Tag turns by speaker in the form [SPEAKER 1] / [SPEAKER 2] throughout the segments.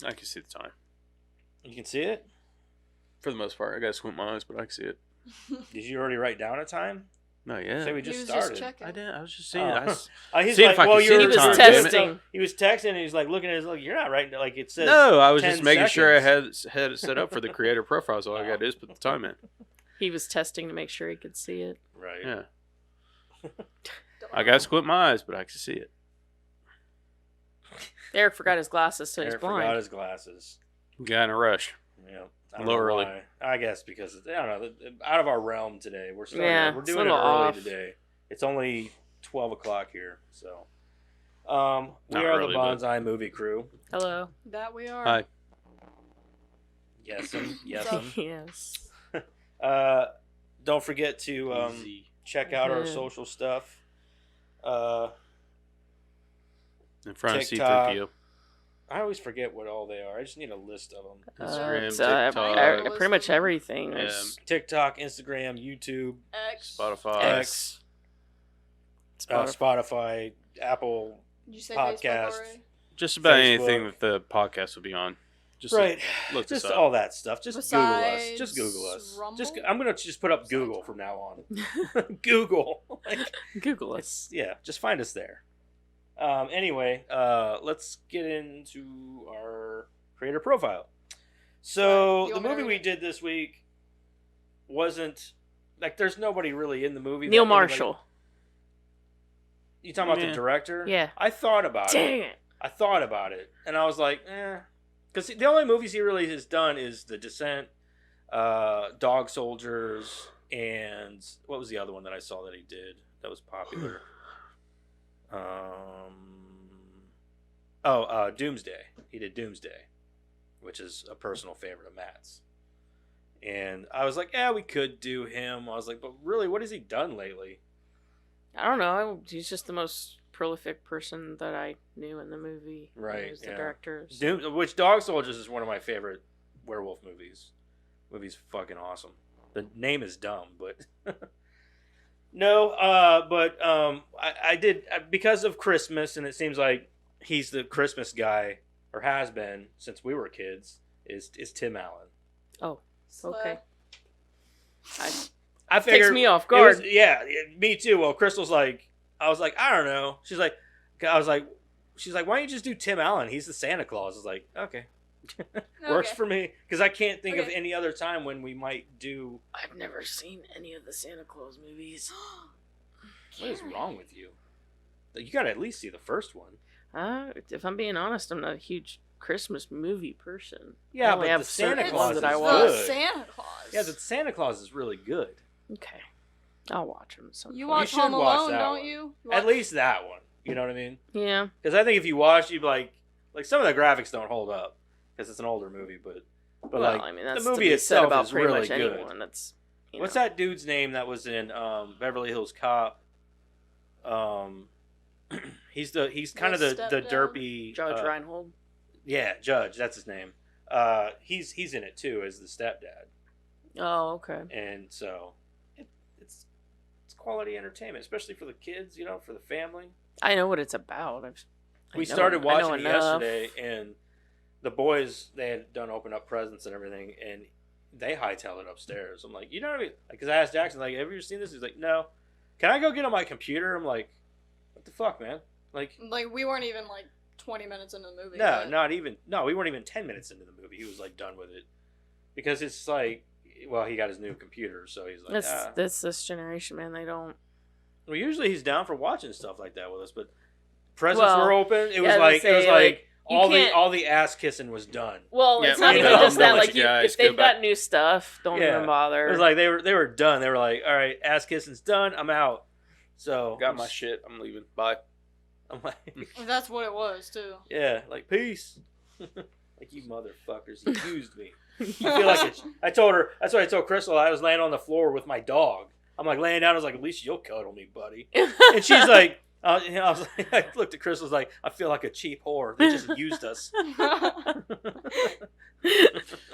[SPEAKER 1] I can see the time.
[SPEAKER 2] You can see it?
[SPEAKER 1] For the most part. I gotta squint my eyes, but I can see it.
[SPEAKER 2] Did you already write down a time?
[SPEAKER 1] No, yeah.
[SPEAKER 2] Say we just started.
[SPEAKER 1] I didn't. I was just seeing.
[SPEAKER 2] He's
[SPEAKER 1] seeing
[SPEAKER 2] like,
[SPEAKER 1] if I
[SPEAKER 2] well,
[SPEAKER 1] could see
[SPEAKER 2] you're
[SPEAKER 1] the time.
[SPEAKER 3] testing.
[SPEAKER 2] He was texting and he's like looking at his look. You're not writing like it says.
[SPEAKER 1] No, I was
[SPEAKER 2] 10
[SPEAKER 1] just making sure I
[SPEAKER 2] seconds.
[SPEAKER 1] had it set up for the creator profile. So all I got to do is put the time in.
[SPEAKER 3] He was testing to make sure he could see it.
[SPEAKER 2] Right.
[SPEAKER 1] Yeah. I got to squint my eyes, but I can see it.
[SPEAKER 3] Eric forgot his glasses, so he's
[SPEAKER 2] Eric
[SPEAKER 3] blind.
[SPEAKER 2] forgot his glasses.
[SPEAKER 1] Got in a rush.
[SPEAKER 2] Yeah.
[SPEAKER 1] A little early.
[SPEAKER 2] Why. I guess because I don't know. Out of our realm today. We're doing
[SPEAKER 3] it's
[SPEAKER 2] it
[SPEAKER 3] a
[SPEAKER 2] early
[SPEAKER 3] little off.
[SPEAKER 2] today. It's only 12 o'clock here, so. We
[SPEAKER 1] Not
[SPEAKER 2] are
[SPEAKER 1] really,
[SPEAKER 2] the Bonsai Movie Crew.
[SPEAKER 3] Hello.
[SPEAKER 4] That we are.
[SPEAKER 1] Hi.
[SPEAKER 2] Yes,
[SPEAKER 3] Yes.
[SPEAKER 2] don't forget to check out our social stuff.
[SPEAKER 1] In front
[SPEAKER 2] TikTok.
[SPEAKER 1] of C3PO.
[SPEAKER 2] I always forget what all they are. I just need a list of them.
[SPEAKER 1] Instagram,
[SPEAKER 3] It's,
[SPEAKER 1] TikTok.
[SPEAKER 3] pretty much everything.
[SPEAKER 1] Yeah.
[SPEAKER 3] There's
[SPEAKER 2] TikTok, Instagram, YouTube,
[SPEAKER 4] X.
[SPEAKER 1] Spotify.
[SPEAKER 2] X, Spotify, Apple.
[SPEAKER 4] Did you say
[SPEAKER 2] Podcast.
[SPEAKER 4] Facebook already?
[SPEAKER 1] Just about
[SPEAKER 2] Facebook.
[SPEAKER 1] anything that the podcast will be on. Just
[SPEAKER 2] Right.
[SPEAKER 1] Look this
[SPEAKER 2] Just
[SPEAKER 1] up.
[SPEAKER 2] all that stuff. Just Google us.
[SPEAKER 4] Besides
[SPEAKER 2] Just Google us.
[SPEAKER 4] Rumble?
[SPEAKER 2] I'm gonna just put up Google from now on. Google.
[SPEAKER 3] Google us.
[SPEAKER 2] Yeah, just find us there. Anyway, let's get into our creator profile. So
[SPEAKER 4] You
[SPEAKER 2] the
[SPEAKER 4] want me to
[SPEAKER 2] movie
[SPEAKER 4] read
[SPEAKER 2] we
[SPEAKER 4] it?
[SPEAKER 2] did this week wasn't like there's nobody really in the movie.
[SPEAKER 3] Neil
[SPEAKER 2] that anybody-
[SPEAKER 3] Marshall.
[SPEAKER 2] You talking about
[SPEAKER 1] Yeah.
[SPEAKER 2] the director?
[SPEAKER 3] Yeah.
[SPEAKER 2] I thought about
[SPEAKER 3] Dang
[SPEAKER 2] it.
[SPEAKER 3] it.
[SPEAKER 2] I thought about it, and I was like, because the only movies he really has done is The Descent, Dog Soldiers, and what was the other one that I saw that he did that was popular? Doomsday. He did Doomsday, which is a personal favorite of Matt's. And I was like, yeah, we could do him. I was like, but really, what has he done lately?
[SPEAKER 3] I don't know. He's just the most prolific person that I knew in the movie.
[SPEAKER 2] Right,
[SPEAKER 3] He was the
[SPEAKER 2] yeah.
[SPEAKER 3] director.
[SPEAKER 2] Which Dog Soldiers is one of my favorite werewolf movies. Movie's fucking awesome. The name is dumb, but no. I did because of Christmas, and it seems like he's the Christmas guy, or has been since we were kids. Is Tim Allen?
[SPEAKER 3] Oh,
[SPEAKER 4] Slay.
[SPEAKER 3] okay.
[SPEAKER 2] I figured
[SPEAKER 3] Takes me off
[SPEAKER 2] it
[SPEAKER 3] guard.
[SPEAKER 2] was- me too. Well, Crystal's like, I was like, I don't know. She's like, why don't you just do Tim Allen? He's the Santa Claus. I was like, okay. Works
[SPEAKER 4] Okay.
[SPEAKER 2] for me because I can't think of
[SPEAKER 4] Okay.
[SPEAKER 2] any other time when we might do.
[SPEAKER 3] I've never seen any of the Santa Claus movies.
[SPEAKER 2] What is wrong with you? You got to at least see the first one.
[SPEAKER 3] If I'm being honest, I'm not a huge Christmas movie person.
[SPEAKER 2] Yeah,
[SPEAKER 3] I only
[SPEAKER 2] but
[SPEAKER 3] have
[SPEAKER 2] the Santa
[SPEAKER 3] certain
[SPEAKER 2] Claus
[SPEAKER 3] ones
[SPEAKER 2] is
[SPEAKER 3] that I
[SPEAKER 4] The
[SPEAKER 3] watch.
[SPEAKER 2] good.
[SPEAKER 4] Santa Claus.
[SPEAKER 2] Yeah, the Santa Claus is really good.
[SPEAKER 3] Okay, I'll watch them. Sometime.
[SPEAKER 4] You watch
[SPEAKER 2] should
[SPEAKER 4] Home
[SPEAKER 2] watch
[SPEAKER 4] Alone,
[SPEAKER 2] that
[SPEAKER 4] don't
[SPEAKER 2] one.
[SPEAKER 4] you?
[SPEAKER 2] At least that one. You know what I mean?
[SPEAKER 3] Yeah.
[SPEAKER 2] Because I think if you watch, you'd be like some of the graphics don't hold up because it's an older movie, but
[SPEAKER 3] Well,
[SPEAKER 2] like
[SPEAKER 3] I mean, that's
[SPEAKER 2] the movie
[SPEAKER 3] to be said
[SPEAKER 2] itself
[SPEAKER 3] about
[SPEAKER 2] is
[SPEAKER 3] pretty
[SPEAKER 2] really
[SPEAKER 3] much
[SPEAKER 2] good.
[SPEAKER 3] anyone. That's
[SPEAKER 2] What's that dude's name that was in Beverly Hills Cop? He's kind of the
[SPEAKER 4] stepdad?
[SPEAKER 2] derpy
[SPEAKER 3] Judge Reinhold.
[SPEAKER 2] Yeah, Judge. That's his name. He's in it too as the stepdad,
[SPEAKER 3] Oh, okay.
[SPEAKER 2] and so it's quality entertainment, especially for the kids. You know, for the family.
[SPEAKER 3] I know what it's about.
[SPEAKER 2] We started watching it
[SPEAKER 3] enough.
[SPEAKER 2] yesterday, and the boys they had done open up presents and everything, and they hightailed it upstairs. I'm like, you know what I mean? Because I asked Jackson, like, have you ever seen this? He's like, no. Can I go get on my computer? I'm like, what the fuck, man? Like
[SPEAKER 4] we weren't even 20 minutes into the movie.
[SPEAKER 2] no,
[SPEAKER 4] but-
[SPEAKER 2] not even. No, we weren't even 10 minutes into the movie. He was like done with it because it's like, well, he got his new computer, so he's like,
[SPEAKER 3] That's this generation, man. They don't.
[SPEAKER 2] Well, usually he's down for watching stuff like that with us, but presents
[SPEAKER 3] Well,
[SPEAKER 2] were open. It was
[SPEAKER 3] yeah,
[SPEAKER 2] like
[SPEAKER 3] they
[SPEAKER 2] it was
[SPEAKER 3] say,
[SPEAKER 2] like
[SPEAKER 3] you
[SPEAKER 2] all
[SPEAKER 3] can't-
[SPEAKER 2] the ass kissing was done.
[SPEAKER 3] Well,
[SPEAKER 1] Yeah,
[SPEAKER 3] it's not
[SPEAKER 1] you
[SPEAKER 3] even
[SPEAKER 1] know,
[SPEAKER 3] just that.
[SPEAKER 1] don't let
[SPEAKER 3] Like,
[SPEAKER 1] you guys
[SPEAKER 3] if
[SPEAKER 1] go
[SPEAKER 3] they've got
[SPEAKER 1] back.
[SPEAKER 3] new stuff, don't
[SPEAKER 2] Yeah.
[SPEAKER 3] even bother.
[SPEAKER 2] It was like they were done. They were like, all right, ass kissing's done. I'm out. So
[SPEAKER 1] Got my shit. I'm leaving. Bye.
[SPEAKER 2] I'm like,
[SPEAKER 4] That's what it was, too.
[SPEAKER 2] yeah, like peace. Like you motherfuckers, you used me. I feel like I told her. That's what I told Crystal. I was laying on the floor with my dog. I'm like laying down. I was like, at least you'll cuddle me, buddy. And she's like, I was like, I looked at Crystal. I was like, I feel like a cheap whore. They just used us.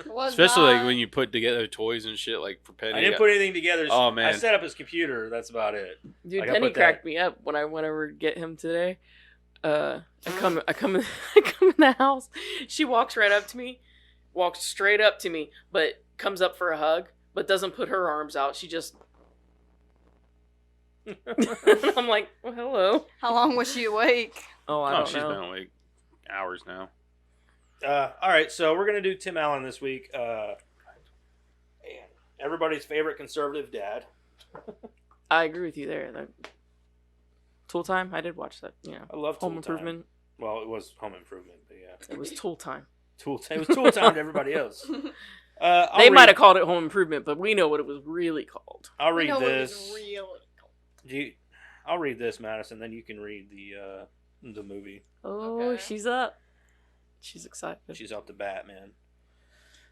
[SPEAKER 4] Was
[SPEAKER 1] Especially like
[SPEAKER 4] not.
[SPEAKER 1] when you put together toys and shit like for Penny.
[SPEAKER 2] I didn't put anything together.
[SPEAKER 1] Oh, man.
[SPEAKER 2] I set up his computer. That's about it.
[SPEAKER 3] Dude,
[SPEAKER 2] Like, I
[SPEAKER 3] Penny
[SPEAKER 2] put that-
[SPEAKER 3] cracked me up when I went over to get him today. I come I come in the house. She walks right up to me, walks straight up to me, but comes up for a hug, but doesn't put her arms out. She just. I'm like, well, hello.
[SPEAKER 4] How long was she awake?
[SPEAKER 3] Oh, I don't
[SPEAKER 1] she's
[SPEAKER 3] know.
[SPEAKER 1] been awake hours now.
[SPEAKER 2] All right, so we're gonna do Tim Allen this week. Everybody's favorite conservative dad.
[SPEAKER 3] I agree with you there. Tool Time. I did watch that. You know,
[SPEAKER 2] I love Tool
[SPEAKER 3] Home
[SPEAKER 2] Time.
[SPEAKER 3] Improvement.
[SPEAKER 2] Well, it was Home Improvement, but yeah,
[SPEAKER 3] It was Tool Time.
[SPEAKER 2] Tool Time. It was Tool Time to everybody else.
[SPEAKER 3] They might have called it Home Improvement, but we know what it was really called.
[SPEAKER 2] I'll read
[SPEAKER 4] No, it was
[SPEAKER 2] this.
[SPEAKER 4] really
[SPEAKER 2] I'll read this, Madison. Then you can read the movie.
[SPEAKER 3] Oh,
[SPEAKER 4] Okay.
[SPEAKER 3] she's up. She's excited.
[SPEAKER 2] She's off the bat, man.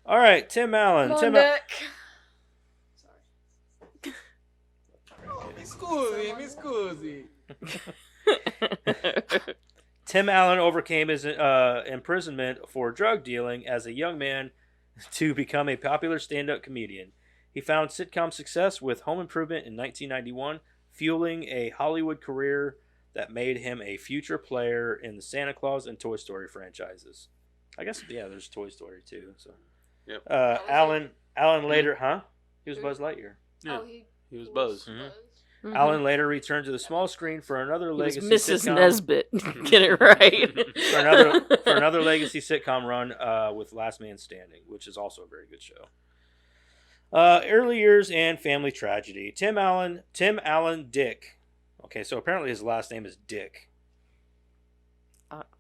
[SPEAKER 2] All right, Tim Allen.
[SPEAKER 4] Come on, Dick. Sorry.
[SPEAKER 5] Mi scusi.
[SPEAKER 2] Tim Allen overcame his imprisonment for drug dealing as a young man to become a popular stand-up comedian. He found sitcom success with Home Improvement in 1991, fueling a Hollywood career that made him a future player in the Santa Claus and Toy Story franchises. I guess, yeah, there's Toy Story too. So,
[SPEAKER 1] Yep.
[SPEAKER 2] Alan later, huh? He was Buzz Lightyear.
[SPEAKER 1] Yeah.
[SPEAKER 4] Oh,
[SPEAKER 1] He was Buzz.
[SPEAKER 2] Mhm.
[SPEAKER 3] Mhm.
[SPEAKER 2] Alan later returned to the small screen for another
[SPEAKER 3] He was
[SPEAKER 2] legacy
[SPEAKER 3] Mrs.
[SPEAKER 2] sitcom.
[SPEAKER 3] Nesbit. Get it right.
[SPEAKER 2] for another legacy sitcom run with Last Man Standing, which is also a very good show. Early years and family tragedy. Tim Allen Dick. Okay, so apparently his last name is Dick.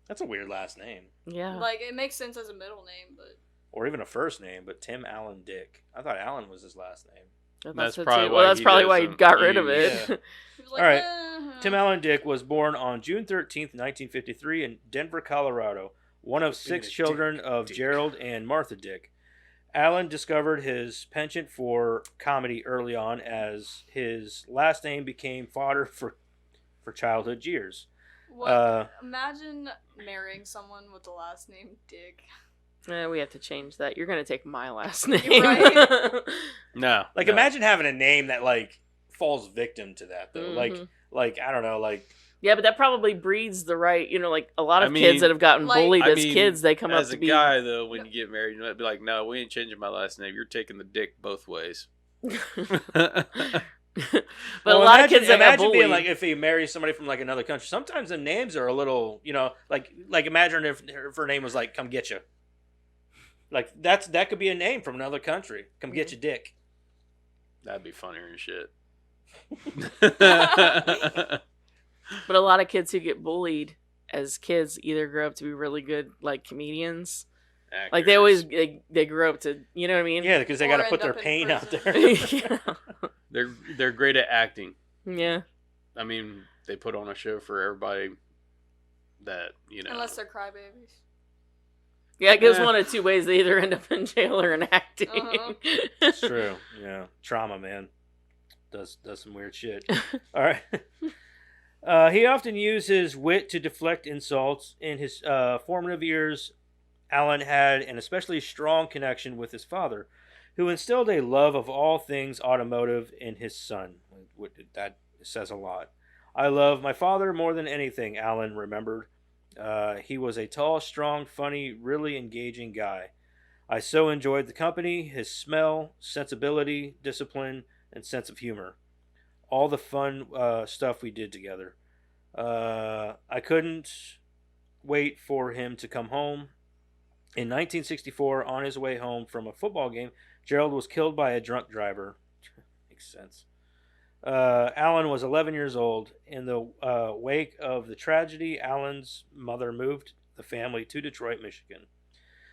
[SPEAKER 2] That's a weird last name.
[SPEAKER 3] Yeah.
[SPEAKER 4] Like, it makes sense as a middle name, but...
[SPEAKER 2] Or even a first name, but Tim Allen Dick. I thought Allen was his last name.
[SPEAKER 1] That's
[SPEAKER 3] it
[SPEAKER 1] probably
[SPEAKER 3] too.
[SPEAKER 1] why
[SPEAKER 3] Well, that's
[SPEAKER 1] he
[SPEAKER 3] probably why he
[SPEAKER 1] doesn't
[SPEAKER 3] got rid of
[SPEAKER 1] use-
[SPEAKER 3] it.
[SPEAKER 4] He was like,
[SPEAKER 2] All right. Tim Allen Dick was born on June 13th, 1953 in Denver, Colorado, one of
[SPEAKER 5] Being
[SPEAKER 2] 6
[SPEAKER 5] a
[SPEAKER 2] children
[SPEAKER 5] dick,
[SPEAKER 2] of
[SPEAKER 5] dick.
[SPEAKER 2] Gerald and Martha Dick. Allen discovered his penchant for comedy early on as his last name became fodder for childhood jeers.
[SPEAKER 4] What? Imagine marrying someone with the last name Dick.
[SPEAKER 3] We have to change that. You're gonna take my last name.
[SPEAKER 4] You're right.
[SPEAKER 1] No.
[SPEAKER 2] Like,
[SPEAKER 1] no.
[SPEAKER 2] imagine having a name that, like, falls victim to that, though.
[SPEAKER 3] Mhm.
[SPEAKER 2] Like, I don't know, like...
[SPEAKER 3] Yeah, but that probably breeds the right. You know, like a lot of
[SPEAKER 1] I mean,
[SPEAKER 3] kids that have gotten
[SPEAKER 4] like-
[SPEAKER 3] bullied
[SPEAKER 1] I
[SPEAKER 3] as
[SPEAKER 1] mean,
[SPEAKER 3] kids, they come up
[SPEAKER 1] As
[SPEAKER 3] to
[SPEAKER 1] a
[SPEAKER 3] be.
[SPEAKER 1] guy, though, when you get married, you might be like, no, we ain't changing my last name. You're taking the dick both ways.
[SPEAKER 3] But a lot of kids that got
[SPEAKER 2] imagine
[SPEAKER 3] bullied.
[SPEAKER 2] being like, if he marries somebody from like another country, sometimes the names are a little, you know, like imagine if her name was like, come get you. Like that could be a name from another country. Come get your dick.
[SPEAKER 1] That'd be funnier and shit.
[SPEAKER 3] But a lot of kids who get bullied as kids either grow up to be really good like comedians. Like they always they grow up to, you know what I mean?
[SPEAKER 2] Yeah, because they
[SPEAKER 4] Or
[SPEAKER 2] got to put
[SPEAKER 4] end
[SPEAKER 2] their
[SPEAKER 4] up in
[SPEAKER 2] pain out
[SPEAKER 4] prison.
[SPEAKER 2] there.
[SPEAKER 1] They're great at acting.
[SPEAKER 3] Yeah.
[SPEAKER 1] I mean, they put on a show for everybody that, you know.
[SPEAKER 4] Unless they're crybabies.
[SPEAKER 3] Yeah, it goes
[SPEAKER 1] Eh.
[SPEAKER 3] one of two ways. They either end up in jail or in acting.
[SPEAKER 4] Uh-huh.
[SPEAKER 2] It's true. Yeah, trauma, man, does some weird shit. All right. He often used his wit to deflect insults. In his formative years, Allen had an especially strong connection with his father, who instilled a love of all things automotive in his son. That says a lot. I love my father more than anything, Allen remembered. He was a tall, strong, funny, really engaging guy. I so enjoyed the company, his smell, sensibility, discipline, and sense of humor. All the fun stuff we did together. I couldn't wait for him to come home. In 1964, on his way home from a football game, Gerald was killed by a drunk driver. Makes sense. Allen was 11 years old. In the wake of the tragedy, Allen's mother moved the family to Detroit, Michigan.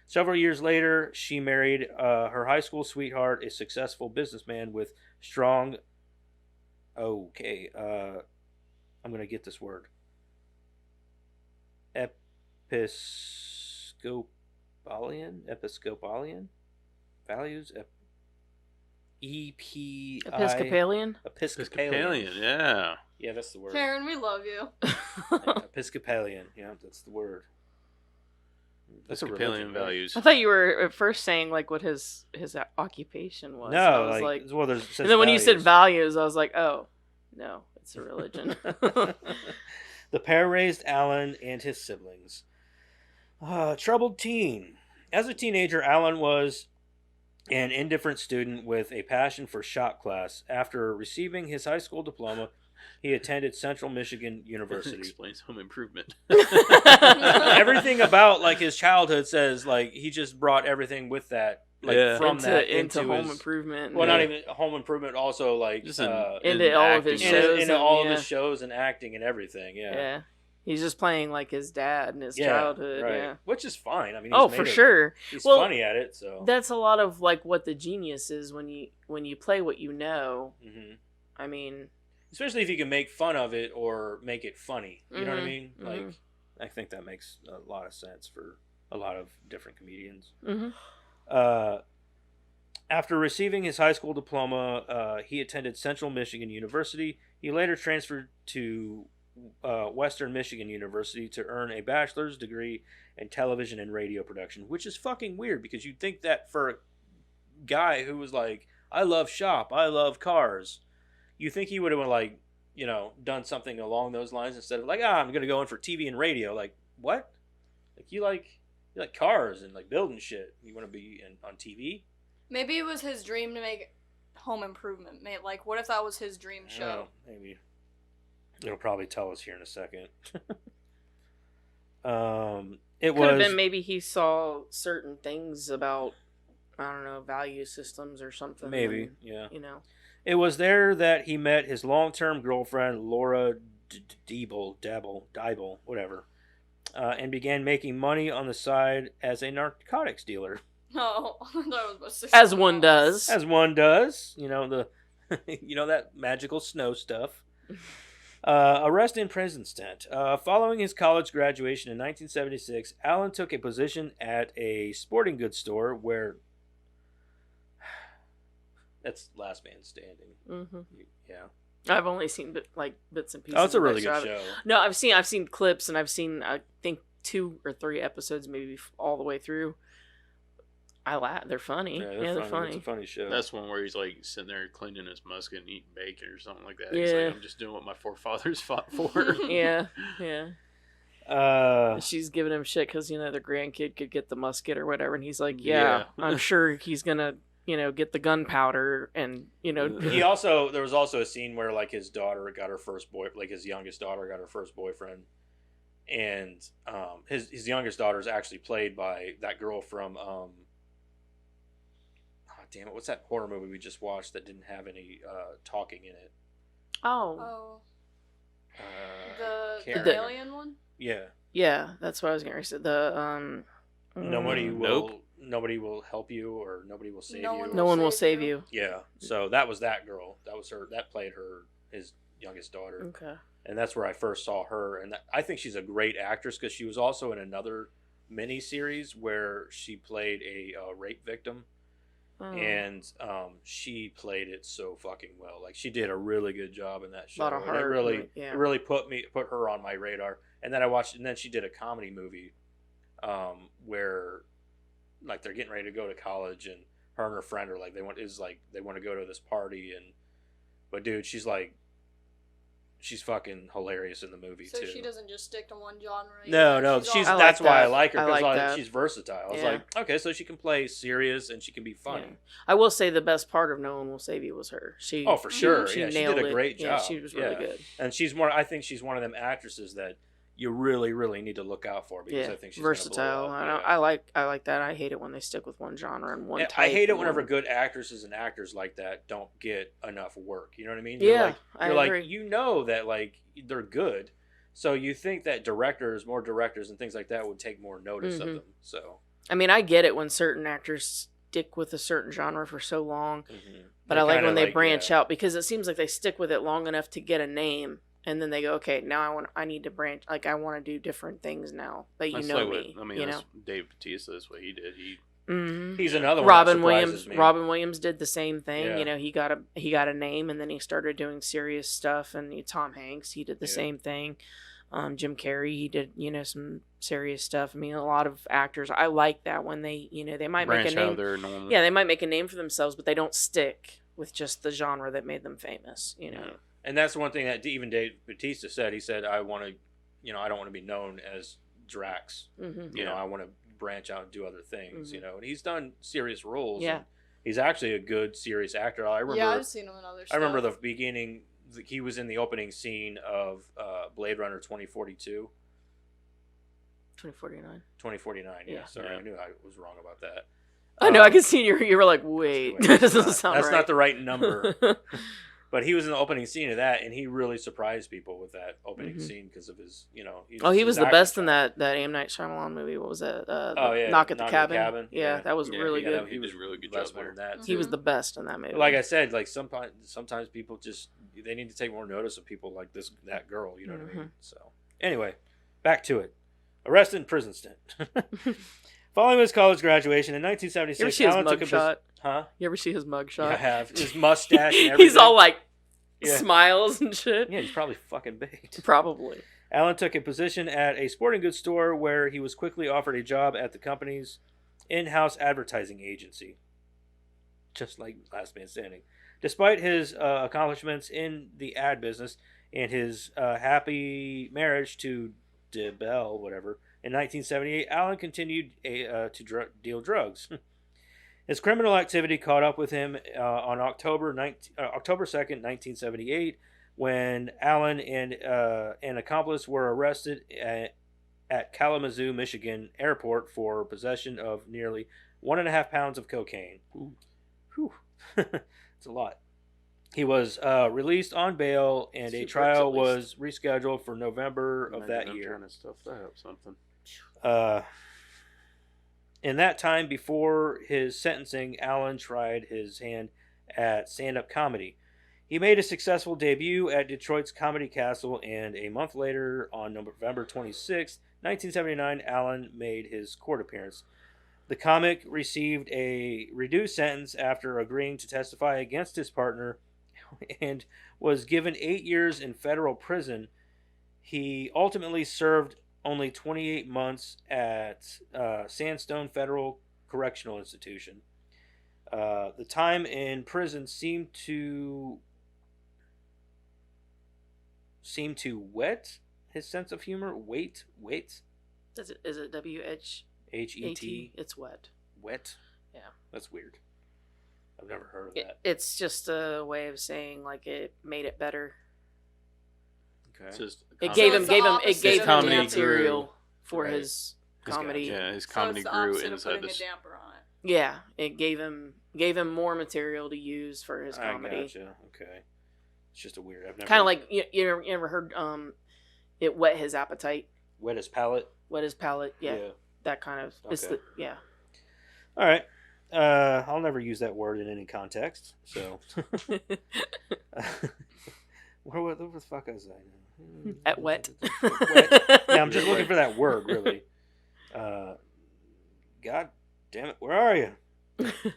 [SPEAKER 2] Several years later, she married her high school sweetheart, a successful businessman with strong... Okay, I'm going to get this word. Episcopalian values.
[SPEAKER 3] Episcopalian?
[SPEAKER 1] Episcopalian, yeah.
[SPEAKER 2] Yeah, that's the word.
[SPEAKER 4] Karen, we love you.
[SPEAKER 2] Episcopalian. Yeah, that's the word. That's a
[SPEAKER 1] Episcopalian
[SPEAKER 2] religion, right?
[SPEAKER 1] values.
[SPEAKER 3] I thought you were at first saying like what his occupation was. I
[SPEAKER 2] No,
[SPEAKER 3] was
[SPEAKER 2] like, well, there's.
[SPEAKER 3] and then when you said values, I was like, oh, no, it's a religion.
[SPEAKER 2] The pair raised Alan and his siblings. Troubled teen. As a teenager, Alan was an indifferent student with a passion for shop class. After receiving his high school diploma, he attended Central Michigan University.
[SPEAKER 1] Explains home improvement.
[SPEAKER 2] Everything about like his childhood says like he just brought everything with that. Like from that
[SPEAKER 3] into home
[SPEAKER 2] his,
[SPEAKER 3] improvement.
[SPEAKER 2] Well, not even home improvement. Also, like
[SPEAKER 1] just
[SPEAKER 3] into all of his shows,
[SPEAKER 2] into all of his shows and acting and everything.
[SPEAKER 3] Yeah. He's just playing like his dad in his childhood.
[SPEAKER 2] Right.
[SPEAKER 3] Yeah,
[SPEAKER 2] which is fine. I mean,
[SPEAKER 3] for sure.
[SPEAKER 2] He's
[SPEAKER 3] well,
[SPEAKER 2] funny at it. So
[SPEAKER 3] that's a lot of like what the genius is when you play what you know.
[SPEAKER 2] Mm-hmm.
[SPEAKER 3] I mean,
[SPEAKER 2] especially if you can make fun of it or make it funny. You know what I mean?
[SPEAKER 3] Mm-hmm.
[SPEAKER 2] Like, I think that makes a lot of sense for a lot of different comedians.
[SPEAKER 3] Mm-hmm.
[SPEAKER 2] After receiving his high school diploma, he attended Central Michigan University. He later transferred to Western Michigan University to earn a bachelor's degree in television and radio production, which is fucking weird because you'd think that for a guy who was like, I love shop, I love cars, you think he would have like, you know, done something along those lines instead of like, I'm gonna go in for TV and radio. Like, what? Like you like cars and like building shit. You want to be on TV?
[SPEAKER 4] Maybe it was his dream to make home improvement. Like, what if that was his dream show?
[SPEAKER 2] Maybe. It'll probably tell us here in a second. It
[SPEAKER 3] could have been maybe he saw certain things about, I don't know, value systems or something.
[SPEAKER 2] Maybe, yeah.
[SPEAKER 3] You know.
[SPEAKER 2] It was there that he met his long-term girlfriend, Laura Dibble, whatever, and began making money on the side as a narcotics dealer.
[SPEAKER 4] No, that was
[SPEAKER 3] as one does.
[SPEAKER 2] As one does. You know, that magical snow stuff. Arrest and prison stint. Following his college graduation in 1976, Alan took a position at a sporting goods store where... That's Last Man Standing.
[SPEAKER 3] Mm-hmm.
[SPEAKER 2] Yeah.
[SPEAKER 3] I've only seen bits and pieces.
[SPEAKER 2] Oh, it's a really good show.
[SPEAKER 3] No, I've seen clips and I've seen, I think, 2 or 3 episodes maybe all the way through. I laugh. They're funny.
[SPEAKER 2] Yeah, they're funny. It's a funny show.
[SPEAKER 1] That's one where he's like sitting there cleaning his musket and eating bacon or something like that.
[SPEAKER 3] Yeah.
[SPEAKER 1] He's like, I'm just doing what my forefathers fought for.
[SPEAKER 3] Yeah. She's giving him shit because, you know, the grandkid could get the musket or whatever. And he's like, yeah. I'm sure he's going to, you know, get the gunpowder and, you know.
[SPEAKER 2] There was also a scene where like his daughter got her first like his youngest daughter got her first boyfriend. And his youngest daughter is actually played by that girl from, damn it, what's that horror movie we just watched that didn't have any talking in it?
[SPEAKER 3] Oh.
[SPEAKER 4] The alien one?
[SPEAKER 2] Yeah.
[SPEAKER 3] Yeah, that's what I was going to say. The
[SPEAKER 2] nobody will help you or nobody will save you.
[SPEAKER 3] No one will save you.
[SPEAKER 2] Yeah. So that was that girl. That was her. That played his youngest daughter.
[SPEAKER 3] Okay.
[SPEAKER 2] And that's where I first saw her, and I think she's a great actress because she was also in another mini series where she played a rape victim. And she played it so fucking well. Like she did a really good job in that show.
[SPEAKER 3] A lot of heart.
[SPEAKER 2] It really put her on my radar. And then then she did a comedy movie, where like they're getting ready to go to college, and her and her friend are like they want to go to this party, but dude, she's fucking hilarious in the movie too.
[SPEAKER 4] So she doesn't just stick to one genre.
[SPEAKER 2] No, that's why I like her
[SPEAKER 3] because
[SPEAKER 2] she's versatile. I was like, okay, so she can play serious and she can be funny.
[SPEAKER 3] Yeah. I will say the best part of No One Will Save You was her.
[SPEAKER 2] For sure.
[SPEAKER 3] She
[SPEAKER 2] nailed
[SPEAKER 3] she did
[SPEAKER 2] a great job.
[SPEAKER 3] Yeah, she was really good.
[SPEAKER 2] And I think she's one of them actresses that you really, really need to look out for because I think she's
[SPEAKER 3] versatile. I like that. I hate it when they stick with one genre and one type.
[SPEAKER 2] I hate it whenever good actresses and actors like that don't get enough work. You know what I mean?
[SPEAKER 3] I agree.
[SPEAKER 2] You know that like they're good, so you think that more directors and things like that would take more notice of them. So
[SPEAKER 3] I mean, I get it when certain actors stick with a certain genre for so long, but I like when they branch out because it seems like they stick with it long enough to get a name. And then they go, okay, now I need to branch. Like, I want to do different things now that you know me.
[SPEAKER 1] That's Dave Bautista. That's what he did.
[SPEAKER 2] He's another one.
[SPEAKER 3] Robin Williams. Robin Williams did the same thing.
[SPEAKER 2] Yeah.
[SPEAKER 3] You know, he got a name, and then he started doing serious stuff. And Tom Hanks, he did the same thing. Jim Carrey, he did some serious stuff. I mean, a lot of actors. I like that when they they might
[SPEAKER 1] branch
[SPEAKER 3] make a name.
[SPEAKER 1] Out there normally.
[SPEAKER 3] Yeah, they might make a name for themselves, but they don't stick with just the genre that made them famous. You know.
[SPEAKER 2] And that's one thing that even Dave Bautista said. He said, I want to I don't want to be known as Drax.
[SPEAKER 3] Mm-hmm.
[SPEAKER 2] You know, I want to branch out and do other things.
[SPEAKER 3] Mhm.
[SPEAKER 2] And he's done serious roles.
[SPEAKER 3] Yeah.
[SPEAKER 2] And he's actually a good serious actor. I remember.
[SPEAKER 4] Yeah, I've seen him in other stuff.
[SPEAKER 2] I remember the beginning. He was in the opening scene of Blade Runner 2042.
[SPEAKER 3] 2049.
[SPEAKER 2] 2049. Yeah.
[SPEAKER 3] Yeah.
[SPEAKER 2] Sorry,
[SPEAKER 1] Yeah.
[SPEAKER 2] I knew I was wrong about that.
[SPEAKER 3] I know. I could see you were like, wait, that doesn't sound
[SPEAKER 2] that's
[SPEAKER 3] right.
[SPEAKER 2] not the right number. But he was in the opening scene of that, and he really surprised people with that opening scene because of his,
[SPEAKER 3] he was
[SPEAKER 2] his
[SPEAKER 3] the
[SPEAKER 2] acting
[SPEAKER 3] best in
[SPEAKER 2] style.
[SPEAKER 3] that M. Night Shyamalan movie. What was that?
[SPEAKER 2] Yeah,
[SPEAKER 3] Knock at the Cabin. Yeah,
[SPEAKER 2] Yeah.
[SPEAKER 3] that was
[SPEAKER 1] Yeah,
[SPEAKER 3] really
[SPEAKER 1] he
[SPEAKER 3] good.
[SPEAKER 1] He did a really good
[SPEAKER 2] Less
[SPEAKER 1] job
[SPEAKER 2] one
[SPEAKER 1] there.
[SPEAKER 2] than that.
[SPEAKER 3] He was the best in that movie.
[SPEAKER 2] Like I said, like sometimes people just they need to take more notice of people like that girl. You know what I mean? So anyway, back to it. Arrested in prison stint. Following his college graduation in 1976,
[SPEAKER 3] You ever see his
[SPEAKER 2] Alan took a
[SPEAKER 3] mugshot?
[SPEAKER 2] Huh?
[SPEAKER 3] You ever see his mugshot?
[SPEAKER 2] Yeah, I have his mustache. And everything.
[SPEAKER 3] He's all like
[SPEAKER 2] Yeah.
[SPEAKER 3] smiles and shit.
[SPEAKER 2] Yeah, he's probably fucking baked.
[SPEAKER 3] Probably.
[SPEAKER 2] Alan took a position at a sporting goods store where he was quickly offered a job at the company's in-house advertising agency. Just like Last Man Standing. Despite his accomplishments in the ad business and his happy marriage to DeBelle, whatever, in 1978, Alan continued to deal drugs. His criminal activity caught up with him on October 2nd, 1978, when Allen and an accomplice were arrested at Kalamazoo, Michigan airport for possession of nearly 1.5 pounds of cocaine. Ooh. Whew. It's a lot. He was released on bail, and a trial was rescheduled for November of that year.
[SPEAKER 1] I'm trying to stuff that up something.
[SPEAKER 2] In that time before his sentencing, Allen tried his hand at stand-up comedy. He made a successful debut at Detroit's Comedy Castle, and a month later, on November 26, 1979, Allen made his court appearance. The comic received a reduced sentence after agreeing to testify against his partner and was given 8 years in federal prison. He ultimately served only 28 months at Sandstone Federal Correctional Institution. The time in prison seemed to whet his sense of humor. Wait.
[SPEAKER 3] Is it WH?
[SPEAKER 2] HET.
[SPEAKER 3] It's wet.
[SPEAKER 2] Wet.
[SPEAKER 3] Yeah.
[SPEAKER 2] That's weird. I've never heard of that.
[SPEAKER 3] It's just a way of saying like it made it better.
[SPEAKER 2] Okay.
[SPEAKER 1] It's just
[SPEAKER 3] It gave him
[SPEAKER 1] comedy
[SPEAKER 3] material
[SPEAKER 1] grew.
[SPEAKER 3] for
[SPEAKER 2] Right.
[SPEAKER 3] his comedy.
[SPEAKER 1] Yeah, his
[SPEAKER 4] So
[SPEAKER 1] comedy
[SPEAKER 4] it's the
[SPEAKER 1] grew
[SPEAKER 4] opposite of
[SPEAKER 1] inside
[SPEAKER 4] putting
[SPEAKER 1] this.
[SPEAKER 4] a damper on it.
[SPEAKER 3] Yeah, it gave him more material to use for his comedy.
[SPEAKER 2] I gotcha. Okay. It's just a weird. I've never
[SPEAKER 3] Kind of like you ever heard it whet his appetite,
[SPEAKER 2] wet his palate.
[SPEAKER 3] wet his palate. Yeah, that kind of. It's
[SPEAKER 2] Okay.
[SPEAKER 3] yeah.
[SPEAKER 2] All right. I'll never use that word in any context. So. Where the fuck is I?
[SPEAKER 3] At wet.
[SPEAKER 2] Wet. Yeah, I'm just looking for that word, really. God damn it, where are you?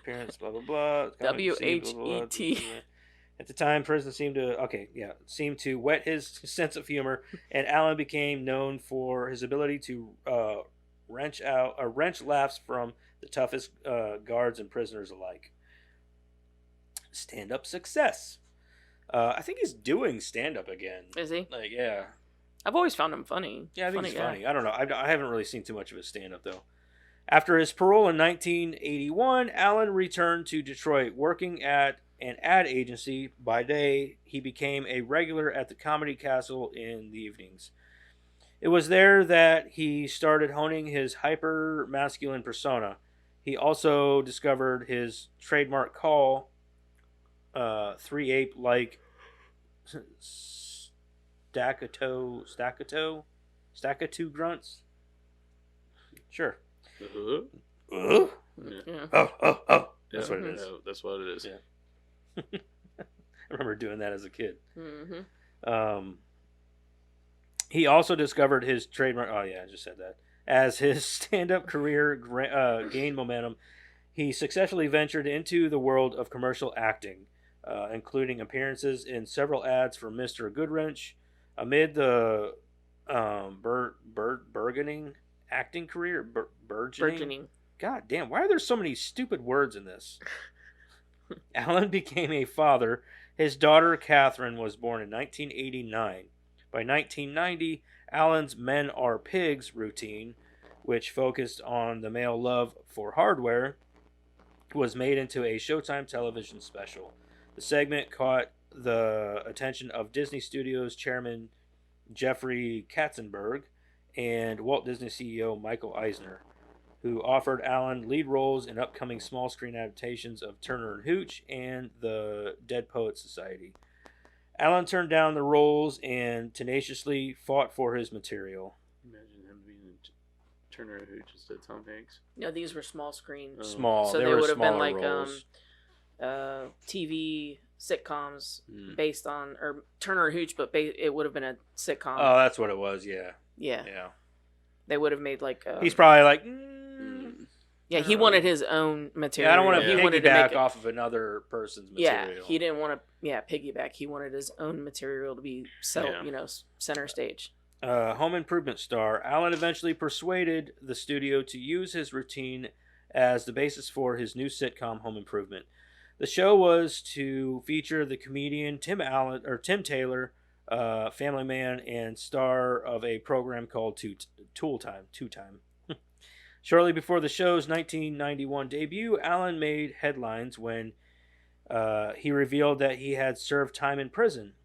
[SPEAKER 2] Parents, blah blah blah.
[SPEAKER 3] WHET.
[SPEAKER 2] At the time, prison seemed to whet his sense of humor, and Allen became known for his ability to wrench laughs from the toughest guards and prisoners alike. Stand-up success. I think he's doing stand-up again.
[SPEAKER 3] Is he?
[SPEAKER 2] Like, yeah.
[SPEAKER 3] I've always found him funny.
[SPEAKER 2] Yeah, I think he's
[SPEAKER 3] guy.
[SPEAKER 2] funny. I don't know. I haven't really seen too much of his stand-up, though. After his parole in 1981, Allen returned to Detroit, working at an ad agency. By day, he became a regular at the Comedy Castle in the evenings. It was there that he started honing his hyper-masculine persona. He also discovered his trademark call, 3-ape-like staccato grunts. Sure.
[SPEAKER 1] Yeah.
[SPEAKER 3] Yeah.
[SPEAKER 2] Oh. That's
[SPEAKER 1] Yeah,
[SPEAKER 2] what it is.
[SPEAKER 1] yeah, that's what it is.
[SPEAKER 2] Yeah. I remember doing that as a kid.
[SPEAKER 3] Mm-hmm.
[SPEAKER 2] He also discovered his trademark. Oh yeah, I just said that. As his stand-up career gained momentum, he successfully ventured into the world of commercial acting, including appearances in several ads for Mr. Goodwrench. Amid the burgeoning acting career, burgeoning. God damn, why are there so many stupid words in this? Allen became a father. His daughter, Catherine, was born in 1989. By 1990, Allen's Men Are Pigs routine, which focused on the male love for hardware, was made into a Showtime television special. The segment caught the attention of Disney Studios chairman Jeffrey Katzenberg and Walt Disney CEO Michael Eisner, who offered Allen lead roles in upcoming small screen adaptations of Turner and Hooch and the Dead Poets Society. Allen turned down the roles and tenaciously fought for his material.
[SPEAKER 1] Imagine him being Turner and Hooch instead of Tom Hanks.
[SPEAKER 3] No, these were small screen.
[SPEAKER 2] Small.
[SPEAKER 3] So
[SPEAKER 2] they
[SPEAKER 3] they
[SPEAKER 2] were
[SPEAKER 3] would have been
[SPEAKER 2] smaller
[SPEAKER 3] like
[SPEAKER 2] roles.
[SPEAKER 3] TV sitcoms based on, or Turner and Hooch, but it would have been a sitcom.
[SPEAKER 2] Oh, that's what it was. Yeah.
[SPEAKER 3] Yeah.
[SPEAKER 2] Yeah.
[SPEAKER 3] They would have made like.
[SPEAKER 2] He's probably like.
[SPEAKER 3] Yeah, he wanted his own material.
[SPEAKER 2] Yeah, I don't want to
[SPEAKER 3] He wanted
[SPEAKER 2] piggyback
[SPEAKER 3] to
[SPEAKER 2] off of another person's material.
[SPEAKER 3] Yeah, he didn't want to. Yeah, piggyback. He wanted his own material to be center stage.
[SPEAKER 2] Home Improvement star Allen eventually persuaded the studio to use his routine as the basis for his new sitcom Home Improvement. The show was to feature the comedian Tim Taylor, family man and star of a program called Two Time. Shortly before the show's 1991 debut, Allen made headlines when he revealed that he had served time in prison.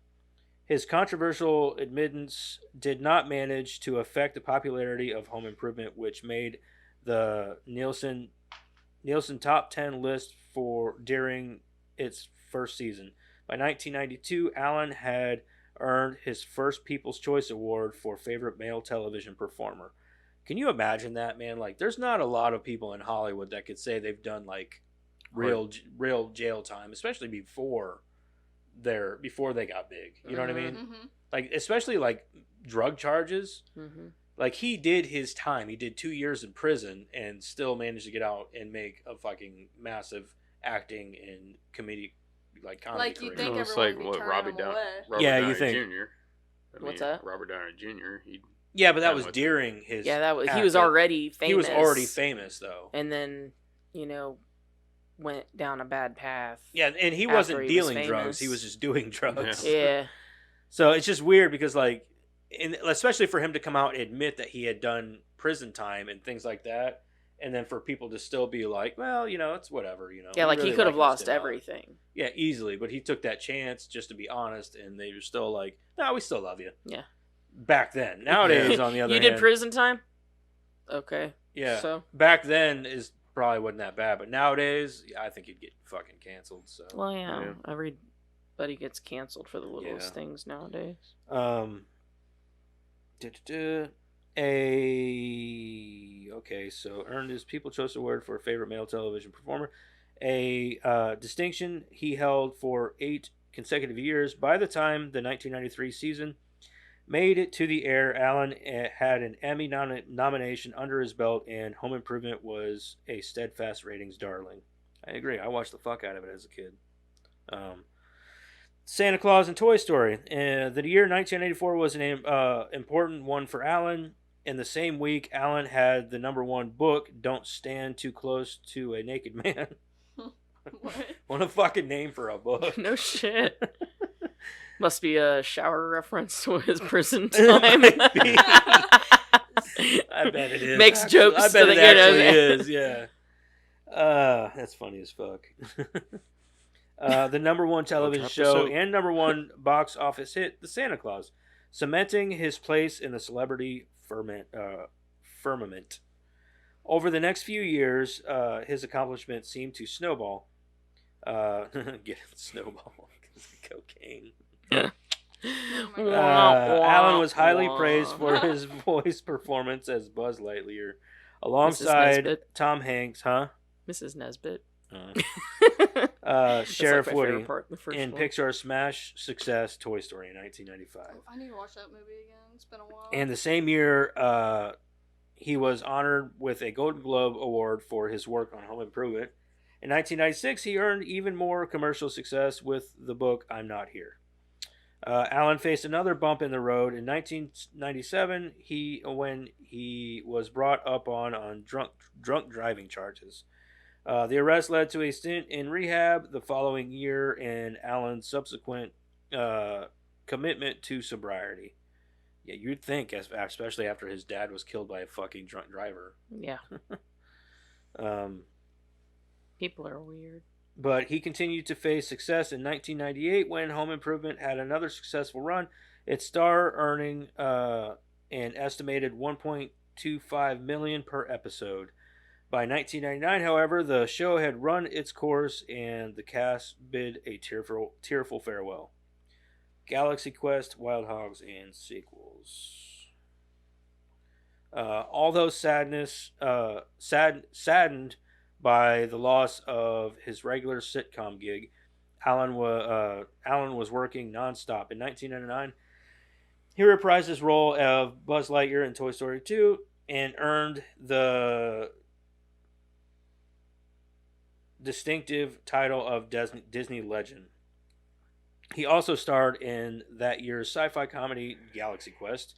[SPEAKER 2] His controversial admittance did not manage to affect the popularity of Home Improvement, which made the Nielsen top 10 list during its first season. By 1992, Allen had earned his first People's Choice Award for favorite male television performer. Can you imagine that, man? Like, there's not a lot of people in Hollywood that could say they've done like real jail time, especially before they got big. You know what I mean?
[SPEAKER 4] Mm-hmm.
[SPEAKER 2] Like, especially like drug charges.
[SPEAKER 3] Mm-hmm.
[SPEAKER 2] Like, he did his time. He did 2 years in prison and still managed to get out and make a fucking massive acting and comedy
[SPEAKER 4] Like, you
[SPEAKER 2] career.
[SPEAKER 4] think
[SPEAKER 1] It's
[SPEAKER 4] everyone
[SPEAKER 1] like
[SPEAKER 4] would
[SPEAKER 1] what
[SPEAKER 4] turn
[SPEAKER 1] Robbie
[SPEAKER 4] him
[SPEAKER 1] Downey
[SPEAKER 4] away.
[SPEAKER 2] Yeah, you
[SPEAKER 1] Downey
[SPEAKER 2] think.
[SPEAKER 1] Jr.
[SPEAKER 3] What's that?
[SPEAKER 1] Robert Downey Jr.
[SPEAKER 2] Yeah, but that
[SPEAKER 1] Time
[SPEAKER 2] was
[SPEAKER 1] with
[SPEAKER 2] during his.
[SPEAKER 3] Yeah, that was. He
[SPEAKER 2] acting.
[SPEAKER 3] was already famous.
[SPEAKER 2] He was already famous, though.
[SPEAKER 3] And then, went down a bad path.
[SPEAKER 2] Yeah, and he
[SPEAKER 3] after
[SPEAKER 2] wasn't
[SPEAKER 3] he was
[SPEAKER 2] dealing
[SPEAKER 3] famous.
[SPEAKER 2] drugs. He was just doing drugs.
[SPEAKER 3] Yeah.
[SPEAKER 2] So it's just weird because, like, especially for him to come out and admit that he had done prison time and things like that, and then for people to still be like, well, it's whatever,
[SPEAKER 3] Yeah, like
[SPEAKER 2] really
[SPEAKER 3] he could have
[SPEAKER 2] like him
[SPEAKER 3] lost
[SPEAKER 2] still.
[SPEAKER 3] everything.
[SPEAKER 2] Yeah, easily, but he took that chance just to be honest, and they were still like, no, we still love you.
[SPEAKER 3] Yeah.
[SPEAKER 2] Back then. Nowadays, on the other
[SPEAKER 3] You
[SPEAKER 2] hand.
[SPEAKER 3] did prison time? Okay.
[SPEAKER 2] Yeah.
[SPEAKER 3] So.
[SPEAKER 2] Back then probably wasn't that bad, but nowadays, I think you'd get fucking canceled. So.
[SPEAKER 3] Well, yeah.
[SPEAKER 1] Yeah.
[SPEAKER 3] Everybody gets canceled for the littlest things nowadays.
[SPEAKER 2] Okay, so earned his People's Choice Award for favorite male television performer, a distinction he held for 8 consecutive years. By the time the 1993 season made it to the air, Allen had an Emmy nomination under his belt, and Home Improvement was a steadfast ratings darling. I agree. I watched the fuck out of it as a kid. Santa Claus and Toy Story. The year 1984 was an important one for Allen. In the same week, Allen had the #1 book, Don't Stand Too Close to a Naked Man. What a fucking name for a book.
[SPEAKER 3] No shit. Must be a shower reference to his prison time.
[SPEAKER 2] I bet it is.
[SPEAKER 3] Makes
[SPEAKER 2] actually.
[SPEAKER 3] jokes
[SPEAKER 2] I bet
[SPEAKER 3] to
[SPEAKER 2] it
[SPEAKER 3] the
[SPEAKER 2] actually is, yeah. That's funny as fuck. The #1 television show and #1 box office hit, The Santa Claus, cementing his place in the celebrity firmament. Over the next few years, his accomplishments seemed to snowball. Snowball because of cocaine. Allen was highly praised for his voice performance as Buzz Lightyear, alongside Tom Hanks,
[SPEAKER 3] Mrs. Nesbitt.
[SPEAKER 2] Sheriff
[SPEAKER 3] like
[SPEAKER 2] Woody in
[SPEAKER 3] one.
[SPEAKER 2] Pixar's smash success Toy Story in 1995.
[SPEAKER 4] I need to watch that movie again. It's been a while.
[SPEAKER 2] And the same year, he was honored with a Golden Globe Award for his work on Home Improvement. In 1996, he earned even more commercial success with the book I'm Not Here. Allen faced another bump in the road in 1997 when he was brought up on drunk driving charges. The arrest led to a stint in rehab the following year and Allen's subsequent commitment to sobriety. Yeah, you'd think, especially after his dad was killed by a fucking drunk driver.
[SPEAKER 3] Yeah. People are weird.
[SPEAKER 2] But he continued to face success in 1998 when Home Improvement had another successful run. Its star earning an estimated $1.25 million per episode. By 1999, however, the show had run its course and the cast bid a tearful farewell. Galaxy Quest, Wild Hogs, and sequels. Although saddened by the loss of his regular sitcom gig, Alan was working nonstop. In 1999, he reprised his role of Buzz Lightyear in Toy Story 2 and earned the distinctive title of Disney legend. He also starred in that year's sci-fi comedy Galaxy Quest,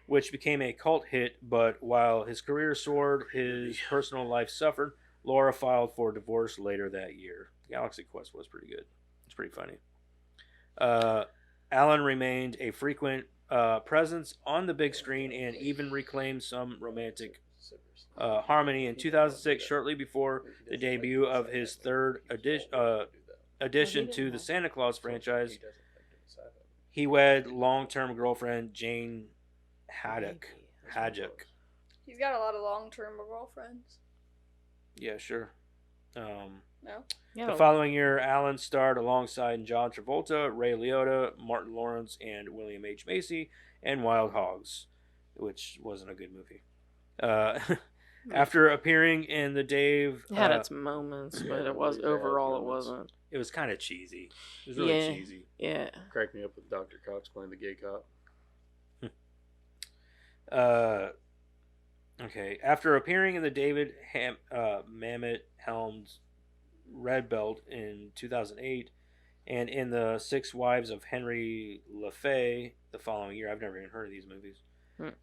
[SPEAKER 2] which became a cult hit, but while his career soared, his personal life suffered. Laura filed for divorce later that year. Galaxy Quest was pretty good. It's pretty funny. Alan remained a frequent presence on the big screen and even reclaimed some romantic harmony in 2006, shortly before the debut of his third addition to the Santa Claus franchise. He wed long-term girlfriend Jane Haddock.
[SPEAKER 4] He's got a lot of long-term girlfriends.
[SPEAKER 2] Yeah, sure.
[SPEAKER 4] No?
[SPEAKER 3] Yeah.
[SPEAKER 2] The following year, Alan starred alongside John Travolta, Ray Liotta, Martin Lawrence, and William H. Macy in Wild Hogs, which wasn't a good movie. After appearing in the Dave...
[SPEAKER 3] It had its moments, but it was overall it wasn't.
[SPEAKER 2] It was kind of cheesy. It was really cheesy.
[SPEAKER 3] Yeah.
[SPEAKER 1] Cracked me up with Dr. Cox playing the gay cop.
[SPEAKER 2] Okay. After appearing in the David Mamet helmed Red Belt in 2008 and in the Six Wives of Henry LaFay the following year, I've never even heard of these movies.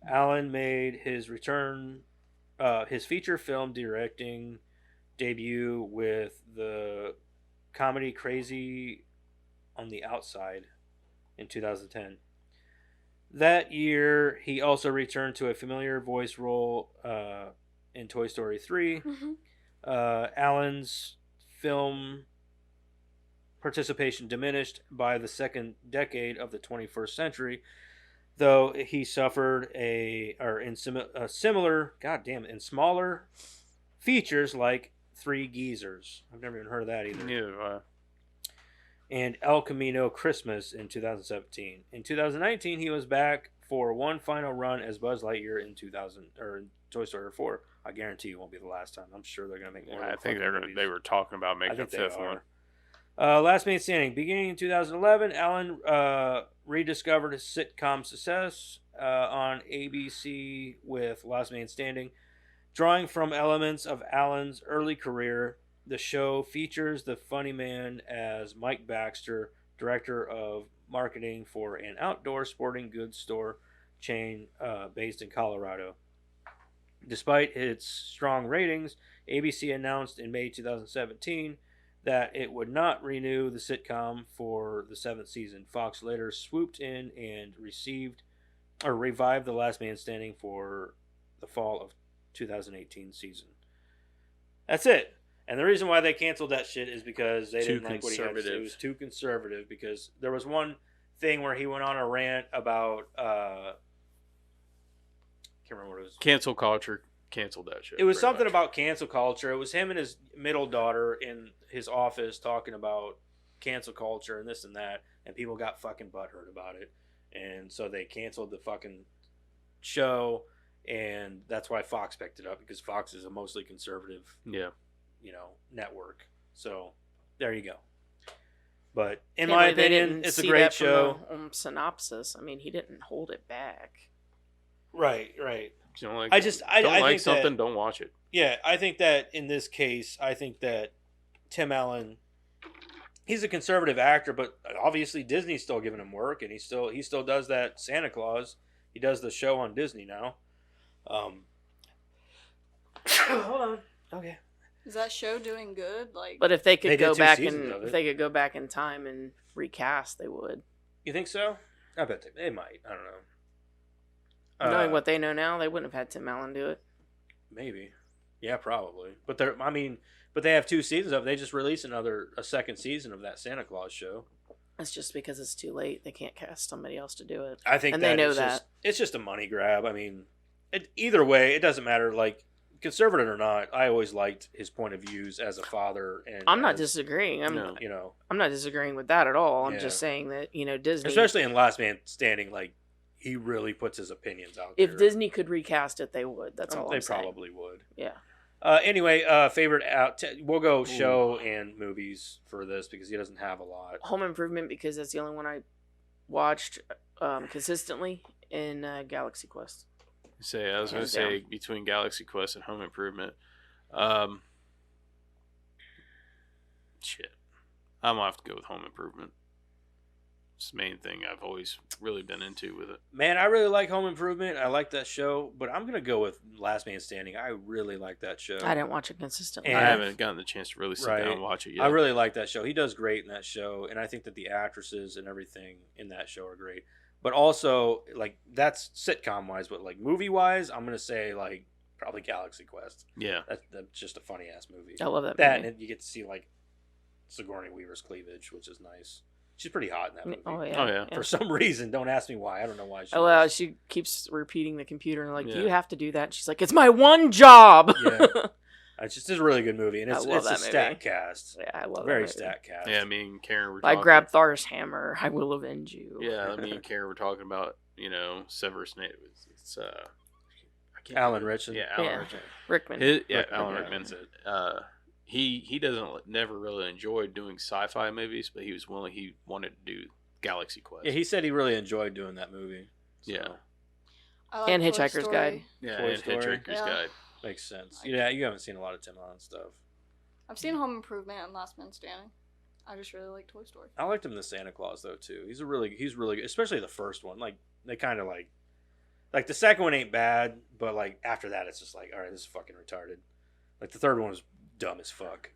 [SPEAKER 2] Alan made his return, his feature film directing debut with the comedy Crazy on the Outside in 2010. That year, he also returned to a familiar voice role in Toy Story 3. Alan's film participation diminished by the second decade of the 21st century, though he suffered in smaller features like Three Geezers. I've never even heard of that either.
[SPEAKER 1] Yeah.
[SPEAKER 2] And El Camino Christmas in 2017. In 2019, he was back for one final run as Buzz Lightyear in Toy Story 4. I guarantee it won't be the last time. I'm sure they're going to make more.
[SPEAKER 1] Yeah, I think they were talking about making a fifth one.
[SPEAKER 2] Last Man Standing. Beginning in 2011, Alan rediscovered his sitcom success on ABC with Last Man Standing. Drawing from elements of Alan's early career, the show features the funny man as Mike Baxter, director of marketing for an outdoor sporting goods store chain based in Colorado. Despite its strong ratings, ABC announced in May 2017 that it would not renew the sitcom for the 7th season. Fox later swooped in and revived The Last Man Standing for the fall of 2018 season. That's it. And the reason why they canceled that shit is because they didn't like what he had to say. It was too conservative, because there was one thing where he went on a rant about can't remember what it was.
[SPEAKER 1] Cancel culture canceled that shit.
[SPEAKER 2] It was something about cancel culture. It was him and his middle daughter in his office talking about cancel culture and this and that, and people got fucking butthurt about it. And so they canceled the fucking show, and that's why Fox picked it up, because Fox is a mostly conservative network. So there you go. But in my opinion, it's a great show.
[SPEAKER 3] Synopsis. I mean, he didn't hold it back.
[SPEAKER 2] Right.
[SPEAKER 1] You don't like,
[SPEAKER 2] I
[SPEAKER 1] like
[SPEAKER 2] think
[SPEAKER 1] something, don't watch it.
[SPEAKER 2] Yeah, I think that in this case, I think that Tim Allen, he's a conservative actor, but obviously Disney's still giving him work, and he still does that Santa Claus. He does the show on Disney now. Hold on. Okay.
[SPEAKER 4] Is that show doing good?
[SPEAKER 3] But if they could go back in time and recast, they would.
[SPEAKER 2] You think so? I bet they might. I don't know.
[SPEAKER 3] Knowing what they know now, they wouldn't have had Tim Allen do it.
[SPEAKER 2] Maybe. Yeah, probably. But but they have 2 seasons of it. They just released a second season of that Santa Claus show.
[SPEAKER 3] It's just because it's too late. They can't cast somebody else to do it.
[SPEAKER 2] I think
[SPEAKER 3] and
[SPEAKER 2] that
[SPEAKER 3] they know
[SPEAKER 2] it's
[SPEAKER 3] that.
[SPEAKER 2] it's just a money grab. I mean, either way, it doesn't matter. Like, conservative or not, I always liked his point of views as a father. And
[SPEAKER 3] I'm not disagreeing. I'm not disagreeing with that at all. I'm just saying that Disney,
[SPEAKER 2] especially in Last Man Standing, like he really puts his opinions out there.
[SPEAKER 3] If Disney could recast it, they would. That's all.
[SPEAKER 2] They probably would.
[SPEAKER 3] Yeah.
[SPEAKER 2] Anyway, favorite we'll go show and movies for this because he doesn't have a lot.
[SPEAKER 3] Home Improvement, because that's the only one I watched consistently in Galaxy Quest.
[SPEAKER 1] I was going to say between Galaxy Quest and Home Improvement. Shit. I'm going to have to go with Home Improvement. It's the main thing I've always really been into with it.
[SPEAKER 2] Man, I really like Home Improvement. I like that show, but I'm going to go with Last Man Standing. I really like that show.
[SPEAKER 3] I didn't watch it consistently.
[SPEAKER 1] I haven't gotten the chance to really sit down and watch it yet.
[SPEAKER 2] I really like that show. He does great in that show, and I think that the actresses and everything in that show are great. But also, like, that's sitcom-wise, but, like, movie-wise, I'm going to say, like, probably Galaxy Quest.
[SPEAKER 1] Yeah.
[SPEAKER 2] That's just a funny-ass movie.
[SPEAKER 3] I love that movie.
[SPEAKER 2] And you get to see, like, Sigourney Weaver's cleavage, which is nice. She's pretty hot in that movie.
[SPEAKER 3] Oh, yeah.
[SPEAKER 2] For some reason. Don't ask me why. I don't know why.
[SPEAKER 3] She keeps repeating the computer and, like, you have to do that. And she's like, it's my one job.
[SPEAKER 2] Yeah. It's just a really good movie. And it's a stat cast.
[SPEAKER 3] Yeah, I love it.
[SPEAKER 2] Very stat cast.
[SPEAKER 1] Yeah, me and Karen were
[SPEAKER 3] talking. I grabbed Thar's hammer. I will avenge you.
[SPEAKER 1] Yeah, me and Karen were talking about, Severus Snape. It's
[SPEAKER 2] Alan Rickman.
[SPEAKER 1] Yeah, Alan
[SPEAKER 3] Rickman.
[SPEAKER 1] Alan Rickman. He doesn't never really enjoyed doing sci-fi movies, but he wanted to do Galaxy Quest.
[SPEAKER 2] Yeah, he said he really enjoyed doing that movie. So.
[SPEAKER 1] Yeah.
[SPEAKER 3] And Hitchhiker's Guide.
[SPEAKER 1] Yeah, and Hitchhiker's Guide.
[SPEAKER 2] Makes sense. Yeah, you haven't seen a lot of Tim Allen stuff.
[SPEAKER 4] I've seen Home Improvement and Last Man Standing. I just really like Toy Story.
[SPEAKER 2] I liked him in the Santa Claus though too. He's really good, especially the first one. Like they kind of like the second one ain't bad, but like after that it's just like, all right, this is fucking retarded. Like the third one was dumb as fuck.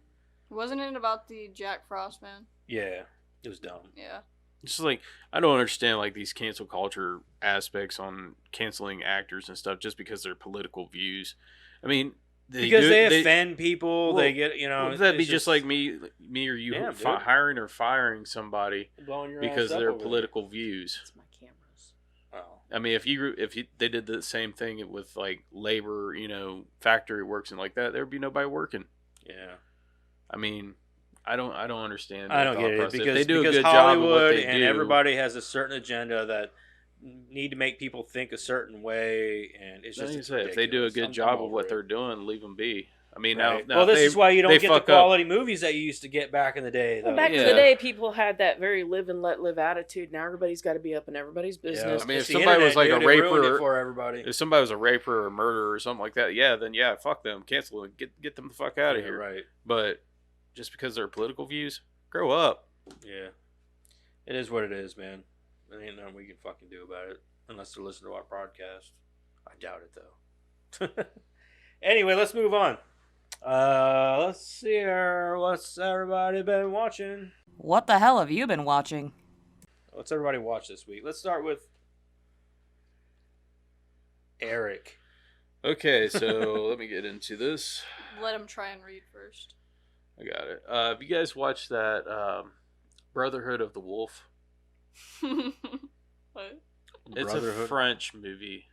[SPEAKER 4] Wasn't it about the Jack Frost man?
[SPEAKER 2] Yeah, it was dumb.
[SPEAKER 4] Yeah.
[SPEAKER 1] Just like I don't understand like these cancel culture aspects on canceling actors and stuff just because their political views. I mean,
[SPEAKER 2] because they offend people, they get
[SPEAKER 1] that'd be just like me or you hiring or firing somebody because of their political views.
[SPEAKER 3] That's my cameras.
[SPEAKER 2] Oh.
[SPEAKER 1] I mean, if they did the same thing with like labor, factory works and like that, there'd be nobody working.
[SPEAKER 2] Yeah.
[SPEAKER 1] I mean, I don't understand.
[SPEAKER 2] I don't get it
[SPEAKER 1] because they do a good
[SPEAKER 2] Hollywood
[SPEAKER 1] job of what they
[SPEAKER 2] and
[SPEAKER 1] do.
[SPEAKER 2] Everybody has a certain agenda that need to make people think a certain way, and it's just
[SPEAKER 1] if they do a good job of what they're doing, leave them be. I mean, now
[SPEAKER 2] this is why you don't get the quality movies that you used to get back in the day.
[SPEAKER 3] Well, back in the day, people had that very live and let live attitude. Now everybody's got to be up in everybody's business.
[SPEAKER 1] I mean, if somebody was like a raper,
[SPEAKER 2] for everybody.
[SPEAKER 1] If somebody was a raper or murderer or something like that, then fuck them, cancel them, get them the fuck out of here.
[SPEAKER 2] Right.
[SPEAKER 1] But just because of their political views, grow up.
[SPEAKER 2] Yeah, it is what it is, man. There ain't nothing we can fucking do about it unless they're listening to our podcast. I doubt it though. Anyway, let's move on. Let's see here. What's everybody been watching?
[SPEAKER 5] What the hell have you been watching?
[SPEAKER 2] What's everybody watch this week? Let's start with Eric.
[SPEAKER 1] Okay, so let me get into this.
[SPEAKER 4] Let him try and read first.
[SPEAKER 1] I got it. Have you guys watched that Brotherhood of the Wolf?
[SPEAKER 4] What?
[SPEAKER 1] It's a French movie,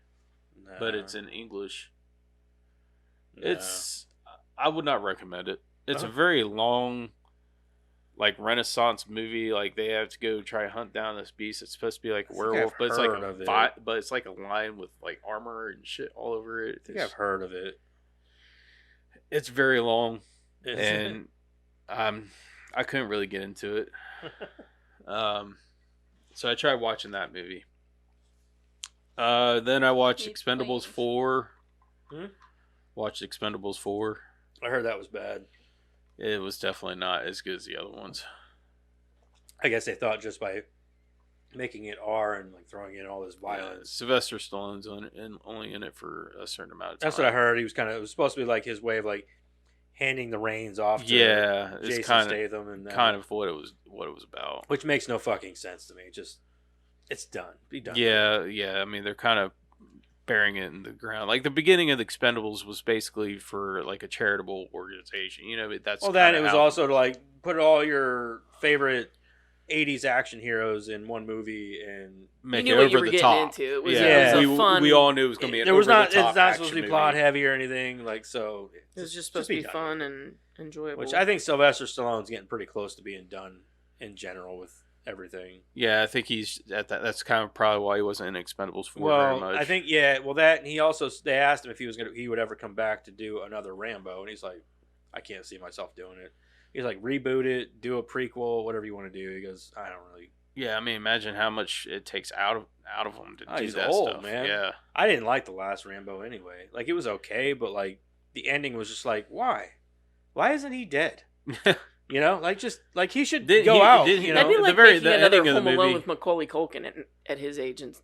[SPEAKER 1] but it's in English. No. I would not recommend it. It's a very long, like Renaissance movie. Like they have to go try and hunt down this beast. It's supposed to be like a werewolf, but it's like but it's like a lion with like armor and shit all over it.
[SPEAKER 2] I think I've heard of it.
[SPEAKER 1] It's very long, and I couldn't really get into it. So I tried watching that movie. Then I watched Expendables 4. Watched Expendables 4.
[SPEAKER 2] I heard that was bad.
[SPEAKER 1] It was definitely not as good as the other ones.
[SPEAKER 2] I guess they thought just by making it R and like throwing in all this violence.
[SPEAKER 1] Sylvester Stallone's only in it for a certain amount of time.
[SPEAKER 2] That's what I heard. He was it was supposed to be like his way of like handing the reins off to Jason Statham, and
[SPEAKER 1] kind of what it was about.
[SPEAKER 2] Which makes no fucking sense to me. Just it's done. Be done.
[SPEAKER 1] Yeah. I mean, they're kind of burying it in the ground. Like the beginning of the Expendables was basically for like a charitable organization. That's
[SPEAKER 2] well. Then it was also to like put all your favorite 80s action heroes in one movie and
[SPEAKER 1] make
[SPEAKER 3] you
[SPEAKER 1] it
[SPEAKER 3] knew what you
[SPEAKER 1] over
[SPEAKER 3] were
[SPEAKER 1] the
[SPEAKER 3] getting
[SPEAKER 1] top.
[SPEAKER 3] into. It was,
[SPEAKER 2] Yeah.
[SPEAKER 3] it was a fun.
[SPEAKER 1] We all knew it was going to be an
[SPEAKER 2] there was not.
[SPEAKER 1] over-the-top
[SPEAKER 2] It's not supposed to be
[SPEAKER 1] action
[SPEAKER 2] plot
[SPEAKER 1] movie.
[SPEAKER 2] heavy or anything. Like so.
[SPEAKER 3] It was just supposed to be fun and enjoyable.
[SPEAKER 2] Which I think Sylvester Stallone's getting pretty close to being done in general with everything.
[SPEAKER 1] Yeah, I think he's at that. That's kind of probably why he wasn't in Expendables 4
[SPEAKER 2] Well,
[SPEAKER 1] very much.
[SPEAKER 2] I think yeah. Well, that and he also they asked him if he would ever come back to do another Rambo, and he's like, I can't see myself doing it. He's like, reboot it, do a prequel, whatever you want to do. He goes, I don't really.
[SPEAKER 1] Yeah, I mean, imagine how much it takes out of him to do
[SPEAKER 2] He's
[SPEAKER 1] that
[SPEAKER 2] old,
[SPEAKER 1] stuff.
[SPEAKER 2] man.
[SPEAKER 1] Yeah,
[SPEAKER 2] I didn't like the last Rambo anyway. Like it was okay, but like the ending was just like, why? Why isn't he dead? Like just like he should go out.
[SPEAKER 3] That'd be
[SPEAKER 1] the
[SPEAKER 3] like
[SPEAKER 1] very-
[SPEAKER 3] making
[SPEAKER 1] the
[SPEAKER 3] another
[SPEAKER 1] ending of the
[SPEAKER 3] Home Alone
[SPEAKER 1] movie-
[SPEAKER 3] with Macaulay Culkin at his age, and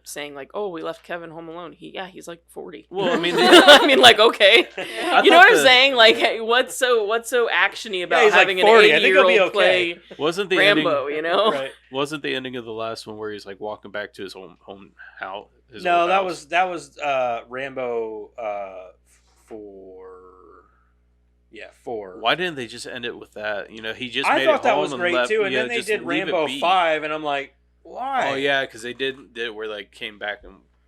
[SPEAKER 3] saying like, "Oh, we left Kevin home alone." He's like 40.
[SPEAKER 1] Well, I mean,
[SPEAKER 3] I mean, like, okay,
[SPEAKER 4] Yeah.
[SPEAKER 3] you know what I'm
[SPEAKER 1] the-
[SPEAKER 3] saying? Like, hey, what's so actiony about
[SPEAKER 2] he's like
[SPEAKER 3] having
[SPEAKER 2] 40.
[SPEAKER 3] an
[SPEAKER 2] I think he'll be
[SPEAKER 3] 80-year-old
[SPEAKER 2] okay.
[SPEAKER 3] play
[SPEAKER 1] wasn't the
[SPEAKER 3] Rambo?
[SPEAKER 1] ending?
[SPEAKER 3] You know,
[SPEAKER 2] Right.
[SPEAKER 1] Wasn't the ending of the last one where he's like walking back to his home house?
[SPEAKER 2] No, that was Rambo 4.
[SPEAKER 1] Why didn't they just end it with that? He just.
[SPEAKER 2] I
[SPEAKER 1] made
[SPEAKER 2] thought
[SPEAKER 1] it
[SPEAKER 2] that
[SPEAKER 1] home
[SPEAKER 2] was
[SPEAKER 1] and
[SPEAKER 2] great
[SPEAKER 1] left,
[SPEAKER 2] too, and then they
[SPEAKER 1] just
[SPEAKER 2] did
[SPEAKER 1] leave it
[SPEAKER 2] Rambo
[SPEAKER 1] be.
[SPEAKER 2] 5, and I'm like, why?
[SPEAKER 1] Oh yeah, because they did it where they came back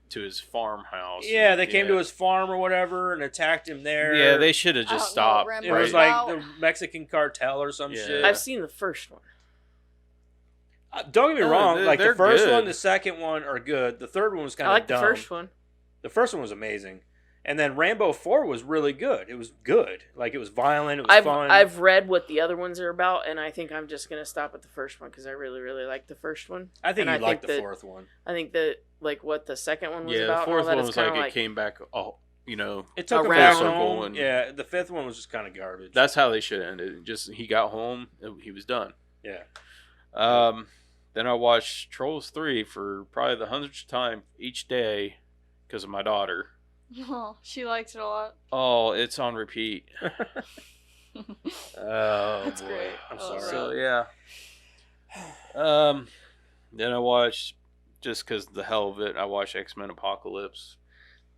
[SPEAKER 1] to his farmhouse.
[SPEAKER 2] Yeah, they came to his farm or whatever and attacked him there.
[SPEAKER 1] Yeah, they should have
[SPEAKER 4] I
[SPEAKER 1] just
[SPEAKER 4] don't know what
[SPEAKER 1] stopped.
[SPEAKER 4] Rambo
[SPEAKER 2] It was
[SPEAKER 1] right?
[SPEAKER 2] like the Mexican cartel or some
[SPEAKER 1] Yeah.
[SPEAKER 2] shit.
[SPEAKER 3] I've seen the first one.
[SPEAKER 2] Don't get me
[SPEAKER 1] Oh,
[SPEAKER 2] wrong. Like the
[SPEAKER 1] they're
[SPEAKER 2] first
[SPEAKER 1] good.
[SPEAKER 2] one, the second one are good. The third one was kind
[SPEAKER 3] I
[SPEAKER 2] of
[SPEAKER 3] like
[SPEAKER 2] dumb.
[SPEAKER 3] the first one.
[SPEAKER 2] The first one was amazing, and then Rambo 4 was really good. It was good. Like it was violent. It was fun.
[SPEAKER 3] I've read what the other ones are about, and I think I'm just gonna stop at the first one because I really, really like the first one.
[SPEAKER 2] I think
[SPEAKER 3] and
[SPEAKER 2] you
[SPEAKER 3] I
[SPEAKER 2] like
[SPEAKER 3] think
[SPEAKER 2] the
[SPEAKER 3] that-
[SPEAKER 2] fourth one.
[SPEAKER 3] I think that like what the second one was
[SPEAKER 1] Yeah,
[SPEAKER 3] about.
[SPEAKER 1] the fourth
[SPEAKER 3] and all that,
[SPEAKER 1] one
[SPEAKER 3] it's
[SPEAKER 1] was like
[SPEAKER 3] kinda
[SPEAKER 1] it came back.
[SPEAKER 2] It took him
[SPEAKER 3] Around.
[SPEAKER 2] back
[SPEAKER 1] Full circle
[SPEAKER 2] home.
[SPEAKER 1] and-
[SPEAKER 2] Yeah, the fifth one was just kind of garbage.
[SPEAKER 1] That's how they should end it. Just he got home, he was done.
[SPEAKER 2] yeah.
[SPEAKER 1] Then I watched Trolls 3 for probably the 100th time each day because of my daughter.
[SPEAKER 4] Oh, she likes it a lot.
[SPEAKER 1] Oh, it's on repeat.
[SPEAKER 2] Oh,
[SPEAKER 4] That's
[SPEAKER 2] boy.
[SPEAKER 4] great.
[SPEAKER 2] I'm
[SPEAKER 4] Oh,
[SPEAKER 2] sorry.
[SPEAKER 1] So yeah. Then I watched, just because the hell of it, I watched X-Men Apocalypse.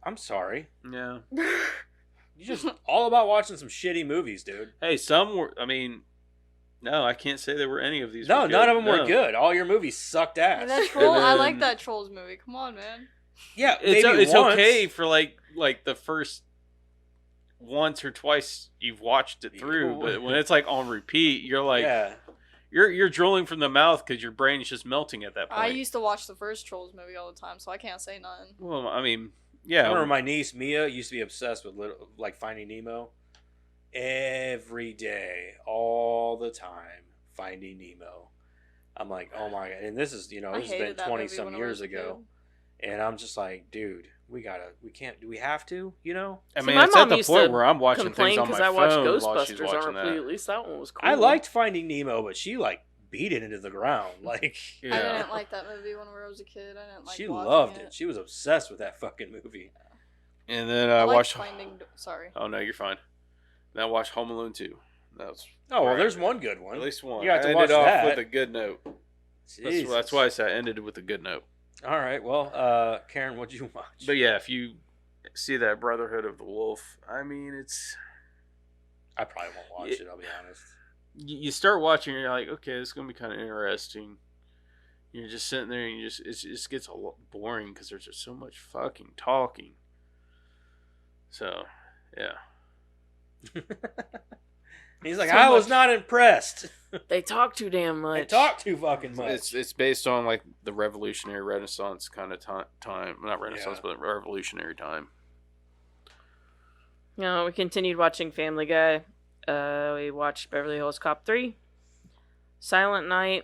[SPEAKER 2] I'm sorry.
[SPEAKER 1] Yeah.
[SPEAKER 2] You just all about watching some shitty movies, dude.
[SPEAKER 1] Hey, some were. I mean, no, I can't say there were any of these.
[SPEAKER 2] No,
[SPEAKER 1] were
[SPEAKER 2] none
[SPEAKER 1] good.
[SPEAKER 2] of them were
[SPEAKER 1] No.
[SPEAKER 2] good. All your movies sucked ass.
[SPEAKER 4] And that troll, I
[SPEAKER 1] then-
[SPEAKER 4] like that Trolls movie. Come on, man.
[SPEAKER 2] Yeah,
[SPEAKER 1] It's
[SPEAKER 2] maybe
[SPEAKER 1] it's
[SPEAKER 2] once.
[SPEAKER 1] okay for like the first once or twice you've watched it through, but when it's like on repeat, you're like
[SPEAKER 2] yeah.
[SPEAKER 1] you're drooling from the mouth because your brain is just melting at that point.
[SPEAKER 4] I used to watch the first Trolls movie all the time, so I can't say nothing.
[SPEAKER 1] Well, I mean,
[SPEAKER 2] I
[SPEAKER 1] yeah.
[SPEAKER 2] remember my niece Mia used to be obsessed with like Finding Nemo. Every day, all the time, Finding Nemo. I'm like, oh my god! And this is,
[SPEAKER 4] I
[SPEAKER 2] this has been
[SPEAKER 4] hated that
[SPEAKER 2] 20
[SPEAKER 4] movie
[SPEAKER 2] some
[SPEAKER 4] when I
[SPEAKER 2] years
[SPEAKER 4] was a
[SPEAKER 2] ago,
[SPEAKER 4] kid.
[SPEAKER 2] and I'm just like, dude, we can't. Do we have to?
[SPEAKER 1] I
[SPEAKER 3] See,
[SPEAKER 1] mean,
[SPEAKER 3] my
[SPEAKER 1] it's at
[SPEAKER 3] mom
[SPEAKER 1] the
[SPEAKER 3] used
[SPEAKER 1] point
[SPEAKER 3] to
[SPEAKER 1] where I'm watching
[SPEAKER 3] complain
[SPEAKER 1] things on my
[SPEAKER 3] because I watched
[SPEAKER 1] phone while she's
[SPEAKER 3] Ghostbusters
[SPEAKER 1] watching
[SPEAKER 3] on repeat.
[SPEAKER 1] that.
[SPEAKER 3] At least that one was cool.
[SPEAKER 2] I liked Finding Nemo, but she like beat it into the ground. Like
[SPEAKER 4] I
[SPEAKER 1] Yeah.
[SPEAKER 4] didn't like that movie when I was a kid. I didn't like
[SPEAKER 2] she
[SPEAKER 4] watching
[SPEAKER 2] loved it. She was obsessed with that fucking movie.
[SPEAKER 1] And then
[SPEAKER 4] I
[SPEAKER 1] I
[SPEAKER 4] liked
[SPEAKER 1] watched.
[SPEAKER 4] Finding. Sorry.
[SPEAKER 1] Oh no, you're fine. Then I watched Home Alone 2. That was
[SPEAKER 2] Oh well,
[SPEAKER 1] Right.
[SPEAKER 2] there's one good one.
[SPEAKER 1] at least one.
[SPEAKER 2] You have to
[SPEAKER 1] I
[SPEAKER 2] watch
[SPEAKER 1] ended off
[SPEAKER 2] that.
[SPEAKER 1] with a good note.
[SPEAKER 2] Jesus.
[SPEAKER 1] That's why I said I ended with a good note.
[SPEAKER 2] All right. Well, Karen, what'd you watch?
[SPEAKER 1] But yeah, if you see that Brotherhood of the Wolf, I mean, it's
[SPEAKER 2] I probably won't watch it. I'll be honest.
[SPEAKER 1] you start watching, and you're like, okay, this is gonna be kind of interesting. You're just sitting there, and it just gets a lot boring because there's just so much fucking talking. So, yeah.
[SPEAKER 2] He's like,
[SPEAKER 3] So
[SPEAKER 2] I was
[SPEAKER 3] much-
[SPEAKER 2] not impressed.
[SPEAKER 3] They talk too damn much.
[SPEAKER 2] They talk too fucking much.
[SPEAKER 1] It's based on like the Revolutionary Renaissance kind of time, not Renaissance,
[SPEAKER 2] Yeah.
[SPEAKER 1] but Revolutionary time.
[SPEAKER 3] We continued watching Family Guy. We watched Beverly Hills Cop 3, Silent Night,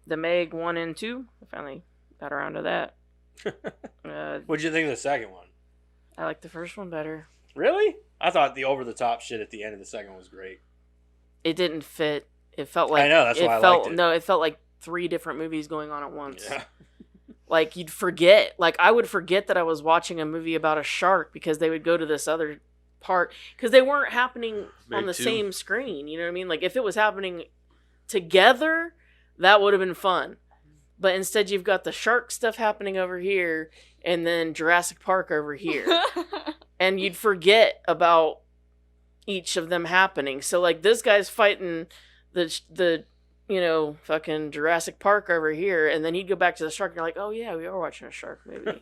[SPEAKER 3] The Meg 1 and 2. I finally got around to that.
[SPEAKER 2] What'd you think of the second one?
[SPEAKER 3] I like the first one better.
[SPEAKER 2] Really? I thought the over the top shit at the end of the second one was great.
[SPEAKER 3] It didn't fit. It felt like
[SPEAKER 2] I know, that's why I
[SPEAKER 3] felt
[SPEAKER 2] liked it.
[SPEAKER 3] no. It felt like 3 different movies going on at once.
[SPEAKER 2] Yeah.
[SPEAKER 3] Like you'd forget. Like I would forget that I was watching a movie about a shark because they would go to this other part because they weren't happening on
[SPEAKER 1] Meg
[SPEAKER 3] the
[SPEAKER 1] 2.
[SPEAKER 3] same screen. You know what I mean? Like if it was happening together, that would have been fun. But instead you've got the shark stuff happening over here and then Jurassic Park over here. And you'd forget about each of them happening. So like this guy's fighting the fucking Jurassic Park over here, and then he'd go back to the shark and you're like, oh yeah, we are watching a shark movie.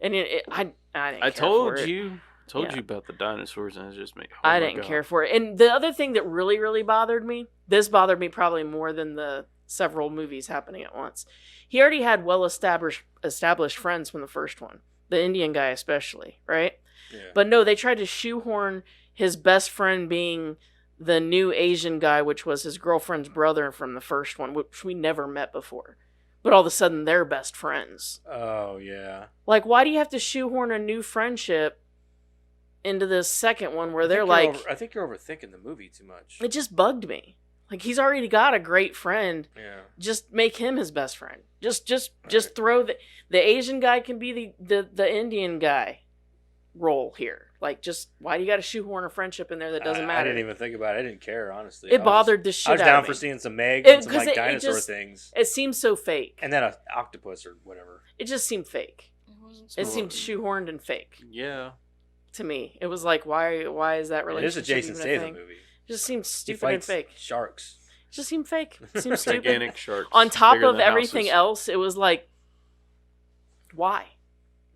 [SPEAKER 3] And I didn't care
[SPEAKER 1] told
[SPEAKER 3] for it.
[SPEAKER 1] you about the dinosaurs, and it just made.
[SPEAKER 3] I didn't care for it. And the other thing that really, really bothered me, this bothered me probably more than the several movies happening at once. He already had established friends from the first one, the Indian guy especially, right? Yeah. But no, they tried to shoehorn his best friend being the new Asian guy, which was his girlfriend's brother from the first one, which we never met before. But all of a sudden, they're best friends.
[SPEAKER 2] Oh, yeah.
[SPEAKER 3] Like, why do you have to shoehorn a new friendship into this second one where they're like...
[SPEAKER 2] I think you're overthinking the movie too much.
[SPEAKER 3] It just bugged me. Like, he's already got a great friend.
[SPEAKER 2] Yeah.
[SPEAKER 3] Just make him his best friend. Just throw the Asian guy can be the Indian guy role here. Like, just, why do you got to shoehorn a friendship in there that doesn't matter?
[SPEAKER 2] I didn't even think about it. I didn't care, honestly.
[SPEAKER 3] It bothered the shit out of me.
[SPEAKER 2] I was down for seeing some Meg and some like dinosaur things.
[SPEAKER 3] It seemed so fake.
[SPEAKER 2] And then an octopus or whatever.
[SPEAKER 3] It just seemed fake. It seemed shoehorned and fake.
[SPEAKER 1] Yeah.
[SPEAKER 3] To me. It was like, why is that relationship?
[SPEAKER 2] It is a Jason Statham movie.
[SPEAKER 3] It just seemed stupid and fake.
[SPEAKER 2] Sharks.
[SPEAKER 3] It just seemed fake. It seemed stupid.
[SPEAKER 1] Gigantic sharks.
[SPEAKER 3] On top of everything else, it was like, why?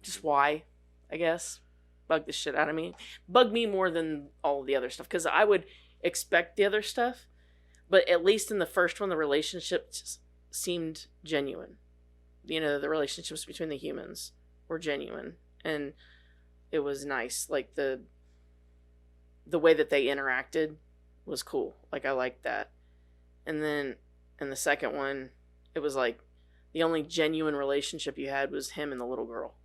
[SPEAKER 3] Just why, I guess. Bugged the shit out of me. Bugged me more than all of the other stuff. Because I would expect the other stuff. But at least in the first one, the relationship seemed genuine. You know, the relationships between the humans were genuine. And it was nice. Like, the way that they interacted was cool. Like, I liked that. And then in the second one, it was like the only genuine relationship you had was him and the little girl.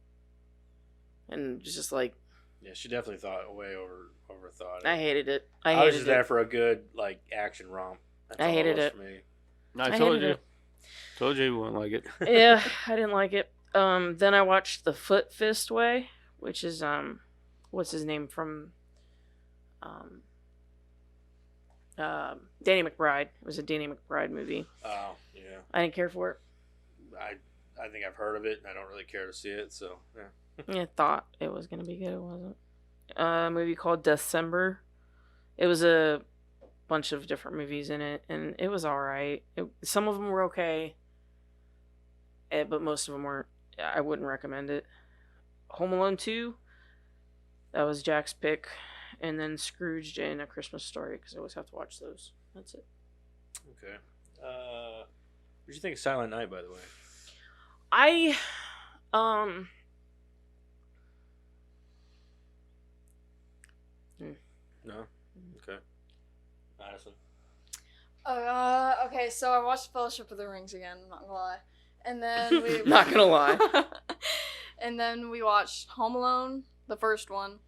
[SPEAKER 3] And it was just like...
[SPEAKER 2] Yeah, she definitely overthought it.
[SPEAKER 3] I hated it.
[SPEAKER 2] I was just there for a good, like, action romp.
[SPEAKER 3] I hated it.
[SPEAKER 2] For me.
[SPEAKER 1] I told you. Told you wouldn't like it.
[SPEAKER 3] Yeah, I didn't like it. Then I watched The Foot Fist Way, which is, what's his name from, Danny McBride. It was a Danny McBride movie.
[SPEAKER 2] Oh, yeah.
[SPEAKER 3] I didn't care for it.
[SPEAKER 2] I think I've heard of it, and I don't really care to see it, so, yeah.
[SPEAKER 3] I thought it was going to be good. It wasn't. A movie called December. It was a bunch of different movies in it, and it was alright. Some of them were okay, but most of them weren't. I wouldn't recommend it. Home Alone 2, that was Jack's pick. And then Scrooge and A Christmas Story, because I always have to watch those. That's it.
[SPEAKER 2] Okay. What did you think of Silent Night, by the way? No? Okay. Madison?
[SPEAKER 4] Okay, so I watched Fellowship of the Rings again, I'm not gonna lie. And then we...
[SPEAKER 3] Not gonna lie.
[SPEAKER 4] And then we watched Home Alone, the first one.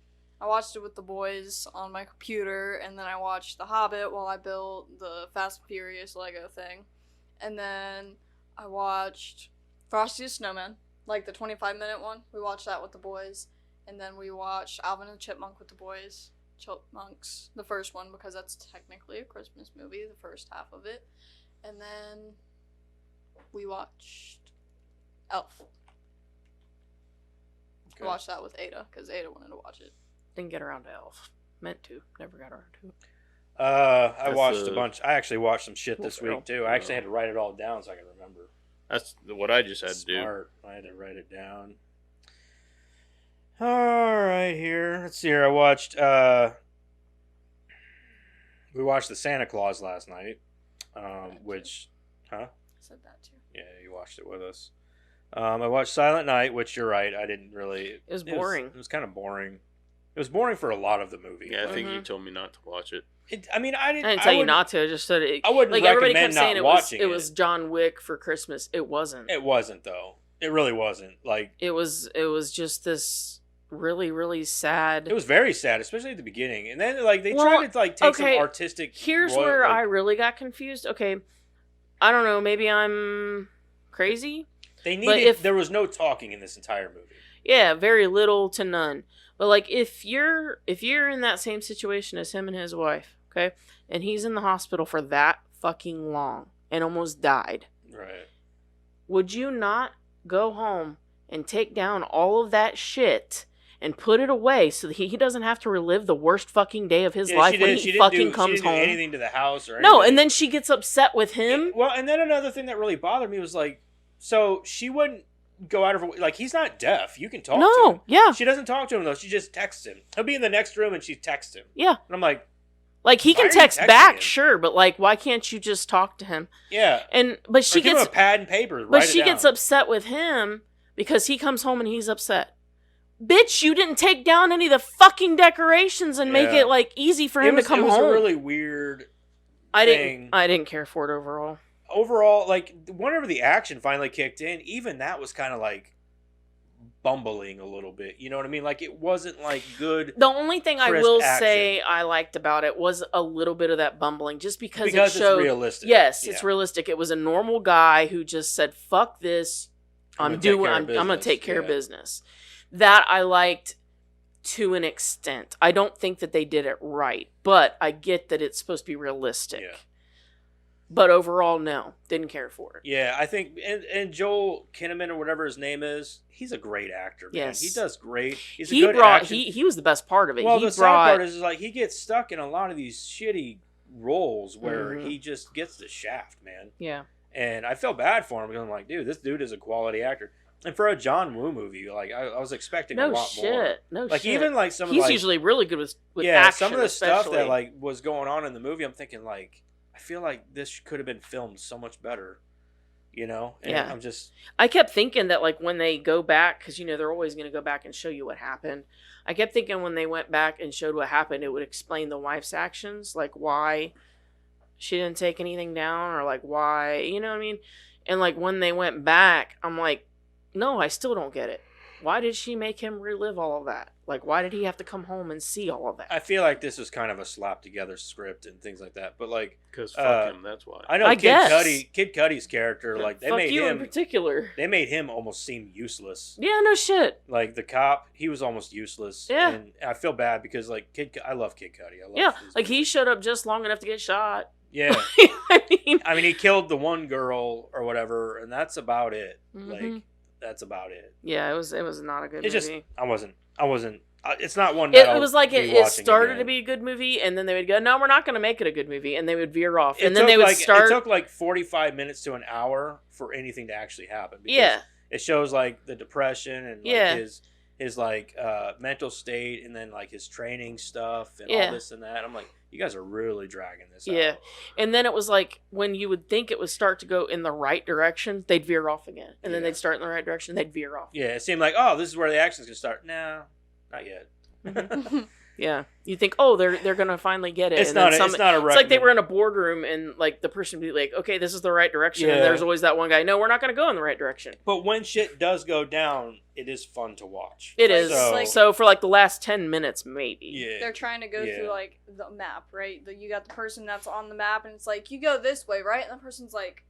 [SPEAKER 4] I watched it with the boys on my computer, and then I watched The Hobbit while I built the Fast and Furious Lego thing. And then I watched Frosty the Snowman, like the 25-minute one. We watched that with the boys. And then we watched Alvin and the Chipmunk with the boys. Chipmunks, the first one, because that's technically a Christmas movie, the first half of it. And then we watched Elf. Okay. I watched that with Ada, because Ada wanted to watch it.
[SPEAKER 3] Didn't get around to Elf. Meant to. Never got around to it.
[SPEAKER 2] I watched a bunch. I actually watched some shit this week, too. I actually had to write it all down so I can remember.
[SPEAKER 1] That's what I just had to do.
[SPEAKER 2] I had to write it down. Alright, here. Let's see here. I watched, we watched The Santa Claus last night. Which, huh?
[SPEAKER 4] I said that too.
[SPEAKER 2] Yeah, you watched it with us. I watched Silent Night, which you're right, I didn't really...
[SPEAKER 3] It was boring.
[SPEAKER 2] It was kind of boring. It was boring for a lot of the movie.
[SPEAKER 1] Yeah, I think you told me not to watch it.
[SPEAKER 2] I
[SPEAKER 3] didn't tell you not to. I just said it.
[SPEAKER 2] I wouldn't
[SPEAKER 3] like
[SPEAKER 2] recommend
[SPEAKER 3] everybody kept saying
[SPEAKER 2] it
[SPEAKER 3] was John Wick for Christmas. It wasn't.
[SPEAKER 2] It wasn't though. It really wasn't. Like
[SPEAKER 3] it was just this really, really sad.
[SPEAKER 2] It was very sad, especially at the beginning. And then like they tried to like take some artistic.
[SPEAKER 3] Here's where I really got confused. Okay, I don't know. Maybe I'm crazy.
[SPEAKER 2] They needed. There was no talking in this entire movie.
[SPEAKER 3] Yeah, very little to none. But like if you're in that same situation as him and his wife, okay, and he's in the hospital for that fucking long and almost died.
[SPEAKER 2] Right.
[SPEAKER 3] would you not go home and take down all of that shit and put it away so that he doesn't have to relive the worst fucking day of his life when he fucking comes home?
[SPEAKER 2] She didn't do anything to the house or anything.
[SPEAKER 3] No, and then she gets upset with him.
[SPEAKER 2] Well, and then another thing that really bothered me was like, so she wouldn't go out of her way. Like, he's not deaf. You can talk to him.
[SPEAKER 3] Yeah.
[SPEAKER 2] She doesn't talk to him, though. She just texts him. He'll be in the next room and she texts him.
[SPEAKER 3] Yeah.
[SPEAKER 2] And I'm like,
[SPEAKER 3] he can text back, sure, but like, why can't you just talk to him?
[SPEAKER 2] Yeah.
[SPEAKER 3] But she
[SPEAKER 2] give
[SPEAKER 3] gets
[SPEAKER 2] him a pad and paper.
[SPEAKER 3] But she gets upset with him because he comes home and he's upset. Bitch, you didn't take down any of the fucking decorations and make it like easy for him to come home. It was
[SPEAKER 2] a really weird
[SPEAKER 3] thing. I didn't care for it overall.
[SPEAKER 2] Overall, like, whenever the action finally kicked in, even that was kind of like bumbling a little bit. You know what I mean? Like, it wasn't like good.
[SPEAKER 3] The only thing I will say I liked about it was a little bit of that bumbling, just because it showed
[SPEAKER 2] it's realistic.
[SPEAKER 3] Yes, it's realistic. It was a normal guy who just said, "Fuck this, I'm gonna take care of business." That I liked to an extent. I don't think that they did it right, but I get that it's supposed to be realistic. Yeah. But overall, no, didn't care for it.
[SPEAKER 2] Yeah, I think, and Joel Kinnaman or whatever his name is, he's a great actor, man. Yes. He does great. He's a good actor.
[SPEAKER 3] He was the best part of it.
[SPEAKER 2] Well, the sad part is like he gets stuck in a lot of these shitty roles where he just gets the shaft, man.
[SPEAKER 3] Yeah.
[SPEAKER 2] And I felt bad for him because I'm like, dude, this dude is a quality actor. And for a John Woo movie, like I was expecting a lot more.
[SPEAKER 3] No
[SPEAKER 2] like,
[SPEAKER 3] shit.
[SPEAKER 2] Even like some of
[SPEAKER 3] he's usually really good with action.
[SPEAKER 2] Some of the stuff that like was going on in the movie, I'm thinking like, I feel like this could have been filmed so much better, you know? And
[SPEAKER 3] yeah.
[SPEAKER 2] I
[SPEAKER 3] kept thinking that like when they go back, because you know they're always going to go back and show you what happened. I kept thinking when they went back and showed what happened, it would explain the wife's actions, like why she didn't take anything down, or like why, you know what I mean? And like when they went back, I'm like, no, I still don't get it. Why did she make him relive all of that? Like, why did he have to come home and see all of that?
[SPEAKER 2] I feel like this was kind of a slap together script and things like that. But like,
[SPEAKER 1] because fuck him, that's why.
[SPEAKER 2] I know Kid Cudi's character, like they made him
[SPEAKER 3] in particular.
[SPEAKER 2] They made him almost seem useless.
[SPEAKER 3] Yeah, no shit.
[SPEAKER 2] Like the cop, he was almost useless.
[SPEAKER 3] Yeah,
[SPEAKER 2] and I feel bad because like I love Kid Cudi.
[SPEAKER 3] Like he showed up just long enough to get shot.
[SPEAKER 2] Yeah, I mean, he killed the one girl or whatever, and that's about it. Mm-hmm. Like. That's about it.
[SPEAKER 3] Yeah, it was not a good movie.
[SPEAKER 2] Just I wasn't. It's not one. That
[SPEAKER 3] it was like it started to be a good movie, and then they would go, "No, we're not going to make it a good movie," and they would veer off, and then they would start.
[SPEAKER 2] It took like 45 minutes to an hour for anything to actually happen. Because it shows like the depression and like his like mental state, and then like his training stuff and all this and that. I'm like, you guys are really dragging this out.
[SPEAKER 3] Yeah. And then it was like when you would think it would start to go in the right direction, they'd veer off again. And then they'd start in the right direction, they'd veer off.
[SPEAKER 2] Yeah, it seemed like, oh, this is where the action's going to start. No, not yet.
[SPEAKER 3] Yeah. You think, oh, they're going to finally get it.
[SPEAKER 2] It's not a
[SPEAKER 3] It's like they were in a boardroom and like the person would be like, okay, this is the right direction. Yeah. And there's always that one guy, no, we're not going to go in the right direction.
[SPEAKER 2] But when shit does go down, it is fun to watch.
[SPEAKER 3] It is. So for like the last 10 minutes, maybe.
[SPEAKER 2] Yeah.
[SPEAKER 4] They're trying to go through like the map, right? You got the person that's on the map and it's like, you go this way, right? And the person's like,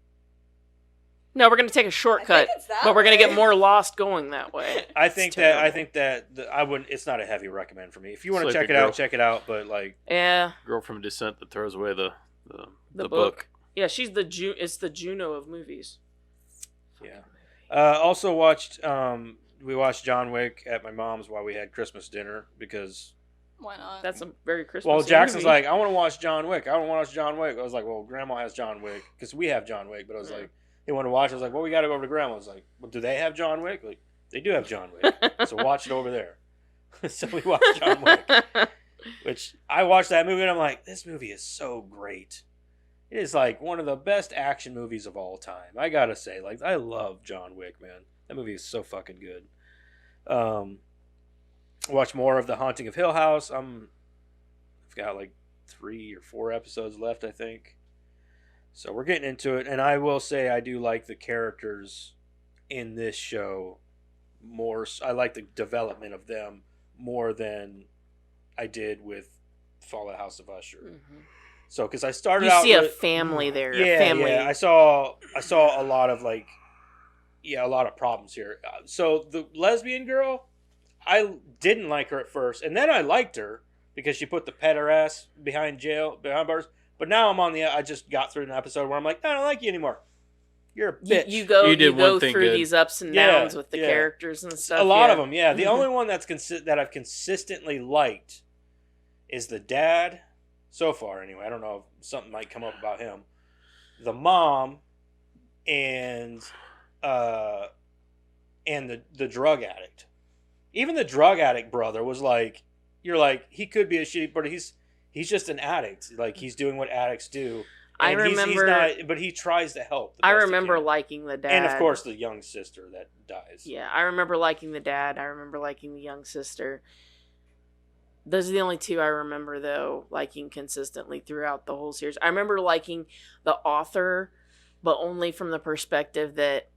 [SPEAKER 3] no, we're going to take a shortcut, but we're going to get more lost going that way.
[SPEAKER 2] I think that I wouldn't. It's not a heavy recommend for me. If you want to check it out, check it out. But like,
[SPEAKER 1] girl from Descent that throws away the book.
[SPEAKER 3] Yeah, she's it's the Juno of movies.
[SPEAKER 2] Yeah. Also watched. We watched John Wick at my mom's while we had Christmas dinner because.
[SPEAKER 4] Why not?
[SPEAKER 3] That's a very Christmas.
[SPEAKER 2] Well, Jackson's like, I want to watch John Wick. I want to watch John Wick. I was like, well, Grandma has John Wick because we have John Wick. But I was like. They want to watch. I was like, well, we got to go over to Grandma's. Like, well, do they have John Wick? Like, they do have John Wick. So watch it over there. So we watched John Wick. Which, I watched that movie and I'm like, this movie is so great. It is like one of the best action movies of all time. I got to say, like, I love John Wick, man. That movie is so fucking good. Watch more of The Haunting of Hill House. I've got like 3 or 4 episodes left, I think. So we're getting into it, and I will say I do like the characters in this show more. I like the development of them more than I did with Fallout House of Usher. Mm-hmm. So because I started out,
[SPEAKER 3] you see a family there.
[SPEAKER 2] Yeah. I saw a lot of a lot of problems here. So the lesbian girl, I didn't like her at first, and then I liked her because she put the pet her ass behind bars. But now I just got through an episode where I'm like, I don't like you anymore. you're a bitch.
[SPEAKER 3] You go through
[SPEAKER 1] good.
[SPEAKER 3] these ups and downs with the characters and stuff.
[SPEAKER 2] A lot of them, yeah. The only one that I've consistently liked is the dad, so far anyway. I don't know if something might come up about him. The mom, and the drug addict. Even the drug addict brother was like, you're like, he could be a shitty, but he's just an addict. Like, he's doing what addicts do.
[SPEAKER 3] I remember,
[SPEAKER 2] he's not, but he tries to help.
[SPEAKER 3] I remember liking the dad,
[SPEAKER 2] and of course the young sister that dies.
[SPEAKER 3] Yeah, I remember liking the dad. I remember liking the young sister. Those are the only two I remember, though, liking consistently throughout the whole series. I remember liking the author, but only from the perspective that,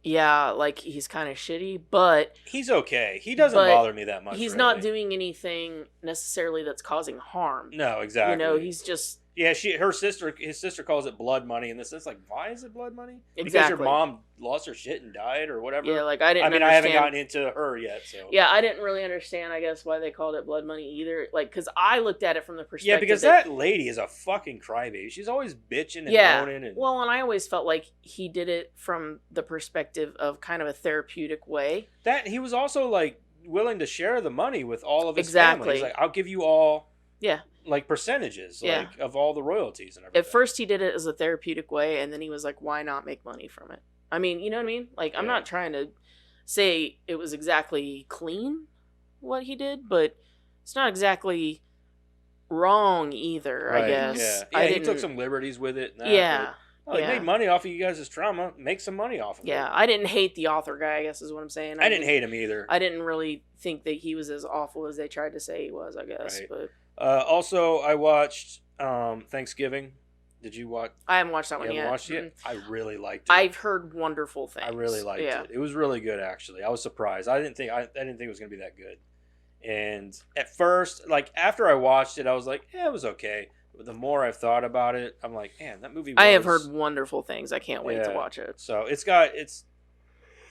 [SPEAKER 3] yeah, like, he's kind of shitty, but
[SPEAKER 2] he's okay. He doesn't bother me that much.
[SPEAKER 3] He's
[SPEAKER 2] really.
[SPEAKER 3] not doing anything necessarily that's causing harm.
[SPEAKER 2] No, exactly.
[SPEAKER 3] You know, he's just...
[SPEAKER 2] Yeah, his sister calls it blood money, and this is like, why is it blood money?
[SPEAKER 3] Exactly.
[SPEAKER 2] Because your mom lost her shit and died, or whatever.
[SPEAKER 3] Yeah, like, I
[SPEAKER 2] haven't gotten into her yet, so.
[SPEAKER 3] Yeah, I didn't really understand, I guess, why they called it blood money either. Like, because I looked at it from the perspective.
[SPEAKER 2] Yeah, because that lady is a fucking crybaby. She's always bitching and moaning. And...
[SPEAKER 3] Well, and I always felt like he did it from the perspective of kind of a therapeutic way.
[SPEAKER 2] That he was also like willing to share the money with all of his family. He's like, I'll give you all.
[SPEAKER 3] Yeah.
[SPEAKER 2] Like percentages, like of all the royalties and everything.
[SPEAKER 3] At first, he did it as a therapeutic way, and then he was like, "Why not make money from it?" I mean, you know what I mean? Like, I'm not trying to say it was exactly clean what he did, but it's not exactly wrong either. Right. I guess.
[SPEAKER 2] Yeah. He took some liberties with it. And
[SPEAKER 3] that,
[SPEAKER 2] but, he made money off of you guys' trauma. Make some money off of it.
[SPEAKER 3] Yeah, I didn't hate the author guy, I guess is what I'm saying.
[SPEAKER 2] I didn't hate him either.
[SPEAKER 3] I didn't really think that he was as awful as they tried to say he was, I guess. Right. But
[SPEAKER 2] also, I watched Thanksgiving. Did you watch?
[SPEAKER 3] I haven't watched that one yet.
[SPEAKER 2] You haven't watched it? I really liked it.
[SPEAKER 3] I've heard wonderful things.
[SPEAKER 2] I really liked it. It was really good, actually. I was surprised. I didn't think it was going to be that good. And at first, like, after I watched it, I was like, yeah, it was okay. But the more I've thought about it, I'm like, man, that movie was...
[SPEAKER 3] I have heard wonderful things. I can't wait to watch it.
[SPEAKER 2] So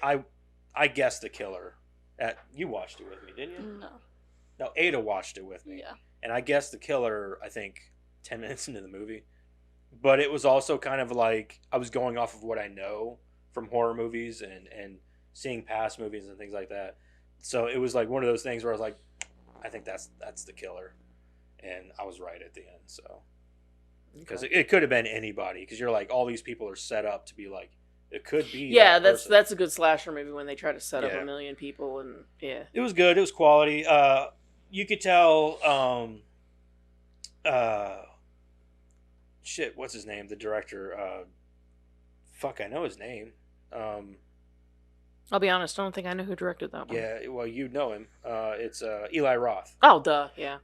[SPEAKER 2] I guessed the killer. You watched it with me, didn't you? No, Ada watched it with me.
[SPEAKER 4] Yeah.
[SPEAKER 2] And I guessed the killer, I think, 10 minutes into the movie. But it was also kind of like, I was going off of what I know from horror movies and seeing past movies and things like that. So it was like one of those things where I was like, I think that's the killer. And I was right at the end, so. Because it could have been anybody. Because you're like, all these people are set up to be like, it could be.
[SPEAKER 3] Yeah, that's a good slasher movie when they try to set up a million people. And
[SPEAKER 2] it was good. It was quality. You could tell, shit, what's his name? The director, I know his name.
[SPEAKER 3] I'll be honest, I don't think I know who directed that one.
[SPEAKER 2] Yeah, well, you know him. It's Eli Roth.
[SPEAKER 3] Oh, duh, yeah.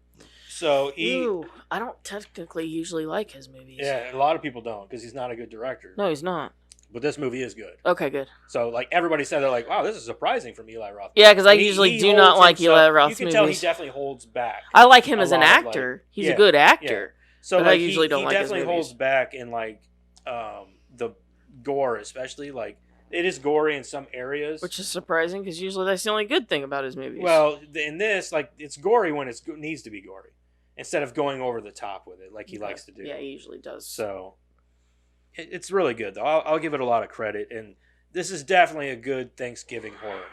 [SPEAKER 2] So
[SPEAKER 3] I don't technically usually like his movies.
[SPEAKER 2] Yeah, a lot of people don't because he's not a good director.
[SPEAKER 3] No, he's not.
[SPEAKER 2] But this movie is good.
[SPEAKER 3] Okay, good.
[SPEAKER 2] So, like, everybody said, they're like, wow, this is surprising from Eli Roth.
[SPEAKER 3] Yeah, because I usually do not like Eli Roth's movies.
[SPEAKER 2] You can tell he definitely holds back.
[SPEAKER 3] I like him as an actor. He's a good actor. Yeah.
[SPEAKER 2] So,
[SPEAKER 3] but
[SPEAKER 2] like,
[SPEAKER 3] I usually don't like his movies.
[SPEAKER 2] He definitely holds back in, like, the gore, especially. Like, it is gory in some areas.
[SPEAKER 3] Which is surprising, because usually that's the only good thing about his movies.
[SPEAKER 2] Well, in this, like, it's gory when it needs to be gory. Instead of going over the top with it, like he likes to do.
[SPEAKER 3] Yeah, he usually does.
[SPEAKER 2] So, it's really good, though. I'll give it a lot of credit. And this is definitely a good Thanksgiving horror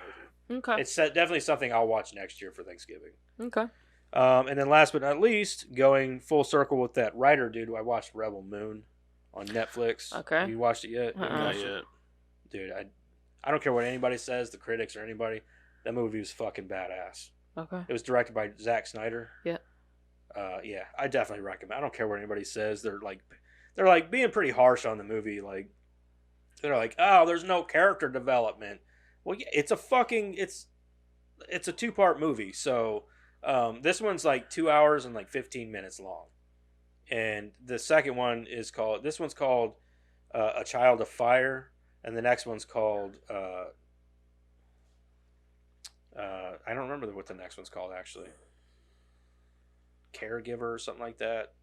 [SPEAKER 2] movie.
[SPEAKER 3] Okay.
[SPEAKER 2] It's definitely something I'll watch next year for Thanksgiving.
[SPEAKER 3] Okay.
[SPEAKER 2] And then last but not least, going full circle with that writer dude, I watched Rebel Moon on Netflix.
[SPEAKER 3] Okay.
[SPEAKER 2] Have you watched it yet?
[SPEAKER 1] Not yet.
[SPEAKER 2] Dude, I don't care what anybody says, the critics or anybody, that movie was fucking badass.
[SPEAKER 3] Okay.
[SPEAKER 2] It was directed by Zack Snyder.
[SPEAKER 3] Yeah.
[SPEAKER 2] Yeah, I definitely recommend. I don't care what anybody says. They're like being pretty harsh on the movie. Like, they're like, oh, there's no character development. Well, yeah, it's a 2-part movie. So, this one's like 2 hours and like 15 minutes long, and the second one is called. This one's called A Child of Fire, and the next one's called. I don't remember what the next one's called actually. Caregiver or something like that.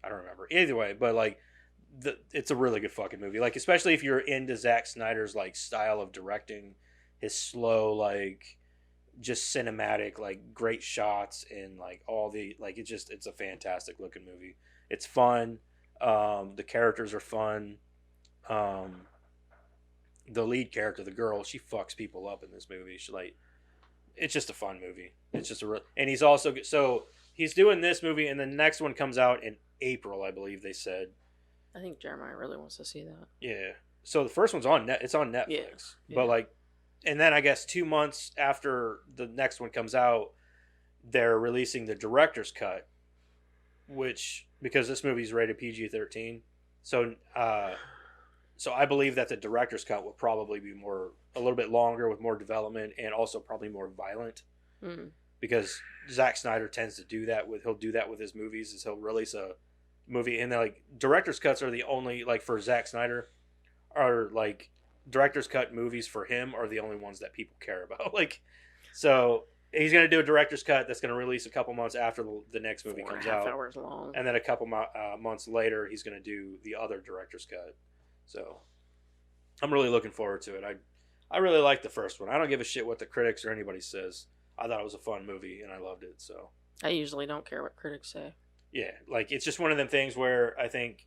[SPEAKER 2] I don't remember. Either way, but like, it's a really good fucking movie. Like, especially if you're into Zack Snyder's like style of directing, his slow, like, just cinematic, like, great shots and like all the like, it's a fantastic looking movie. It's fun. The characters are fun. the lead character, the girl, she fucks people up in this movie. She like, it's just a fun movie. It's just and he's also he's doing this movie, and the next one comes out in April, I believe they said.
[SPEAKER 3] I think Jeremiah really wants to see that.
[SPEAKER 2] Yeah. So the first one's on it's on Netflix,
[SPEAKER 3] Yeah.
[SPEAKER 2] but like, and then I guess 2 months after the next one comes out, they're releasing the director's cut, which because this movie's rated PG-13, so I believe that the director's cut will probably be a little bit longer with more development and also probably more violent, because Zack Snyder tends to do that he'll do that with his movies. Is he'll release a movie and like director's cuts are the only like for Zack Snyder are like director's cut movies for him are the only ones that people care about. Like, so he's going to do a director's cut that's going to release a couple months after the next movie comes out.
[SPEAKER 3] 4.5 hours long.
[SPEAKER 2] And then a couple months later, he's going to do the other director's cut. So I'm really looking forward to it. I really like the first one. I don't give a shit what the critics or anybody says. I thought it was a fun movie and I loved it. So
[SPEAKER 3] I usually don't care what critics say.
[SPEAKER 2] yeah, like it's just one of them things where I think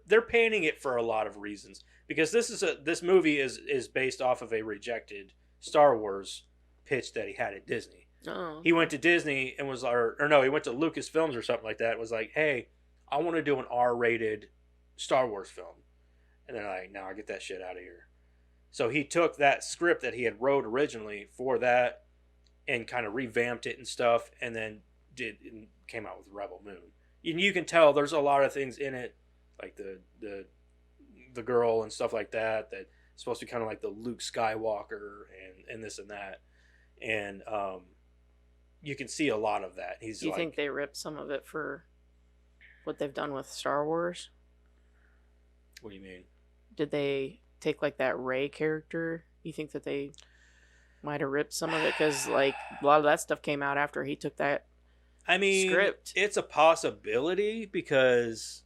[SPEAKER 2] they're painting it for a lot of reasons, because this movie is based off of a rejected Star Wars pitch that he had at Disney.
[SPEAKER 3] Oh.
[SPEAKER 2] He went to Disney and was or no, he went to Lucasfilms or something like that. And was like, hey, I want to do an R-rated Star Wars film, and they're like, no, get that shit out of here. So he took that script that he had wrote originally for that and kind of revamped it and stuff, and then came out with Rebel Moon. And you can tell there's a lot of things in it, like the girl and stuff like that, that's supposed to be kind of like the Luke Skywalker and this and that. And you can see a lot of that. Do you
[SPEAKER 3] think they ripped some of it for what they've done with Star Wars?
[SPEAKER 2] What do you mean?
[SPEAKER 3] Did they take like that Rey character? You think that they might have ripped some of it? Because like a lot of that stuff came out after he took that script.
[SPEAKER 2] It's a possibility because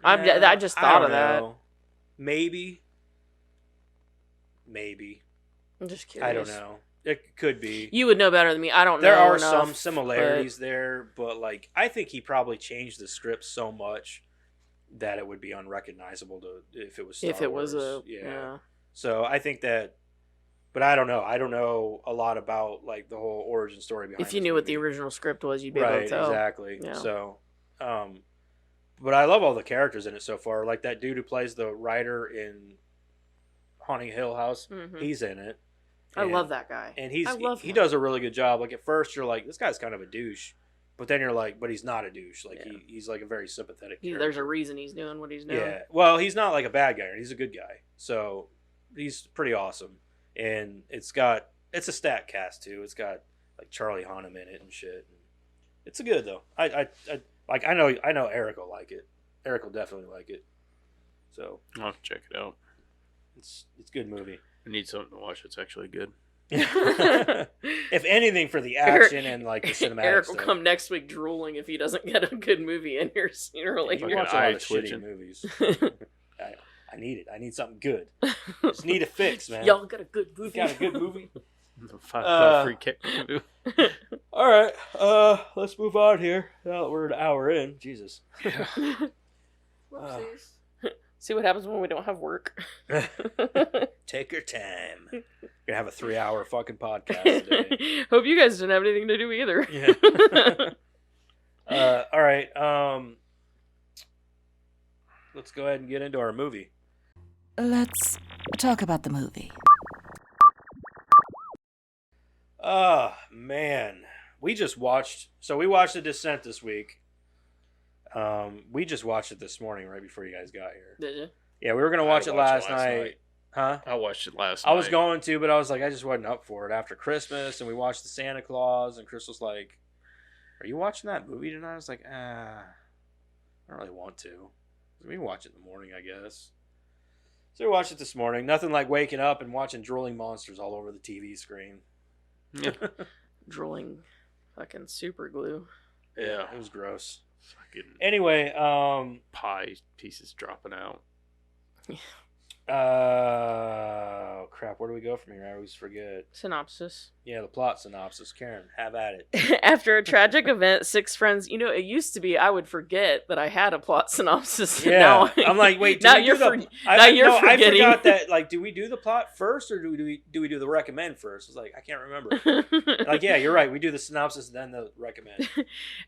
[SPEAKER 3] I just thought of that.
[SPEAKER 2] Maybe.
[SPEAKER 3] I'm just curious.
[SPEAKER 2] I don't know. It could be.
[SPEAKER 3] You would know better than me. I don't know.
[SPEAKER 2] There are some similarities there, but like I think he probably changed the script so much that it would be unrecognizable if it was Star Wars.
[SPEAKER 3] If it was yeah.
[SPEAKER 2] So I think that, but I don't know. I don't know a lot about like the whole origin story behind.
[SPEAKER 3] If you knew what the original script was, you'd be
[SPEAKER 2] right,
[SPEAKER 3] able to tell.
[SPEAKER 2] Exactly.
[SPEAKER 3] Yeah.
[SPEAKER 2] So, but I love all the characters in it so far. Like that dude who plays the writer in Haunting Hill House, he's in it.
[SPEAKER 3] I love that guy.
[SPEAKER 2] And he does a really good job. Like at first you're like, this guy's kind of a douche, but then you're like, but he's not a douche. Like he's like a very sympathetic character.
[SPEAKER 3] There's a reason he's doing what he's doing.
[SPEAKER 2] Yeah. Well, he's not like a bad guy. He's a good guy. So he's pretty awesome. And it's a stat cast too. It's got like Charlie Hunnam in it and shit. It's good though. I know Eric will like it. Eric will definitely like it. So
[SPEAKER 1] I'll have to check it out.
[SPEAKER 2] It's a good movie.
[SPEAKER 1] I need something to watch that's actually good.
[SPEAKER 2] If anything, for the action and like the cinematic
[SPEAKER 3] Eric will
[SPEAKER 2] stuff.
[SPEAKER 3] come next week drooling if he doesn't get a good movie in here sooner or later.
[SPEAKER 2] You watch a lot of shitty movies. I need it. I need something good. Just need a fix, man.
[SPEAKER 3] Y'all got a good movie.
[SPEAKER 2] Got a good movie.
[SPEAKER 1] The 5 free kick.
[SPEAKER 2] All right. Let's move on here. Well, we're an hour in. Jesus.
[SPEAKER 4] Whoopsies.
[SPEAKER 3] See what happens when we don't have work.
[SPEAKER 2] Take your time. We're gonna have a 3-hour fucking podcast today.
[SPEAKER 3] Hope you guys didn't have anything to do either.
[SPEAKER 2] Yeah. All right. Let's go ahead and get into our movie.
[SPEAKER 5] Let's talk about the movie.
[SPEAKER 2] Oh, man. We watched The Descent this week. We just watched it this morning right before you guys got here.
[SPEAKER 3] Did you?
[SPEAKER 2] Yeah, we were going to watch it last night. Huh?
[SPEAKER 1] I watched it last night.
[SPEAKER 2] I was going to, but I was like, I just wasn't up for it after Christmas, and we watched the Santa Claus, and Chris was like, are you watching that movie tonight? I was like, I don't really want to. We can watch it in the morning, I guess. So we watched it this morning. Nothing like waking up and watching drooling monsters all over the TV screen.
[SPEAKER 1] Yeah.
[SPEAKER 3] Drooling fucking super glue.
[SPEAKER 2] Yeah, it was gross.
[SPEAKER 1] Fucking
[SPEAKER 2] Anyway,
[SPEAKER 1] pie pieces dropping out.
[SPEAKER 2] crap, where do we go from here? I always forget.
[SPEAKER 3] Synopsis.
[SPEAKER 2] Yeah, the plot synopsis. Karen, have at it.
[SPEAKER 3] After a tragic event, 6 friends. You know, it used to be I would forget that I had a plot synopsis.
[SPEAKER 2] Yeah,
[SPEAKER 3] Now,
[SPEAKER 2] I'm like, wait.
[SPEAKER 3] now
[SPEAKER 2] Now
[SPEAKER 3] you're
[SPEAKER 2] I
[SPEAKER 3] forgetting.
[SPEAKER 2] forgot that. Like, do we do the plot first, or do we do the recommend first? It's like I can't remember. Like, yeah, you're right. We do the synopsis, then the recommend.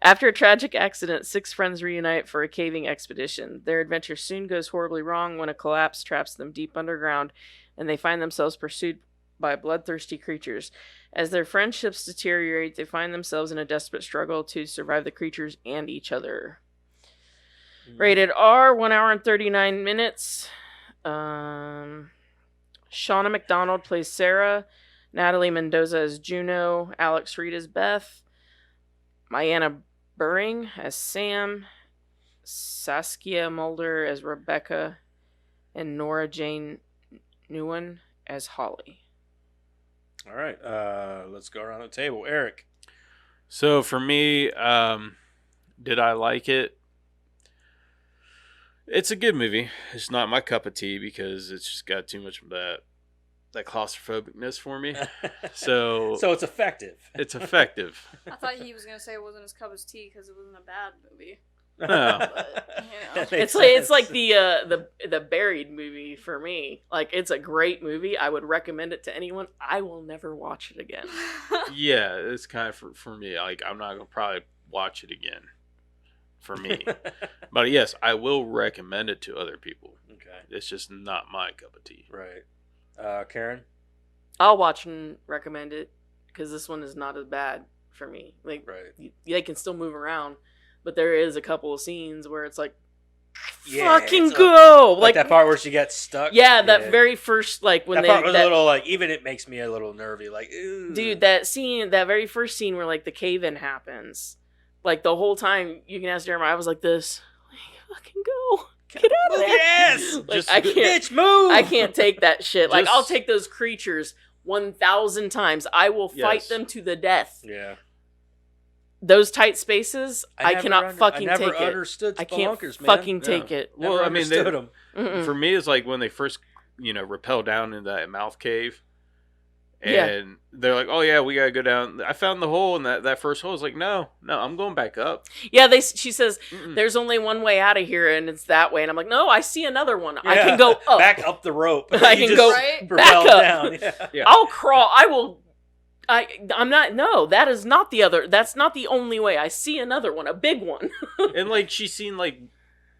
[SPEAKER 3] After a tragic accident, 6 friends reunite for a caving expedition. Their adventure soon goes horribly wrong when a collapse traps them deep underground, and they find themselves pursued by bloodthirsty creatures. As their friendships deteriorate, they find themselves in a desperate struggle to survive the creatures and each other. Rated R, 1 hour and 39 minutes. Shauna McDonald plays Sarah. Natalie Mendoza as Juno. Alex Reed as Beth. Mayanna Burring as Sam. Saskia Mulder as Rebecca. And Nora-Jane Nguyen as Holly.
[SPEAKER 2] All right, let's go around the table. Eric.
[SPEAKER 1] So for me, did I like it? It's a good movie. It's not my cup of tea because it's just got too much of that claustrophobicness for me. So
[SPEAKER 2] it's effective.
[SPEAKER 1] It's effective.
[SPEAKER 4] I thought he was gonna say it wasn't his cup of tea because it wasn't a bad movie.
[SPEAKER 1] No.
[SPEAKER 4] But, you know.
[SPEAKER 3] It's like the Buried movie for me. Like, it's a great movie. I would recommend it to anyone. I will never watch it again.
[SPEAKER 1] Yeah, it's kind of for me. Like, I'm not gonna probably watch it again. For me, but yes, I will recommend it to other people.
[SPEAKER 2] Okay,
[SPEAKER 1] it's just not my cup of tea.
[SPEAKER 2] Right, Karen.
[SPEAKER 3] I'll watch and recommend it because this one is not as bad for me. Like,
[SPEAKER 2] right,
[SPEAKER 3] they can still move around, but there is a couple of scenes where it's like,
[SPEAKER 2] yeah,
[SPEAKER 3] fucking go!
[SPEAKER 2] Like that part where she gets stuck.
[SPEAKER 3] Yeah, that very first, like, when
[SPEAKER 2] that part was a little, like, even it makes me a little nervy. Like, ew.
[SPEAKER 3] Dude, that very first scene where, like, the cave-in happens. Like, the whole time, you can ask Jeremiah, I was like this. Like, fucking go. Get out of there.
[SPEAKER 2] Yes!
[SPEAKER 3] Like,
[SPEAKER 2] just,
[SPEAKER 3] I can't,
[SPEAKER 2] bitch, move!
[SPEAKER 3] I can't take that shit. Like, I'll take those creatures 1,000 times. I will fight them to the death.
[SPEAKER 2] Yeah.
[SPEAKER 3] Those tight spaces, I cannot fucking take it.
[SPEAKER 2] I never understood
[SPEAKER 3] I can't
[SPEAKER 2] man.
[SPEAKER 3] fucking take it.
[SPEAKER 1] Well, I mean,
[SPEAKER 2] them.
[SPEAKER 1] For me, it's like when they first, rappel down in that mouth cave. And they're like, oh, yeah, we got to go down. I found the hole, and that first hole is like, no, I'm going back up.
[SPEAKER 3] Yeah, she says, there's only one way out of here, and it's that way. And I'm like, no, I see another one.
[SPEAKER 2] Yeah.
[SPEAKER 3] I can go up.
[SPEAKER 2] Back up the rope.
[SPEAKER 3] I can go back up.
[SPEAKER 2] Down. Yeah.
[SPEAKER 3] I'll crawl. I'm not, no, that is not the other. That's not the only way. I see another one, a big one.
[SPEAKER 1] And, like, she's seen, like,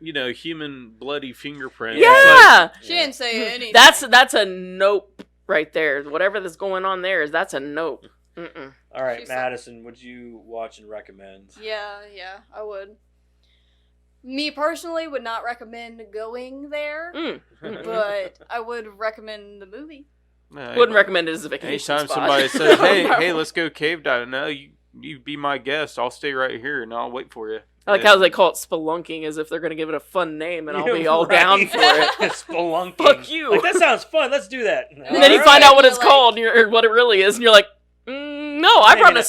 [SPEAKER 1] human bloody fingerprints.
[SPEAKER 3] Yeah.
[SPEAKER 4] She didn't say anything.
[SPEAKER 3] That's a nope. Right there, whatever that's going on there that's a nope. Mm-mm.
[SPEAKER 2] All right, Madison, would you watch and recommend?
[SPEAKER 4] Yeah, I would. Me personally would not recommend going there, but I would recommend the movie.
[SPEAKER 3] Wouldn't recommend it as a vacation
[SPEAKER 1] anytime
[SPEAKER 3] spot.
[SPEAKER 1] somebody says, hey, let's go cave diving. No, you be my guest. I'll stay right here and I'll wait for you.
[SPEAKER 3] I like how they call it spelunking, as if they're going to give it a fun name, and I'll be all down for it.
[SPEAKER 2] Spelunking.
[SPEAKER 3] Fuck you.
[SPEAKER 2] Like, that sounds fun. Let's do that.
[SPEAKER 3] And then you find out what it's called, or what it really is, and you're like, no, I brought a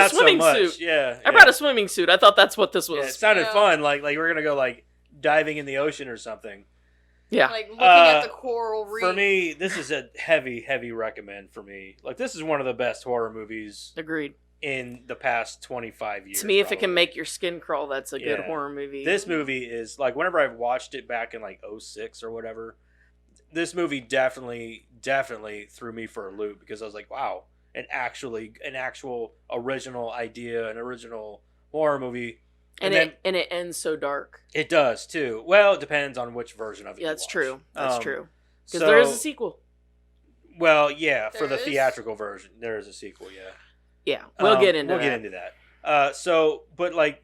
[SPEAKER 3] swimming suit.
[SPEAKER 2] Yeah,
[SPEAKER 3] I brought a swimming suit. I thought that's what this was.
[SPEAKER 2] Yeah, it sounded fun. Like we're gonna go like diving in the ocean or something.
[SPEAKER 4] Yeah. Like looking at the coral reef.
[SPEAKER 2] For me, this is a heavy recommend for me. Like, this is one of the best horror movies.
[SPEAKER 3] Agreed.
[SPEAKER 2] In the past 25 years.
[SPEAKER 3] To me, if it can make your skin crawl, that's a good horror movie.
[SPEAKER 2] This movie is, like, whenever I've watched it back in, like, 2006 or whatever, this movie definitely threw me for a loop, because I was like, wow, an actual original idea, an original horror movie.
[SPEAKER 3] And it ends so dark.
[SPEAKER 2] It does, too. Well, it depends on which version of it.
[SPEAKER 3] Yeah, that's true. That's true. Because
[SPEAKER 2] so,
[SPEAKER 3] there is a sequel.
[SPEAKER 2] Well, yeah, for the theatrical version, there is a sequel, yeah.
[SPEAKER 3] Yeah, we'll get into
[SPEAKER 2] that. But like,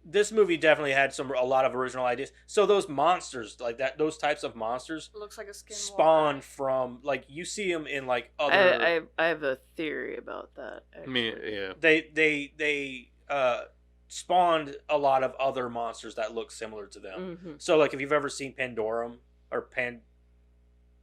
[SPEAKER 2] this movie definitely had a lot of original ideas. So those monsters, like that, those types of monsters,
[SPEAKER 4] looks like a skin
[SPEAKER 2] spawn from, like, you see them in like other.
[SPEAKER 3] I have a theory about that. Actually.
[SPEAKER 1] I mean, yeah,
[SPEAKER 2] they spawned a lot of other monsters that look similar to them.
[SPEAKER 3] Mm-hmm.
[SPEAKER 2] So, like, if you've ever seen Pandorium or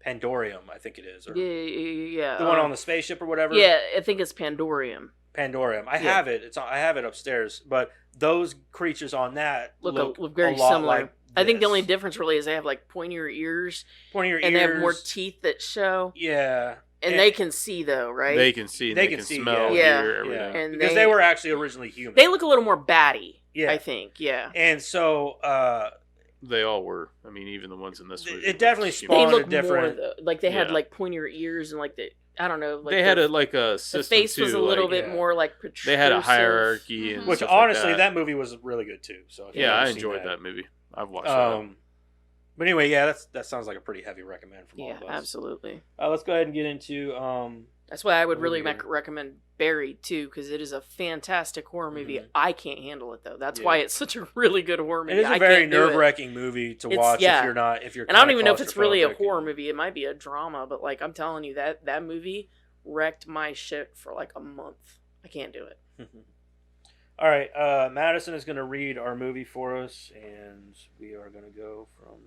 [SPEAKER 2] Pandorium, I think it is. Or
[SPEAKER 3] yeah.
[SPEAKER 2] The one on the spaceship or whatever.
[SPEAKER 3] Yeah, I think it's Pandorium.
[SPEAKER 2] I have it. I have it upstairs. But those creatures on that look
[SPEAKER 3] very
[SPEAKER 2] a lot
[SPEAKER 3] similar.
[SPEAKER 2] like
[SPEAKER 3] I think the only difference really is they have like pointier ears.
[SPEAKER 2] And
[SPEAKER 3] they have more teeth that show.
[SPEAKER 2] Yeah.
[SPEAKER 3] And they can see, though, right?
[SPEAKER 1] They can see. They can smell, hear, everything.
[SPEAKER 2] And because they were actually originally human.
[SPEAKER 3] They look a little more batty, I think. Yeah.
[SPEAKER 2] And so...
[SPEAKER 1] they all were. I mean, even the ones in this movie.
[SPEAKER 2] It definitely spawned a different...
[SPEAKER 3] More, like, they had, like, pointier ears and, like, I don't know. Like
[SPEAKER 1] they had a system,
[SPEAKER 3] the face
[SPEAKER 1] too,
[SPEAKER 3] was a little bit more, like, protrusive.
[SPEAKER 1] They had a hierarchy. And
[SPEAKER 2] which,
[SPEAKER 1] stuff
[SPEAKER 2] honestly,
[SPEAKER 1] like
[SPEAKER 2] that movie was really good, too. So
[SPEAKER 1] yeah, I enjoyed that movie. I've watched that.
[SPEAKER 2] But anyway, yeah, that sounds like a pretty heavy recommend from all of us.
[SPEAKER 3] Yeah, absolutely.
[SPEAKER 2] Let's go ahead and get into...
[SPEAKER 3] That's why I would really recommend Buried, too, because it is a fantastic horror movie. Mm-hmm. I can't handle it, though. That's why it's such a really good horror movie.
[SPEAKER 2] It is a very nerve-wracking movie to watch if you're not...
[SPEAKER 3] And I don't even know if it's really a horror movie. It might be a drama, but, like, I'm telling you, that movie wrecked my shit for, like, a month. I can't do it.
[SPEAKER 2] All right, Madison is going to read our movie for us, and we are going to go from...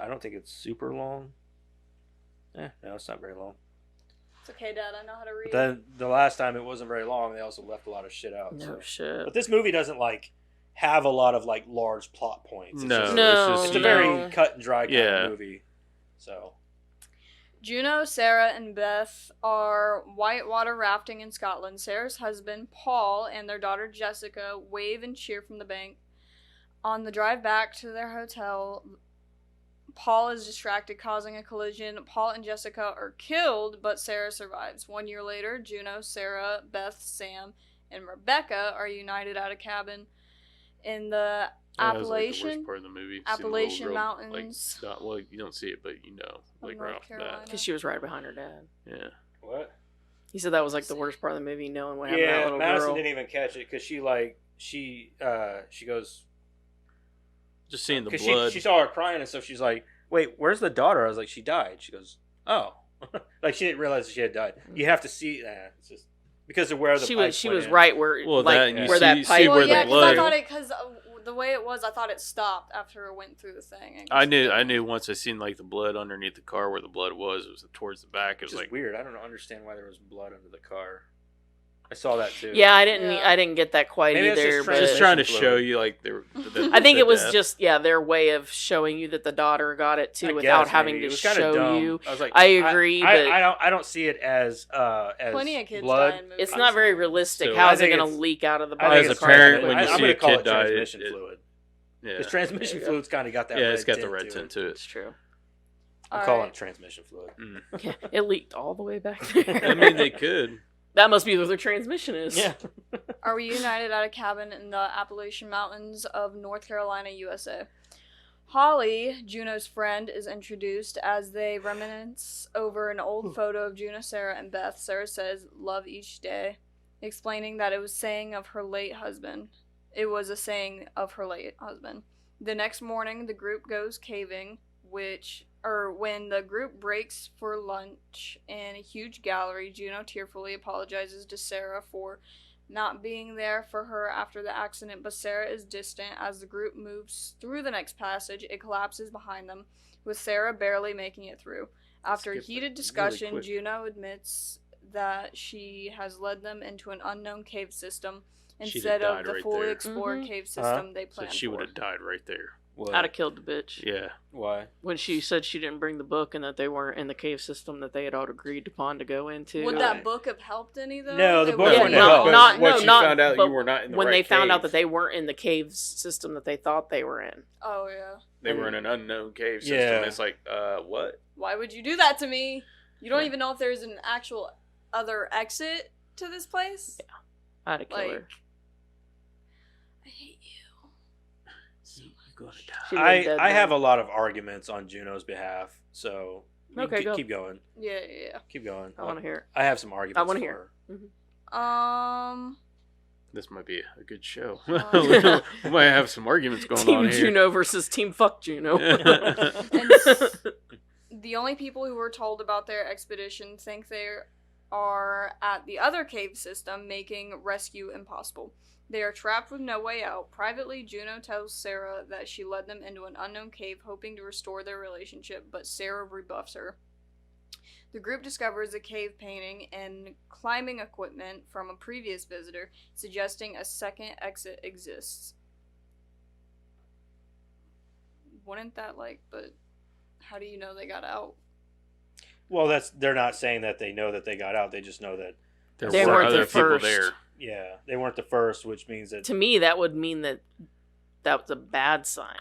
[SPEAKER 2] I don't think it's super long. No, it's not very long.
[SPEAKER 4] It's okay, Dad. I know how to read.
[SPEAKER 2] But then the last time it wasn't very long. They also left a lot of shit out.
[SPEAKER 3] No shit.
[SPEAKER 2] But this movie doesn't have a lot of large plot points.
[SPEAKER 1] It's
[SPEAKER 2] a very cut and dry kind of movie. So,
[SPEAKER 4] Juno, Sarah, and Beth are whitewater rafting in Scotland. Sarah's husband, Paul, and their daughter, Jessica, wave and cheer from the bank. On the drive back to their hotel, Paul is distracted, causing a collision. Paul and Jessica are killed, but Sarah survives. 1 year later, Juno, Sarah, Beth, Sam, and Rebecca are united at a cabin in the Appalachian,
[SPEAKER 1] the worst part of the movie.
[SPEAKER 4] Appalachian Mountains.
[SPEAKER 1] Well, you don't see it, but you know, right off the bat.
[SPEAKER 3] Because she was right behind her dad.
[SPEAKER 1] Yeah.
[SPEAKER 2] What?
[SPEAKER 3] He said that was the worst part of the movie, knowing what happened to that little
[SPEAKER 2] Madison
[SPEAKER 3] girl.
[SPEAKER 2] didn't even catch it because she goes.
[SPEAKER 1] Just seeing the blood.
[SPEAKER 2] She saw her crying and stuff. She's like, "Wait, where's the daughter?" I was like, "She died." She goes, "Oh," she didn't realize that she had died. You have to see. It's just because of where the
[SPEAKER 3] she was right where
[SPEAKER 1] where
[SPEAKER 3] that pipe.
[SPEAKER 1] Where the blood.
[SPEAKER 4] I thought because the way it was, I thought it stopped after it went through the thing.
[SPEAKER 1] I knew once I seen the blood underneath the car where the blood was. It was towards the back. It was
[SPEAKER 2] weird. I don't understand why there was blood under the car. I saw that too.
[SPEAKER 3] Yeah, I didn't get that quite either. But
[SPEAKER 1] just trying to show you
[SPEAKER 3] I think it was just their way of showing you that the daughter got it too, without having to show you.
[SPEAKER 2] I was like,
[SPEAKER 3] I agree, but
[SPEAKER 2] I don't see it as
[SPEAKER 4] plenty of kids
[SPEAKER 2] blood.
[SPEAKER 4] Die in
[SPEAKER 3] it's not very realistic.
[SPEAKER 1] So
[SPEAKER 3] How is it going to leak out of the body?
[SPEAKER 1] As a parent, when you
[SPEAKER 2] I'm
[SPEAKER 1] see a kid die,
[SPEAKER 2] transmission fluid. Yeah, because transmission fluid's kind of got that.
[SPEAKER 1] Yeah, it's got the red tint to it.
[SPEAKER 3] It's true.
[SPEAKER 2] I'm calling it transmission fluid.
[SPEAKER 3] Yeah, it leaked all the way back there.
[SPEAKER 1] I mean, they could.
[SPEAKER 3] That must be what their transmission is.
[SPEAKER 2] Yeah.
[SPEAKER 4] Are reunited at a cabin in the Appalachian Mountains of North Carolina, USA. Holly, Juno's friend, is introduced as they reminisce over an old photo of Juno, Sarah, and Beth. Sarah says, "Love each day," explaining that it was a saying of her late husband. The next morning, the group goes caving, when the group breaks for lunch in a huge gallery, Juno tearfully apologizes to Sarah for not being there for her after the accident, but Sarah is distant. As the group moves through the next passage, it collapses behind them, with Sarah barely making it through. After a heated discussion, really Juno admits that she has led them into an unknown cave system instead of the fully explored cave system they planned for.
[SPEAKER 1] So she would have died right there.
[SPEAKER 3] What? I'd have killed the bitch.
[SPEAKER 1] Yeah.
[SPEAKER 2] Why?
[SPEAKER 3] When she said she didn't bring the book and that they weren't in the cave system that they had all agreed upon to go into.
[SPEAKER 4] Would that book have helped any though?
[SPEAKER 2] No, the book wouldn't
[SPEAKER 3] help.
[SPEAKER 1] Found out you were not in the
[SPEAKER 3] when
[SPEAKER 1] right
[SPEAKER 3] they found
[SPEAKER 1] cave.
[SPEAKER 3] out that they weren't in the cave system that they thought they were in.
[SPEAKER 4] Oh yeah.
[SPEAKER 1] They were in an unknown cave system.
[SPEAKER 2] Yeah.
[SPEAKER 1] It's like, what?
[SPEAKER 4] Why would you do that to me? You don't even know if there's an actual other exit to this place?
[SPEAKER 3] Yeah. I'd have killed her.
[SPEAKER 4] I hate you.
[SPEAKER 2] I have a lot of arguments on Juno's behalf, so keep going.
[SPEAKER 4] Yeah.
[SPEAKER 2] Keep going.
[SPEAKER 3] I want to hear it.
[SPEAKER 2] I have some arguments.
[SPEAKER 3] I want to hear.
[SPEAKER 4] Mm-hmm.
[SPEAKER 1] This might be a good show. We might have some arguments going on here.
[SPEAKER 3] Team Juno versus Team Fuck Juno.
[SPEAKER 4] The only people who were told about their expedition think they are at the other cave system, making rescue impossible. They are trapped with no way out. Privately, Juno tells Sarah that she led them into an unknown cave, hoping to restore their relationship, but Sarah rebuffs her. The group discovers a cave painting and climbing equipment from a previous visitor, suggesting a second exit exists. Wouldn't that, How do you know they got out?
[SPEAKER 2] Well, they're not saying that they know that they got out. They just know that
[SPEAKER 3] They
[SPEAKER 1] were
[SPEAKER 3] weren't
[SPEAKER 1] other
[SPEAKER 3] the
[SPEAKER 1] people
[SPEAKER 3] first.
[SPEAKER 1] there.
[SPEAKER 2] Yeah, they weren't the first, which means that
[SPEAKER 3] To me, that would mean that was a bad sign.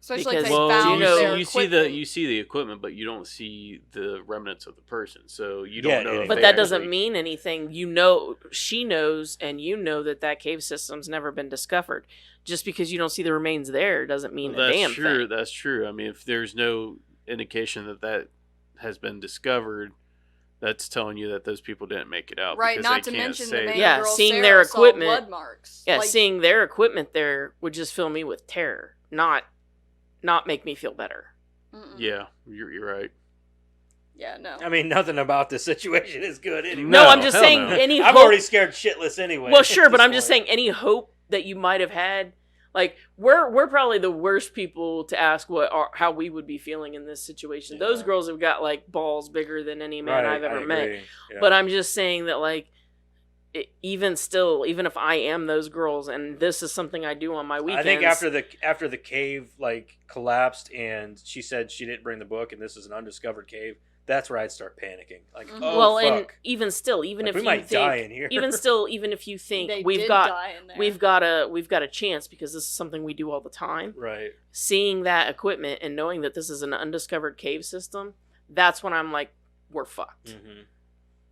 [SPEAKER 4] Especially
[SPEAKER 3] Because-
[SPEAKER 4] if they
[SPEAKER 1] Well,
[SPEAKER 4] found their
[SPEAKER 1] you
[SPEAKER 4] equipment.
[SPEAKER 1] see the equipment, but you don't see the remnants of the person. So you don't know. If
[SPEAKER 3] But
[SPEAKER 1] they
[SPEAKER 3] that doesn't
[SPEAKER 1] actually-
[SPEAKER 3] mean anything. She knows, and you know that cave system's never been discovered. Just because you don't see the remains there doesn't mean a damn thing.
[SPEAKER 1] That's true. I mean, if there's no indication that has been discovered, that's telling you that those people didn't make it out.
[SPEAKER 4] Right,
[SPEAKER 1] because
[SPEAKER 4] not
[SPEAKER 1] they
[SPEAKER 4] to
[SPEAKER 1] can't
[SPEAKER 4] mention the
[SPEAKER 1] say
[SPEAKER 4] main
[SPEAKER 1] that.
[SPEAKER 3] Yeah,
[SPEAKER 4] girl,
[SPEAKER 3] seeing
[SPEAKER 4] Sarah,
[SPEAKER 3] their
[SPEAKER 4] saw
[SPEAKER 3] equipment-
[SPEAKER 4] blood marks.
[SPEAKER 3] Yeah,
[SPEAKER 4] Like,
[SPEAKER 3] seeing their equipment there would just fill me with terror, not make me feel better.
[SPEAKER 1] Yeah, you're right.
[SPEAKER 4] Yeah, no.
[SPEAKER 2] I mean, nothing about this situation is good anyway.
[SPEAKER 3] No,
[SPEAKER 1] No,
[SPEAKER 3] I'm just
[SPEAKER 1] hell
[SPEAKER 3] saying
[SPEAKER 1] no.
[SPEAKER 3] any
[SPEAKER 2] I'm
[SPEAKER 3] hope.
[SPEAKER 2] already scared shitless anyway.
[SPEAKER 3] Well, sure,
[SPEAKER 2] at
[SPEAKER 3] but
[SPEAKER 2] this
[SPEAKER 3] I'm just
[SPEAKER 2] point.
[SPEAKER 3] saying any hope that you might have had. Like we're probably the worst people to ask how we would be feeling in this situation.
[SPEAKER 2] Yeah.
[SPEAKER 3] Those girls have got like balls bigger than any man
[SPEAKER 2] Right,
[SPEAKER 3] I've ever
[SPEAKER 2] I
[SPEAKER 3] met.
[SPEAKER 2] agree. Yeah.
[SPEAKER 3] But I'm just saying that like even if I am those girls and this is something I do on my weekends.
[SPEAKER 2] I think after the cave like collapsed and she said she didn't bring the book and this is an undiscovered cave, that's where I'd start panicking. Like, oh
[SPEAKER 3] well,
[SPEAKER 2] fuck.
[SPEAKER 3] and even still, even
[SPEAKER 2] Like,
[SPEAKER 3] if
[SPEAKER 2] we
[SPEAKER 3] you
[SPEAKER 2] might
[SPEAKER 3] think,
[SPEAKER 2] die in here.
[SPEAKER 3] even if you think
[SPEAKER 4] They
[SPEAKER 3] we've
[SPEAKER 4] did
[SPEAKER 3] got
[SPEAKER 4] die in there.
[SPEAKER 3] we've got a chance because this is something we do all the time.
[SPEAKER 2] Right.
[SPEAKER 3] Seeing that equipment and knowing that this is an undiscovered cave system, that's when I'm like, we're fucked.
[SPEAKER 2] Mm-hmm.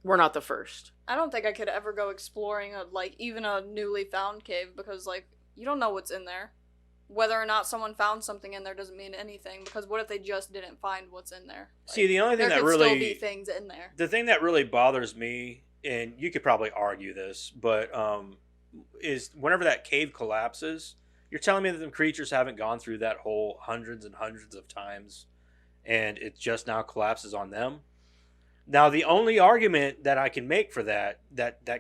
[SPEAKER 3] We're not the first.
[SPEAKER 4] I don't think I could ever go exploring even a newly found cave because like you don't know what's in there. Whether or not someone found something in there doesn't mean anything because what if they just didn't find what's in there? Like,
[SPEAKER 2] See, the only thing
[SPEAKER 4] there
[SPEAKER 2] that
[SPEAKER 4] could
[SPEAKER 2] really
[SPEAKER 4] still be things in there.
[SPEAKER 2] the thing that really bothers me, and you could probably argue this, but is whenever that cave collapses, you're telling me that the creatures haven't gone through that hole hundreds and hundreds of times, and it just now collapses on them. Now, the only argument that I can make for that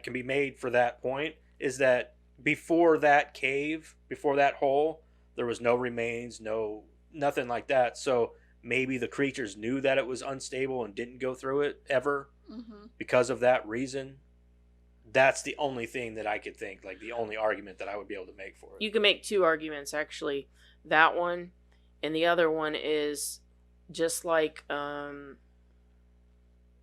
[SPEAKER 2] can be made for that point is that before that cave, before that hole, there was no remains, nothing like that. So maybe the creatures knew that it was unstable and didn't go through it ever because of that reason. That's the only thing that I could think, like the only argument that I would be able to make for it.
[SPEAKER 3] You can make two arguments actually. That one, and the other one is just like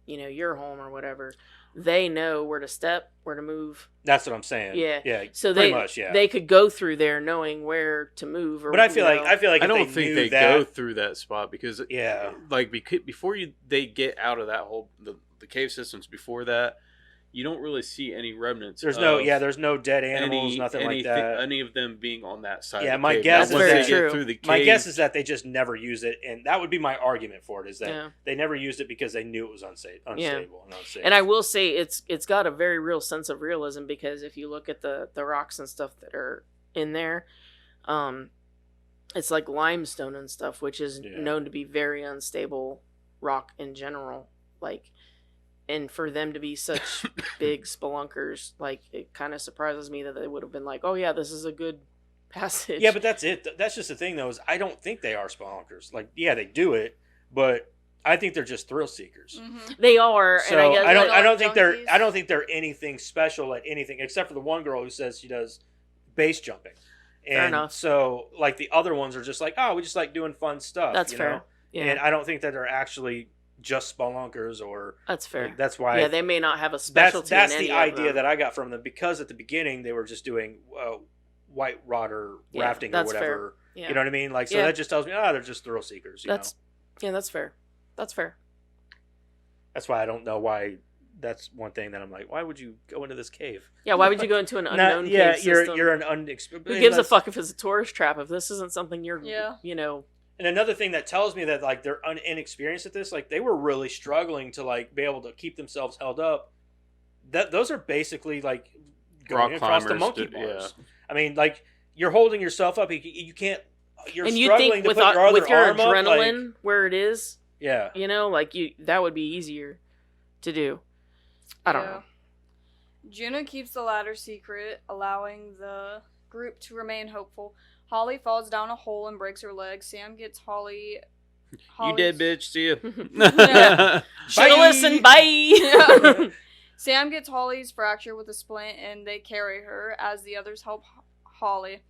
[SPEAKER 3] your home or whatever. They know where to step, where to move.
[SPEAKER 2] That's what I'm saying.
[SPEAKER 3] Yeah.
[SPEAKER 2] Yeah.
[SPEAKER 3] So
[SPEAKER 2] pretty much, yeah.
[SPEAKER 3] they could go through there knowing where to move. Or,
[SPEAKER 2] But I feel like
[SPEAKER 1] I
[SPEAKER 2] if
[SPEAKER 1] don't
[SPEAKER 2] they
[SPEAKER 1] think
[SPEAKER 2] knew
[SPEAKER 1] they
[SPEAKER 2] that,
[SPEAKER 1] go through that spot because
[SPEAKER 2] Yeah.
[SPEAKER 1] like before they get out of that whole the cave systems before that, you don't really see any remnants.
[SPEAKER 2] there's
[SPEAKER 1] of
[SPEAKER 2] there's no dead animals, nothing like that.
[SPEAKER 1] Any of them being on that side.
[SPEAKER 2] Yeah,
[SPEAKER 1] of the
[SPEAKER 2] my
[SPEAKER 1] cave.
[SPEAKER 2] guess
[SPEAKER 1] Now,
[SPEAKER 2] is
[SPEAKER 1] once
[SPEAKER 2] that-
[SPEAKER 1] they get
[SPEAKER 3] True.
[SPEAKER 1] through the cave,
[SPEAKER 2] My guess is that they just never use it, and that would be my argument for it. Is that
[SPEAKER 3] Yeah.
[SPEAKER 2] they never used it because they knew it was unstable and unsafe.
[SPEAKER 3] And I will say it's got a very real sense of realism because if you look at the rocks and stuff that are in there, it's like limestone and stuff, which is known to be very unstable rock in general. Like, and for them to be such big spelunkers, like it kind of surprises me that they would have been like, oh yeah, this is a good passage.
[SPEAKER 2] Yeah, but that's it. That's just the thing, though. Is I don't think they are spelunkers. Like, yeah, they do it, but I think they're just thrill seekers.
[SPEAKER 3] They are.
[SPEAKER 2] So
[SPEAKER 3] and I guess
[SPEAKER 2] I don't think they're
[SPEAKER 4] junkies.
[SPEAKER 2] I don't think they're anything special at anything except for the one girl who says she does base jumping. And
[SPEAKER 3] Fair enough.
[SPEAKER 2] So like the other ones are just like, oh, we just like doing fun stuff.
[SPEAKER 3] That's
[SPEAKER 2] you
[SPEAKER 3] fair.
[SPEAKER 2] know?
[SPEAKER 3] Yeah,
[SPEAKER 2] And I don't think that they're actually just spelunkers or
[SPEAKER 3] that's fair.
[SPEAKER 2] like, that's why
[SPEAKER 3] Yeah, they may not have a specialty.
[SPEAKER 2] that's
[SPEAKER 3] in
[SPEAKER 2] the
[SPEAKER 3] any of
[SPEAKER 2] idea
[SPEAKER 3] them.
[SPEAKER 2] that I got from them because at the beginning they were just doing white water rafting or
[SPEAKER 3] that's
[SPEAKER 2] whatever.
[SPEAKER 3] fair. Yeah.
[SPEAKER 2] You know what I mean? Like so
[SPEAKER 3] Yeah.
[SPEAKER 2] that just tells me they're just thrill seekers.
[SPEAKER 3] That's fair. That's fair.
[SPEAKER 2] That's why I don't know why. That's one thing that I'm like, why would you go into this cave?
[SPEAKER 3] Yeah, why would you go into an unknown cave system?
[SPEAKER 2] you're an unexperienced.
[SPEAKER 3] Who gives a fuck if it's a tourist trap? If this isn't something you're,
[SPEAKER 2] And another thing that tells me that like they're inexperienced at this, like they were really struggling to like be able to keep themselves held up. That those are basically like going
[SPEAKER 1] Rock
[SPEAKER 2] across the
[SPEAKER 1] climbers
[SPEAKER 2] monkey
[SPEAKER 1] did-
[SPEAKER 2] bars. I mean, like you're holding yourself up. You can't. You're
[SPEAKER 3] and you
[SPEAKER 2] struggling
[SPEAKER 3] think
[SPEAKER 2] to
[SPEAKER 3] with
[SPEAKER 2] put your other
[SPEAKER 3] with your
[SPEAKER 2] arm
[SPEAKER 3] adrenaline
[SPEAKER 2] up,
[SPEAKER 3] where it is,
[SPEAKER 2] yeah.
[SPEAKER 3] like that would be easier to do. I don't know.
[SPEAKER 4] Juna keeps the ladder secret, allowing the group to remain hopeful. Holly falls down a hole and breaks her leg. Sam gets
[SPEAKER 1] You dead, bitch. See ya.
[SPEAKER 4] Yeah.
[SPEAKER 3] Should've listened. Bye.
[SPEAKER 4] Sam gets Holly's fracture with a splint, and they carry her as the others help Holly.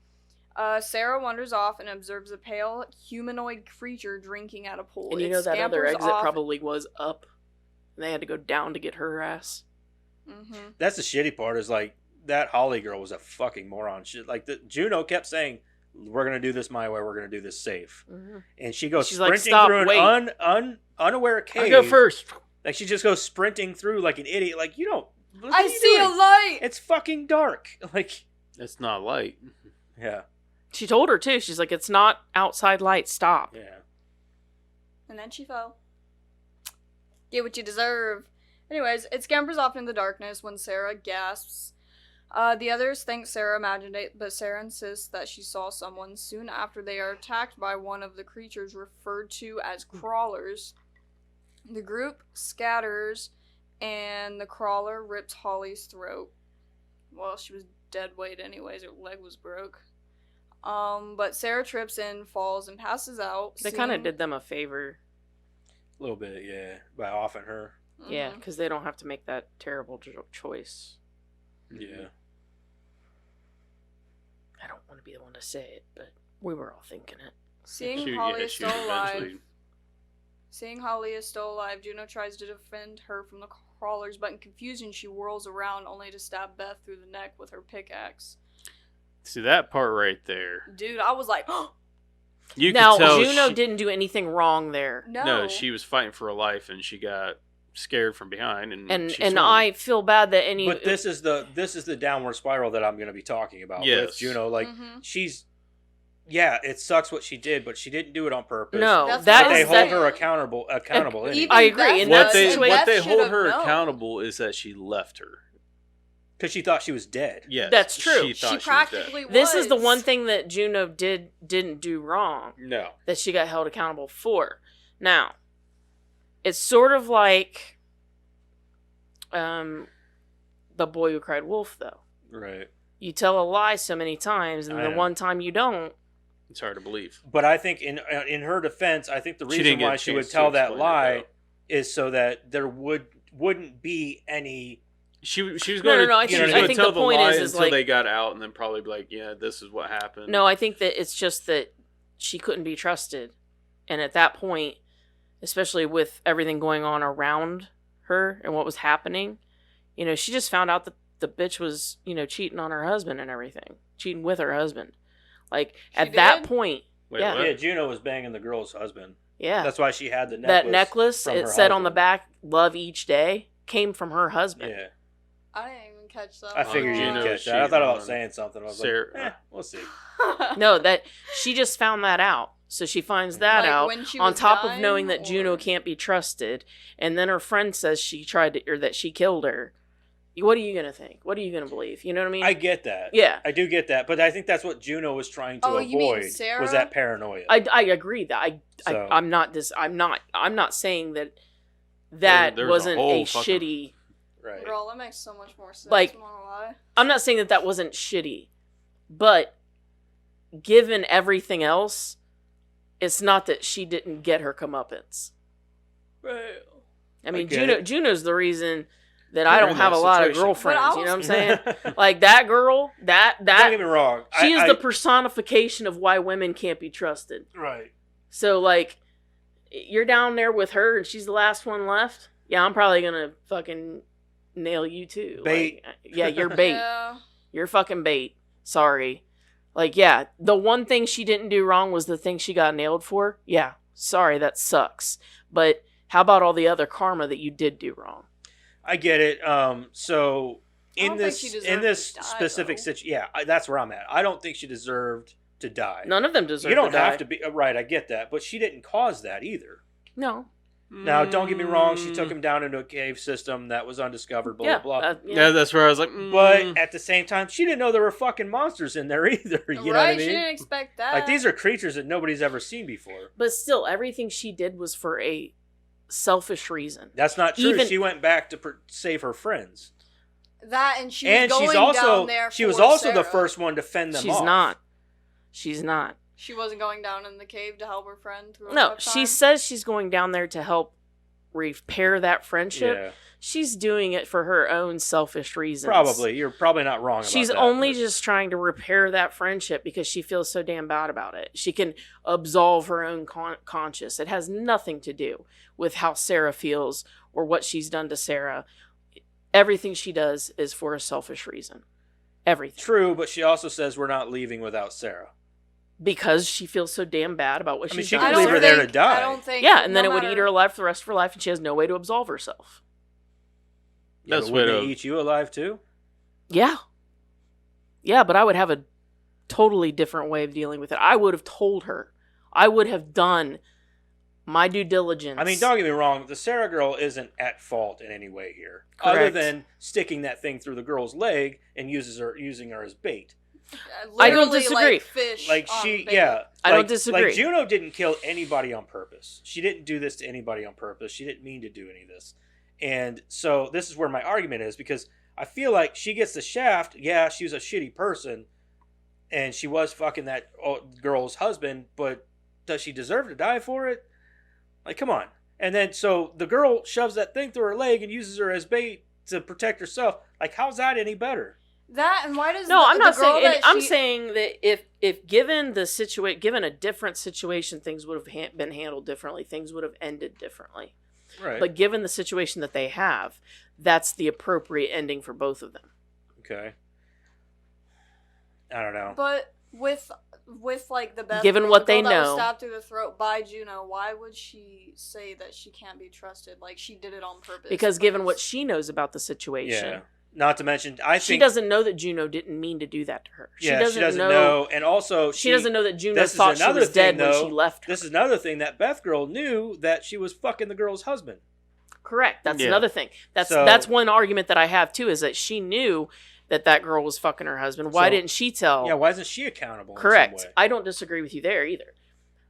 [SPEAKER 4] Sarah wanders off and observes a pale humanoid creature drinking at a pool.
[SPEAKER 3] And you know that other exit probably was up. And they had to go down to get her ass.
[SPEAKER 4] Mm-hmm.
[SPEAKER 2] That's the shitty part is like that Holly girl was a fucking moron. Like Juno kept saying, "We're gonna do this my way. We're gonna do this safe," and she's sprinting through an unaware cave.
[SPEAKER 1] I go first.
[SPEAKER 2] Like she just goes sprinting through like an idiot. Like you don't.
[SPEAKER 4] I see a light.
[SPEAKER 2] It's fucking dark. Like
[SPEAKER 1] it's not light.
[SPEAKER 2] Yeah.
[SPEAKER 3] She told her too. She's like, "It's not outside light. Stop."
[SPEAKER 2] Yeah.
[SPEAKER 4] And then she fell. Get what you deserve. Anyways, it scampers off in the darkness when Sarah gasps. The others think Sarah imagined it, but Sarah insists that she saw someone soon after they are attacked by one of the creatures referred to as crawlers. The group scatters, and the crawler rips Holly's throat. Well, she was dead weight anyways, her leg was broke. But Sarah trips and falls and passes out.
[SPEAKER 3] They kind of did them a favor.
[SPEAKER 2] A little bit, yeah, by offing her.
[SPEAKER 4] Mm-hmm.
[SPEAKER 3] Yeah, because they don't have to make that terrible choice.
[SPEAKER 2] Yeah.
[SPEAKER 3] I don't want to be the one to say it, but we were all thinking it.
[SPEAKER 4] Seeing Holly is still alive, Juno tries to defend her from the crawlers, but in confusion she whirls around only to stab Beth through the neck with her pickaxe.
[SPEAKER 1] See that part right there.
[SPEAKER 4] Dude, I was like, oh!
[SPEAKER 1] You
[SPEAKER 3] now,
[SPEAKER 1] could tell
[SPEAKER 3] Juno didn't do anything wrong there.
[SPEAKER 1] No, she was fighting for her life, and she got scared from behind, and
[SPEAKER 3] I feel bad that
[SPEAKER 2] But this is the downward spiral that I'm going to be talking about.
[SPEAKER 1] Yes.
[SPEAKER 2] With Juno, like she's. Yeah, it sucks what she did, but she didn't do it on purpose.
[SPEAKER 3] No,
[SPEAKER 2] they hold her accountable. Anyway.
[SPEAKER 3] I agree.
[SPEAKER 1] And what they hold her accountable is that she left her
[SPEAKER 2] because she thought she was dead.
[SPEAKER 3] Yes, that's true.
[SPEAKER 4] She practically was.
[SPEAKER 3] This is the one thing that Juno didn't do wrong.
[SPEAKER 1] No,
[SPEAKER 3] that she got held accountable for. Now, it's sort of like, the boy who cried wolf, though.
[SPEAKER 2] Right.
[SPEAKER 3] You tell a lie so many times, and the one time you don't.
[SPEAKER 1] It's hard to believe.
[SPEAKER 2] But I think in her defense, I think the reason why she would tell that lie is so that there wouldn't be any.
[SPEAKER 1] She was going to.
[SPEAKER 3] I think
[SPEAKER 1] tell
[SPEAKER 3] the point
[SPEAKER 1] lie
[SPEAKER 3] is
[SPEAKER 1] until
[SPEAKER 3] like,
[SPEAKER 1] they got out, and then probably be like, "Yeah, this is what happened."
[SPEAKER 3] No, I think that it's just that she couldn't be trusted, and at that point, especially with everything going on around her and what was happening, she just found out that the bitch was, cheating on her husband and everything, cheating with her husband. Like at that point,
[SPEAKER 2] yeah, Juno was banging the girl's husband.
[SPEAKER 3] Yeah,
[SPEAKER 2] that's why she had the necklace.
[SPEAKER 3] That necklace, it said on the back, "Love each day," came from her husband.
[SPEAKER 2] Yeah,
[SPEAKER 4] I didn't even catch that.
[SPEAKER 2] I figured you didn't catch that. I thought about saying something. I was like, we'll see.
[SPEAKER 3] No, that she just found that out. So she finds that out on top of knowing that Juno can't be trusted, and then her friend says that she killed her. What are you going to think? What are you going to believe? You know what I mean?
[SPEAKER 2] I get that.
[SPEAKER 3] Yeah.
[SPEAKER 2] I do get that. But I think that's what Juno was trying to avoid.
[SPEAKER 4] You mean Sarah?
[SPEAKER 2] Was that paranoia.
[SPEAKER 3] I agree that I'm not saying that wasn't a shitty.
[SPEAKER 2] Right.
[SPEAKER 4] Girl, that makes so much more sense.
[SPEAKER 3] Like, I'm not saying that wasn't shitty, but given everything else, it's not that she didn't get her comeuppance.
[SPEAKER 2] Right.
[SPEAKER 3] I mean, Juno's the reason that I don't have a lot of girlfriends, you know what I'm saying? Like that girl, that
[SPEAKER 2] don't get me wrong.
[SPEAKER 3] She is the personification of why women can't be trusted.
[SPEAKER 2] Right.
[SPEAKER 3] So like, you're down there with her and she's the last one left. Yeah, I'm probably gonna fucking nail you too.
[SPEAKER 2] Bait.
[SPEAKER 3] Like, yeah, you're bait.
[SPEAKER 4] Yeah.
[SPEAKER 3] You're fucking bait. Sorry. Like, yeah, the one thing she didn't do wrong was the thing she got nailed for. Yeah, sorry, that sucks. But how about all the other karma that you did do wrong?
[SPEAKER 2] I get it. So in this
[SPEAKER 4] specific
[SPEAKER 2] situation, yeah, that's where I'm at. I don't think she deserved to die.
[SPEAKER 3] None of them deserve.
[SPEAKER 2] You don't
[SPEAKER 3] to die.
[SPEAKER 2] have to be right. I get that, but she didn't cause that either.
[SPEAKER 3] No.
[SPEAKER 2] Now, don't get me wrong. She took him down into a cave system that was undiscovered. Blah blah blah.
[SPEAKER 1] Yeah, that's where I was like.
[SPEAKER 2] But at the same time, she didn't know there were fucking monsters in there either. You know what I mean?
[SPEAKER 4] She didn't expect that.
[SPEAKER 2] Like these are creatures that nobody's ever seen before.
[SPEAKER 3] But still, everything she did was for a selfish reason.
[SPEAKER 2] That's not true. She went back to save her friends.
[SPEAKER 4] That and she was going down there.
[SPEAKER 2] She was also
[SPEAKER 4] Sarah.
[SPEAKER 2] the first one to fend them off.
[SPEAKER 3] She's not.
[SPEAKER 4] She wasn't going down in the cave to help her friend through a
[SPEAKER 3] No,
[SPEAKER 4] tough
[SPEAKER 3] she
[SPEAKER 4] time?
[SPEAKER 3] says she's going down there to help repair that friendship,
[SPEAKER 2] Yeah.
[SPEAKER 3] she's doing it for her own selfish reasons.
[SPEAKER 2] Probably. You're probably not wrong about
[SPEAKER 3] She's
[SPEAKER 2] that.
[SPEAKER 3] only just trying to repair that friendship because she feels so damn bad about it. She can absolve her own conscience. It has nothing to do with how Sarah feels or what she's done to Sarah. Everything she does is for a selfish reason. Everything.
[SPEAKER 2] True, but she also says we're not leaving without Sarah.
[SPEAKER 3] Because she feels so damn bad about what she's
[SPEAKER 2] she
[SPEAKER 3] done.
[SPEAKER 2] could leave her there to die.
[SPEAKER 4] I don't think.
[SPEAKER 3] Yeah, and then
[SPEAKER 4] no
[SPEAKER 3] it would
[SPEAKER 4] matter-
[SPEAKER 3] eat her alive for the rest of her life, and she has no way to absolve herself.
[SPEAKER 2] Yeah,
[SPEAKER 1] That's
[SPEAKER 2] but would
[SPEAKER 1] way
[SPEAKER 2] they
[SPEAKER 1] to-
[SPEAKER 2] eat you alive too?
[SPEAKER 3] Yeah. Yeah, but I would have a totally different way of dealing with it. I would have told her. I would have done my due diligence.
[SPEAKER 2] I mean, don't get me wrong. The Sarah girl isn't at fault in any way here,
[SPEAKER 3] Correct.
[SPEAKER 2] other than sticking that thing through the girl's leg and using her as bait.
[SPEAKER 3] I don't
[SPEAKER 4] Literally,
[SPEAKER 3] disagree.
[SPEAKER 4] Like fish
[SPEAKER 2] Like
[SPEAKER 4] on
[SPEAKER 2] she,
[SPEAKER 4] bait.
[SPEAKER 2] yeah.
[SPEAKER 3] I don't disagree.
[SPEAKER 2] Like Juno didn't kill anybody on purpose. She didn't do this to anybody on purpose. She didn't mean to do any of this. And so this is where my argument is, because I feel like she gets the shaft. Yeah, she was a shitty person, and she was fucking that girl's husband, but does she deserve to die for it? Like, come on. And then so the girl shoves that thing through her leg and uses her as bait to protect herself. Like, how's that any better?
[SPEAKER 4] That and why does
[SPEAKER 3] No, I'm not saying.
[SPEAKER 4] that
[SPEAKER 3] I'm
[SPEAKER 4] she-
[SPEAKER 3] saying that if given the given a different situation, things would have been handled differently. Things would have ended differently.
[SPEAKER 2] Right.
[SPEAKER 3] But given the situation that they have, that's the appropriate ending for both of them.
[SPEAKER 2] Okay. I don't know.
[SPEAKER 4] But with like the best
[SPEAKER 3] Given
[SPEAKER 4] girl,
[SPEAKER 3] what
[SPEAKER 4] the girl
[SPEAKER 3] they
[SPEAKER 4] that was
[SPEAKER 3] know.
[SPEAKER 4] stabbed through the throat by Juno, why would she say that she can't be trusted? Like she did it on purpose.
[SPEAKER 3] Because given what she knows about the situation,
[SPEAKER 2] Yeah. Not to mention, I
[SPEAKER 3] she
[SPEAKER 2] think
[SPEAKER 3] doesn't know that Juno didn't mean to do that to her.
[SPEAKER 2] she doesn't know, and also
[SPEAKER 3] She doesn't know that Juno
[SPEAKER 2] this is
[SPEAKER 3] thought she
[SPEAKER 2] another
[SPEAKER 3] was dead
[SPEAKER 2] thing,
[SPEAKER 3] when
[SPEAKER 2] though.
[SPEAKER 3] she left her.
[SPEAKER 2] This is another thing, that Beth girl knew that she was fucking the girl's husband.
[SPEAKER 3] Correct. That's
[SPEAKER 1] Yeah.
[SPEAKER 3] another thing. That's one argument that I have too, is that she knew that girl was fucking her husband. Why
[SPEAKER 2] So-
[SPEAKER 3] didn't she tell?
[SPEAKER 2] Yeah, why isn't she accountable?
[SPEAKER 3] Correct.
[SPEAKER 2] In some way?
[SPEAKER 3] I don't disagree with you there either.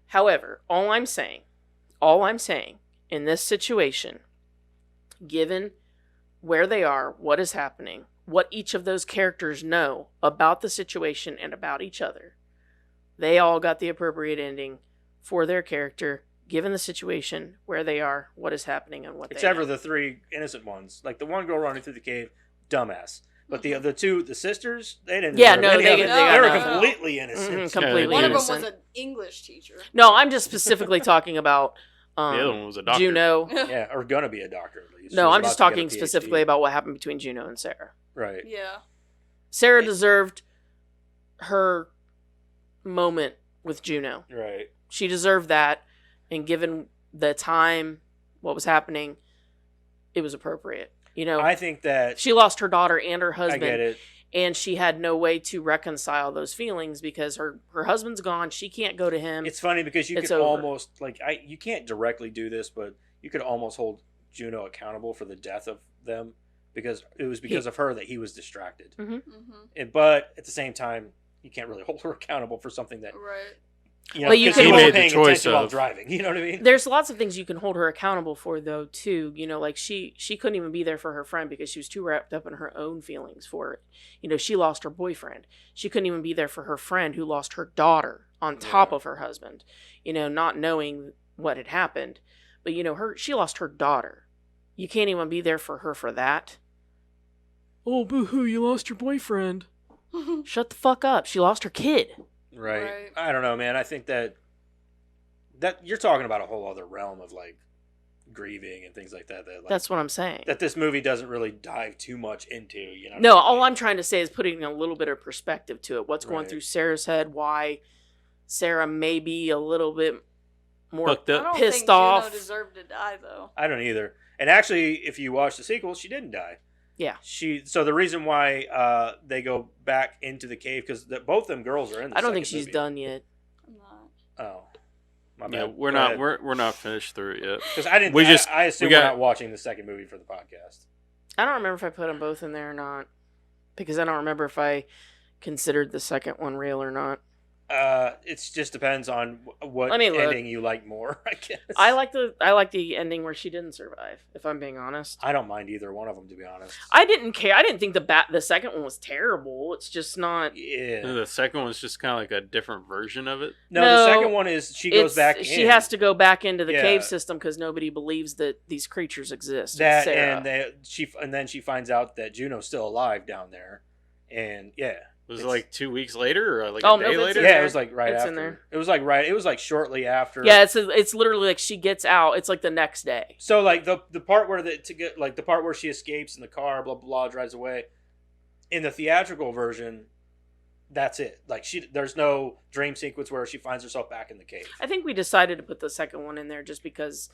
[SPEAKER 3] However, all I'm saying in this situation, given where they are, what is happening, what each of those characters know about the situation and about each other, they all got the appropriate ending for their character, given the situation, where they are, what is happening, and what
[SPEAKER 2] Except
[SPEAKER 3] they know.
[SPEAKER 2] for the three innocent ones. Like the one girl running through the cave, dumbass. But the other two, the sisters, they didn't.
[SPEAKER 3] Yeah,
[SPEAKER 2] deserve
[SPEAKER 3] no,
[SPEAKER 2] any
[SPEAKER 3] they
[SPEAKER 2] of it.
[SPEAKER 3] got
[SPEAKER 2] They were
[SPEAKER 3] nothing.
[SPEAKER 2] completely innocent.
[SPEAKER 3] Mhm, completely
[SPEAKER 4] one of them
[SPEAKER 3] innocent.
[SPEAKER 4] was an English teacher.
[SPEAKER 3] No, I'm just specifically talking about
[SPEAKER 1] The other one was a doctor.
[SPEAKER 3] Juno.
[SPEAKER 2] Yeah, or gonna be a doctor at least.
[SPEAKER 3] No,
[SPEAKER 2] She was
[SPEAKER 3] I'm just
[SPEAKER 2] about to get
[SPEAKER 3] talking
[SPEAKER 2] a PhD.
[SPEAKER 3] specifically about what happened between Juno and Sarah.
[SPEAKER 2] Right.
[SPEAKER 4] Yeah.
[SPEAKER 3] Sarah deserved her moment with Juno.
[SPEAKER 2] Right.
[SPEAKER 3] She deserved that, and given the time, what was happening, it was appropriate. You know,
[SPEAKER 2] I think that
[SPEAKER 3] she lost her daughter and her
[SPEAKER 2] I
[SPEAKER 3] husband,
[SPEAKER 2] get it.
[SPEAKER 3] and she had no way to reconcile those feelings because her husband's gone. She can't go to him.
[SPEAKER 2] It's funny because you
[SPEAKER 3] It's
[SPEAKER 2] could
[SPEAKER 3] over.
[SPEAKER 2] almost you can't directly do this, but you could almost hold Juno accountable for the death of them because it was because of her that he was distracted.
[SPEAKER 4] Mm-hmm.
[SPEAKER 2] But at the same time, you can't really hold her accountable for something that
[SPEAKER 4] Right.
[SPEAKER 3] Well, you
[SPEAKER 2] because
[SPEAKER 3] can
[SPEAKER 2] he
[SPEAKER 3] hold-
[SPEAKER 2] wasn't
[SPEAKER 1] He made
[SPEAKER 2] paying
[SPEAKER 1] the choice
[SPEAKER 2] attention while
[SPEAKER 1] of-
[SPEAKER 2] driving. You know what I mean?
[SPEAKER 3] There's lots of things you can hold her accountable for, though, too. You know, like she couldn't even be there for her friend because she was too wrapped up in her own feelings for it. You know, she lost her boyfriend. She couldn't even be there for her friend who lost her daughter on top of her husband. You know, not knowing what had happened. But, you know, she lost her daughter. You can't even be there for her for that. Oh, boo-hoo, you lost your boyfriend. Shut the fuck up. She lost her kid.
[SPEAKER 2] Right. I don't know, man. I think that you're talking about a whole other realm of like grieving and things like that.
[SPEAKER 3] That's what I'm saying.
[SPEAKER 2] That this movie doesn't really dive too much into. You know.
[SPEAKER 3] No, all I'm trying to say is putting a little bit of perspective to it. What's going
[SPEAKER 2] Right.
[SPEAKER 3] through Sarah's head? Why Sarah may be a little bit more
[SPEAKER 1] Fucked
[SPEAKER 4] I
[SPEAKER 1] up.
[SPEAKER 4] don't
[SPEAKER 3] pissed
[SPEAKER 4] think
[SPEAKER 3] off.
[SPEAKER 4] Juno deserved to die though.
[SPEAKER 2] I don't either. And actually, if you watch the sequel, she didn't die.
[SPEAKER 3] Yeah.
[SPEAKER 2] So the reason why they go back into the cave because both them girls are in. The
[SPEAKER 3] I don't think
[SPEAKER 2] second
[SPEAKER 3] she's
[SPEAKER 2] movie.
[SPEAKER 3] done yet.
[SPEAKER 4] I'm not.
[SPEAKER 2] Oh, my
[SPEAKER 1] Yeah,
[SPEAKER 2] bad.
[SPEAKER 1] we're
[SPEAKER 2] Go
[SPEAKER 1] not
[SPEAKER 2] ahead.
[SPEAKER 1] we're not finished through it yet.
[SPEAKER 2] Because I didn't.
[SPEAKER 1] We just-
[SPEAKER 2] I assume
[SPEAKER 1] we got-
[SPEAKER 2] we're not watching the second movie for the podcast.
[SPEAKER 3] I don't remember if I put them both in there or not. Because I don't remember if I considered the second one real or not.
[SPEAKER 2] It just depends on what
[SPEAKER 3] Let me look.
[SPEAKER 2] ending you like more, I guess.
[SPEAKER 3] I like the ending where she didn't survive, if I'm being honest.
[SPEAKER 2] I don't mind either one of them, to be honest.
[SPEAKER 3] I didn't care. I didn't think the second one was terrible. It's just not.
[SPEAKER 2] Yeah.
[SPEAKER 1] The second one's just kind of like a different version of it.
[SPEAKER 2] No, the second one is she goes back in.
[SPEAKER 3] She has to go back into the cave system because nobody believes that these creatures exist.
[SPEAKER 2] That and then she finds out that Juno's still alive down there, and
[SPEAKER 1] Was it like 2 weeks later or like
[SPEAKER 3] Oh,
[SPEAKER 1] a
[SPEAKER 3] no,
[SPEAKER 1] day
[SPEAKER 3] it's
[SPEAKER 1] later?
[SPEAKER 3] in
[SPEAKER 2] Yeah,
[SPEAKER 3] there.
[SPEAKER 2] it was like right
[SPEAKER 3] It's
[SPEAKER 2] after.
[SPEAKER 3] in there.
[SPEAKER 2] It was like shortly after.
[SPEAKER 3] Yeah, it's literally like she gets out. It's like the next day.
[SPEAKER 2] So like the part where the part where she escapes in the car, blah blah blah, drives away. In the theatrical version, that's it. Like there's no dream sequence where she finds herself back in the cave.
[SPEAKER 3] I think we decided to put the second one in there just because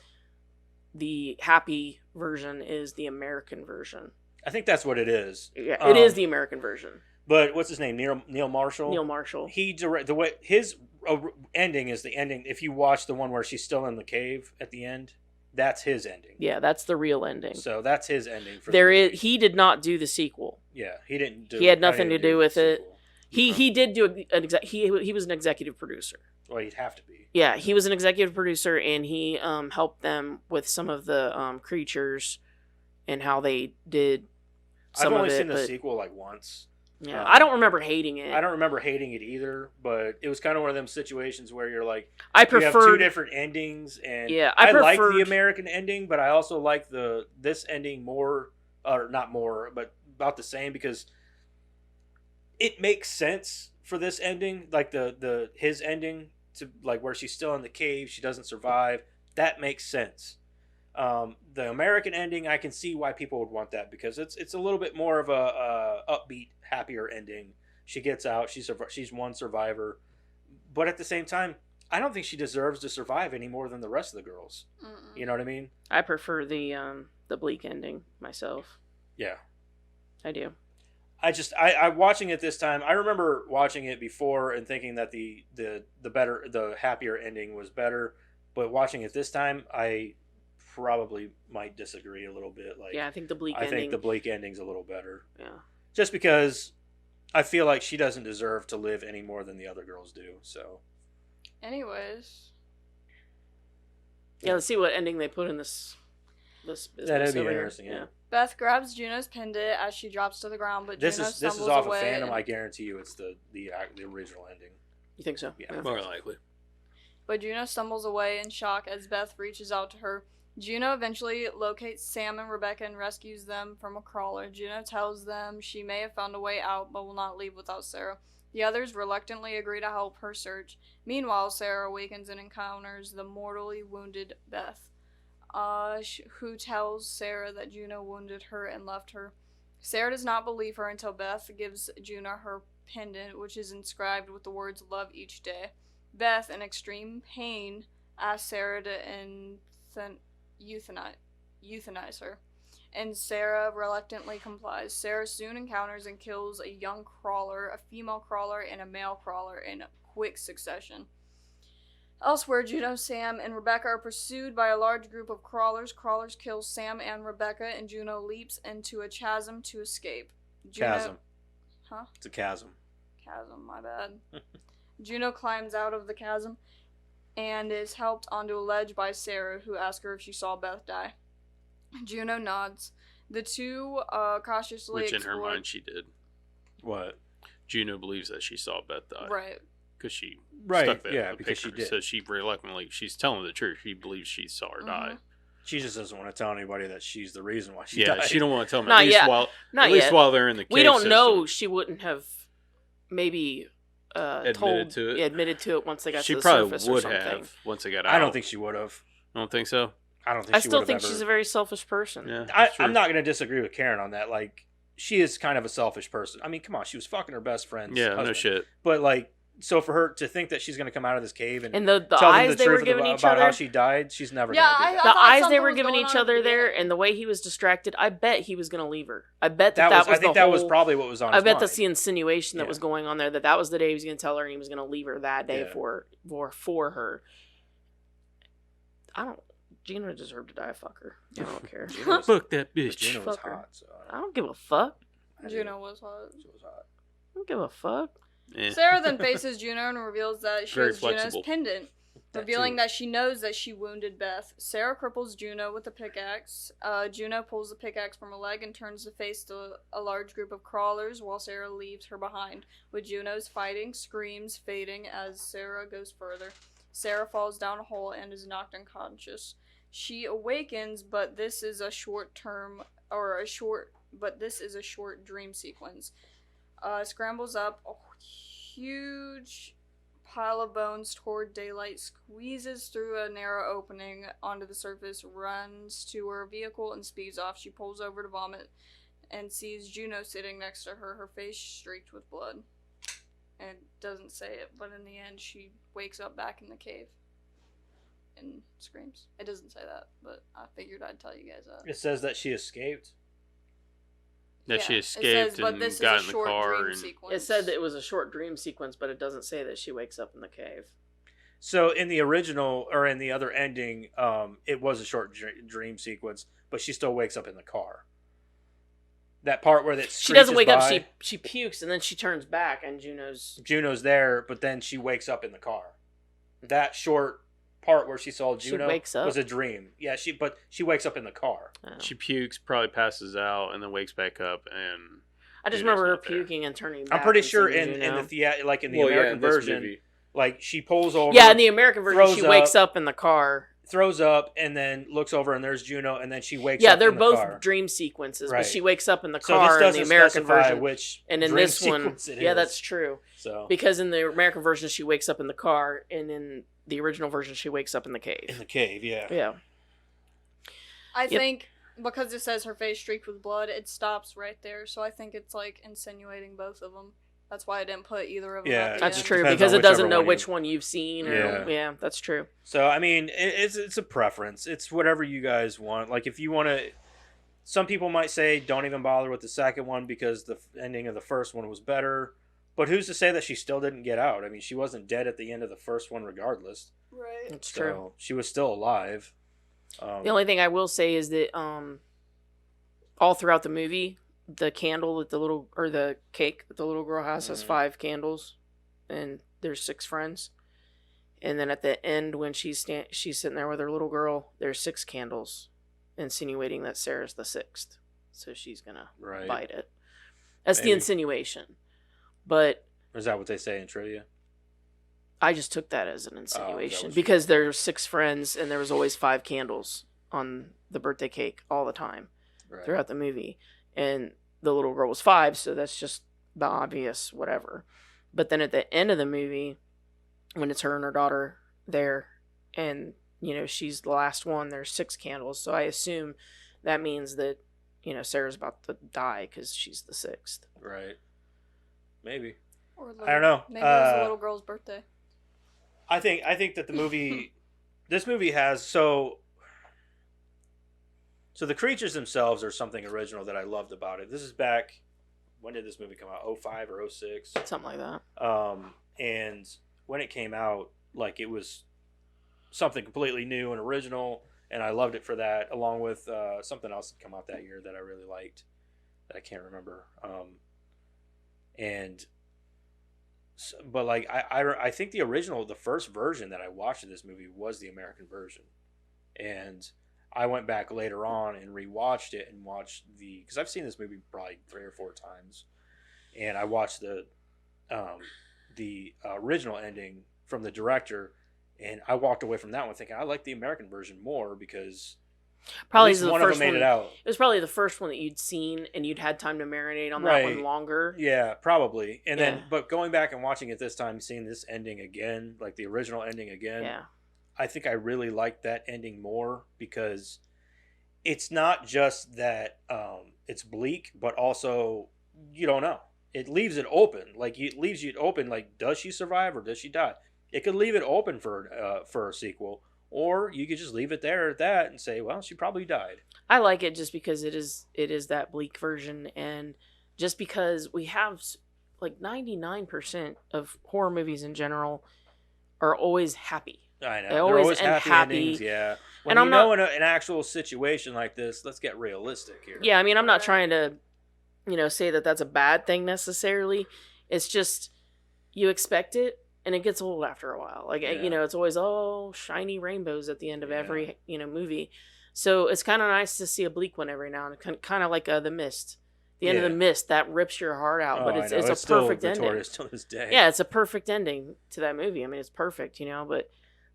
[SPEAKER 3] the happy version is the American version.
[SPEAKER 2] I think that's what it is.
[SPEAKER 3] Yeah, it is the American version.
[SPEAKER 2] But what's his name? Neil Marshall.
[SPEAKER 3] Neil Marshall.
[SPEAKER 2] The way his ending is the ending. If you watch the one where she's still in the cave at the end, that's his ending.
[SPEAKER 3] Yeah, that's the real ending.
[SPEAKER 2] So that's his ending.
[SPEAKER 3] He did not do the sequel.
[SPEAKER 2] Yeah, he didn't do.
[SPEAKER 3] He had nothing to do with it.
[SPEAKER 2] Sequel.
[SPEAKER 3] He did do he was an executive producer.
[SPEAKER 2] Well, he'd have to be.
[SPEAKER 3] Yeah, he was an executive producer, and he helped them with some of the creatures and how they did some
[SPEAKER 2] I've only
[SPEAKER 3] of it.
[SPEAKER 2] seen the sequel like once.
[SPEAKER 3] Yeah, I don't remember hating it.
[SPEAKER 2] I don't remember hating it either, but it was kind of one of them situations where you're like,
[SPEAKER 3] I
[SPEAKER 2] you have two
[SPEAKER 3] preferred
[SPEAKER 2] different endings, and
[SPEAKER 3] Yeah,
[SPEAKER 2] I like
[SPEAKER 3] preferred-
[SPEAKER 2] the American ending, but I also like this ending more, or not more, but about the same, because it makes sense for this ending, like his ending to like where she's still in the cave, she doesn't survive. That makes sense. The American ending, I can see why people would want that, because it's a little bit more of a upbeat, happier ending. She gets out, she's one survivor, but at the same time, I don't think she deserves to survive any more than the rest of the girls.
[SPEAKER 4] Mm-mm.
[SPEAKER 2] You know what I mean?
[SPEAKER 3] I prefer the bleak ending myself.
[SPEAKER 2] Yeah.
[SPEAKER 3] I do.
[SPEAKER 2] I watching it this time, I remember watching it before and thinking that the happier ending was better, but watching it this time, I probably might disagree a little bit. Like,
[SPEAKER 3] Yeah, I think the bleak
[SPEAKER 2] I
[SPEAKER 3] ending.
[SPEAKER 2] think the bleak ending's a little better.
[SPEAKER 3] Yeah.
[SPEAKER 2] Just because I feel like she doesn't deserve to live any more than the other girls do. So,
[SPEAKER 4] Anyways,
[SPEAKER 3] Yeah, let's see what ending they put in this business
[SPEAKER 2] that'd be
[SPEAKER 3] over here.
[SPEAKER 2] interesting. Yeah.
[SPEAKER 4] Beth grabs Juno's pendant as she drops to the ground, but
[SPEAKER 2] This
[SPEAKER 4] Juno
[SPEAKER 2] is
[SPEAKER 4] stumbles
[SPEAKER 2] off
[SPEAKER 4] away
[SPEAKER 2] of Phantom.
[SPEAKER 4] and-
[SPEAKER 2] I guarantee you, it's the original ending.
[SPEAKER 3] You think so?
[SPEAKER 2] Yeah.
[SPEAKER 1] More likely.
[SPEAKER 4] But Juno stumbles away in shock as Beth reaches out to her. Juno eventually locates Sam and Rebecca and rescues them from a crawler. Juno tells them she may have found a way out, but will not leave without Sarah. The others reluctantly agree to help her search. Meanwhile, Sarah awakens and encounters the mortally wounded Beth, who tells Sarah that Juno wounded her and left her. Sarah does not believe her until Beth gives Juno her pendant, which is inscribed with the words "Love each day." Beth, in extreme pain, asks Sarah to euthanize her, and Sarah reluctantly complies. Sarah soon encounters and kills a young crawler, a female crawler, and a male crawler in quick succession. Elsewhere, Juno, Sam, and Rebecca are pursued by a large group of crawlers. Crawlers kill Sam and Rebecca, and Juno leaps into a chasm to escape.
[SPEAKER 2] Chasm.
[SPEAKER 4] Huh?
[SPEAKER 2] It's a chasm.
[SPEAKER 4] Chasm, my bad. Juno climbs out of the chasm and is helped onto a ledge by Sarah, who asks her if she saw Beth die. Juno nods. The two cautiously
[SPEAKER 1] Which in her
[SPEAKER 4] explore-
[SPEAKER 1] mind she did.
[SPEAKER 2] What?
[SPEAKER 1] Juno believes that she saw Beth die.
[SPEAKER 4] Right.
[SPEAKER 1] Because she
[SPEAKER 2] Right,
[SPEAKER 1] stuck that
[SPEAKER 2] yeah,
[SPEAKER 1] in the
[SPEAKER 2] because she
[SPEAKER 1] picture.
[SPEAKER 2] did.
[SPEAKER 1] So she reluctantly, she's telling the truth. She believes she saw her die.
[SPEAKER 2] She just doesn't want to tell anybody that she's the reason why she
[SPEAKER 1] Yeah,
[SPEAKER 2] died.
[SPEAKER 1] she don't want to tell them.
[SPEAKER 3] Not
[SPEAKER 1] At least
[SPEAKER 3] yet.
[SPEAKER 1] while
[SPEAKER 3] Not
[SPEAKER 1] at least
[SPEAKER 3] yet.
[SPEAKER 1] while they're in the cave
[SPEAKER 3] We don't
[SPEAKER 1] system.
[SPEAKER 3] know. She wouldn't have maybe
[SPEAKER 1] Admitted to it.
[SPEAKER 3] admitted to it once they got
[SPEAKER 1] She
[SPEAKER 3] to the
[SPEAKER 1] probably
[SPEAKER 3] surface or
[SPEAKER 1] would
[SPEAKER 3] something.
[SPEAKER 1] have once they got out.
[SPEAKER 2] I don't think she would have.
[SPEAKER 1] I don't think so.
[SPEAKER 2] I don't think
[SPEAKER 3] I
[SPEAKER 2] she
[SPEAKER 3] still
[SPEAKER 2] would
[SPEAKER 3] think
[SPEAKER 2] have ever.
[SPEAKER 3] she's a very selfish person.
[SPEAKER 1] Yeah, that's true.
[SPEAKER 2] I'm not going to disagree with Karen on that. Like, she is kind of a selfish person. I mean, come on, she was fucking her best friend's
[SPEAKER 1] Yeah,
[SPEAKER 2] husband.
[SPEAKER 1] no shit.
[SPEAKER 2] But like, so for her to think that she's going to come out of this cave and
[SPEAKER 3] And the
[SPEAKER 2] tell them
[SPEAKER 3] eyes
[SPEAKER 2] the
[SPEAKER 3] they
[SPEAKER 2] truth
[SPEAKER 3] were giving
[SPEAKER 2] about
[SPEAKER 3] each other,
[SPEAKER 2] how she died, she's never
[SPEAKER 4] Yeah,
[SPEAKER 2] going to do
[SPEAKER 3] the
[SPEAKER 2] that.
[SPEAKER 4] thought
[SPEAKER 3] eyes they
[SPEAKER 4] something
[SPEAKER 3] were
[SPEAKER 4] was
[SPEAKER 3] giving
[SPEAKER 4] going
[SPEAKER 3] each
[SPEAKER 4] on at the
[SPEAKER 3] other there,
[SPEAKER 4] beginning.
[SPEAKER 3] and the way he was distracted, I bet he was going to leave her. I bet
[SPEAKER 2] That
[SPEAKER 3] that
[SPEAKER 2] was, I think
[SPEAKER 3] the
[SPEAKER 2] that was
[SPEAKER 3] whole-
[SPEAKER 2] probably what was on
[SPEAKER 3] I
[SPEAKER 2] his
[SPEAKER 3] bet
[SPEAKER 2] mind.
[SPEAKER 3] that's the insinuation that
[SPEAKER 2] Yeah.
[SPEAKER 3] was going on there. That was the day he was going to tell her, and he was going to leave her that day
[SPEAKER 2] Yeah.
[SPEAKER 3] for her. I don't. Gina deserved to die. Fuck her. I don't care.
[SPEAKER 2] Gina was,
[SPEAKER 1] Fuck that
[SPEAKER 2] but
[SPEAKER 1] bitch.
[SPEAKER 2] Gina was
[SPEAKER 3] Fuck her.
[SPEAKER 2] hot. So
[SPEAKER 3] I don't give a fuck.
[SPEAKER 2] I
[SPEAKER 4] Juno was hot.
[SPEAKER 2] She was hot.
[SPEAKER 3] I don't give a fuck.
[SPEAKER 4] Sarah then faces Juno and reveals that she
[SPEAKER 1] Very
[SPEAKER 4] has
[SPEAKER 1] flexible.
[SPEAKER 4] Juno's pendant, revealing that she knows that she wounded Beth. Sarah cripples Juno with a pickaxe. Juno pulls the pickaxe from her leg and turns to face a large group of crawlers while Sarah leaves her behind, with Juno's fighting screams fading as Sarah goes further. Sarah falls down a hole and is knocked unconscious. She awakens, but this is a short dream sequence. Scrambles up a huge pile of bones toward daylight, squeezes through a narrow opening onto the surface, runs to her vehicle, and speeds off. She pulls over to vomit and sees Juno sitting next to her, her face streaked with blood. And doesn't say it, but in the end, she wakes up back in the cave and screams. It doesn't say that, but I figured I'd tell you guys that.
[SPEAKER 2] It says that she escaped.
[SPEAKER 1] That she escaped and got in the car. And
[SPEAKER 3] it said that it was a short dream sequence, but it doesn't say that she wakes up in the cave.
[SPEAKER 2] So in the original, or in the other ending, it was a short dream sequence, but she still wakes up in the car. That part where
[SPEAKER 3] she doesn't wake up, she pukes, and then she turns back, and Juno's
[SPEAKER 2] there, but then she wakes up in the car. That short part where she saw Juno was a dream. Yeah, but she wakes up in the car.
[SPEAKER 3] Oh.
[SPEAKER 1] She pukes, probably passes out, and then wakes back up, and
[SPEAKER 3] I just remember her puking and turning back.
[SPEAKER 2] I'm pretty sure in the American version,
[SPEAKER 1] movie.
[SPEAKER 2] Like she pulls over.
[SPEAKER 3] Yeah, in the American version, she wakes up in the car.
[SPEAKER 2] Throws up and then looks over and there's Juno and then she wakes up.
[SPEAKER 3] Yeah, they're both dream sequences, but she wakes up in the car in the American version. And in this one, that's true.
[SPEAKER 2] So
[SPEAKER 3] because in the American version she wakes up in the car, and in the original version she wakes up in the cave.
[SPEAKER 2] In the cave, yeah.
[SPEAKER 3] Yeah.
[SPEAKER 4] I think because it says her face streaked with blood, it stops right there. So I think it's like insinuating both of them. That's why I didn't put either of them.
[SPEAKER 2] Yeah,
[SPEAKER 3] that's true, because it doesn't know which one you've seen. Yeah, that's true.
[SPEAKER 2] So I mean, it's a preference. It's whatever you guys want. Like if you want to, some people might say don't even bother with the second one because the ending of the first one was better. But who's to say that she still didn't get out? I mean, she wasn't dead at the end of the first one, regardless.
[SPEAKER 4] Right.
[SPEAKER 3] That's true.
[SPEAKER 2] She was still alive.
[SPEAKER 3] The only thing I will say is that all throughout the movie, the candle that the cake that the little girl has 5 candles, and there's 6 friends. And then at the end, when she's sitting there with her little girl, there's 6 candles, insinuating that Sarah's the 6th. So she's gonna bite it. That's the insinuation. But
[SPEAKER 2] is that what they say in trivia?
[SPEAKER 3] I just took that as an insinuation because there's 6 friends and there was always 5 candles on the birthday cake all the time throughout the movie. And the little girl was 5, so that's just the obvious whatever. But then at the end of the movie, when it's her and her daughter there, and, she's the last one, there's 6 candles. So I assume that means that, Sarah's about to die because she's the 6th.
[SPEAKER 2] Right. Maybe.
[SPEAKER 4] I don't know. Maybe it was the little girl's birthday.
[SPEAKER 2] I think that the movie, this movie has, so the creatures themselves are something original that I loved about it. This is back, when did this movie come out? 05 or 06?
[SPEAKER 3] Something like that.
[SPEAKER 2] And when it came out, like it was something completely new and original, and I loved it for that, along with something else that came out that year that I really liked that I can't remember. But like I think the first version that I watched of this movie was the American version, and I went back later on and rewatched it and watched because I've seen this movie probably 3 or 4 times, and I watched the original ending from the director, and I walked away from that one thinking I like the American version more because
[SPEAKER 3] probably the
[SPEAKER 2] one
[SPEAKER 3] first
[SPEAKER 2] of them made
[SPEAKER 3] one,
[SPEAKER 2] it out.
[SPEAKER 3] It was probably the first one that you'd seen and you'd had time to marinate on that one longer.
[SPEAKER 2] Yeah, probably. And then, but going back and watching it this time, seeing this ending again, like the original ending again, I think I really liked that ending more because it's not just that it's bleak, but also you don't know. It leaves it open. Like it leaves you open. Like, does she survive or does she die? It could leave it open for a sequel, or you could just leave it there at that and say, well, she probably died.
[SPEAKER 3] I like it just because it is that bleak version, and just because we have like 99% of horror movies in general are always happy.
[SPEAKER 2] I know.
[SPEAKER 3] They always end happy.
[SPEAKER 2] Endings, yeah. When
[SPEAKER 3] and
[SPEAKER 2] in an actual situation like this, let's get realistic here.
[SPEAKER 3] Yeah, I mean, I'm not trying to, say that that's a bad thing necessarily. It's just you expect it, and it gets old after a while. Like,
[SPEAKER 2] Yeah.
[SPEAKER 3] you know, it's always, oh, shiny rainbows at the end of every, you know, movie. So it's kind of nice to see a bleak one every now and then, kind of like The Mist. The end of The Mist, that rips your heart out, but it's a perfect ending.
[SPEAKER 2] Still this day.
[SPEAKER 3] Yeah, it's a perfect ending to that movie. I mean, it's perfect, you know, but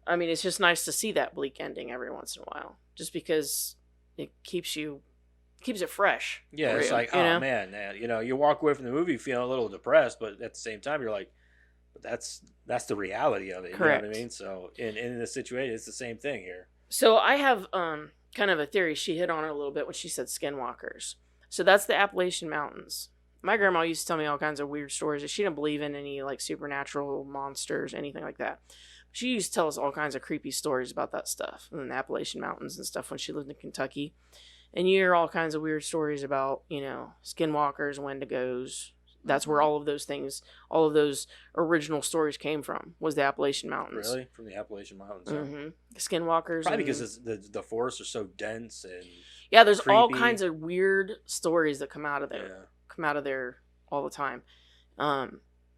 [SPEAKER 3] I mean, it's just nice to see that bleak ending every once in a while, just because it keeps it fresh.
[SPEAKER 2] Yeah, it's like, oh man, you know, you walk away from the movie feeling a little depressed, but at the same time, you're like, but that's the reality of it.
[SPEAKER 3] Correct.
[SPEAKER 2] You know what I mean? So in this situation, it's the same thing here.
[SPEAKER 3] So I have kind of a theory. She hit on it a little bit when she said skinwalkers. So that's the Appalachian Mountains. My grandma used to tell me all kinds of weird stories. She didn't believe in any like supernatural monsters, anything like that. She used to tell us all kinds of creepy stories about that stuff in the Appalachian Mountains and stuff when she lived in Kentucky. And you hear all kinds of weird stories about, you know, skinwalkers, wendigos. That's where all of those things, all of those original stories came from, was the Appalachian Mountains.
[SPEAKER 2] Really? From the Appalachian Mountains?
[SPEAKER 3] Mm-hmm. Skinwalkers.
[SPEAKER 2] Probably because the forests are so dense and
[SPEAKER 3] yeah, there's
[SPEAKER 2] creepy.
[SPEAKER 3] all kinds of weird stories that come out of there.
[SPEAKER 2] Yeah.
[SPEAKER 3] Come out of there all the time.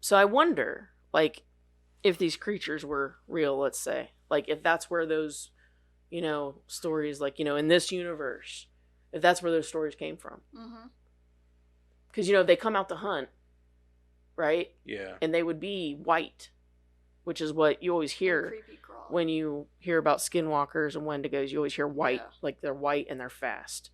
[SPEAKER 3] So I wonder, like, if these creatures were real, let's say. Like, if that's where those, you know, stories, like, you know, in this universe, if that's where those stories came from. Because, you know, they come out to hunt, right?
[SPEAKER 2] Yeah.
[SPEAKER 3] And they would be white, which is what you always hear when you hear about skinwalkers and wendigos. You always hear white, like they're white and they're fast.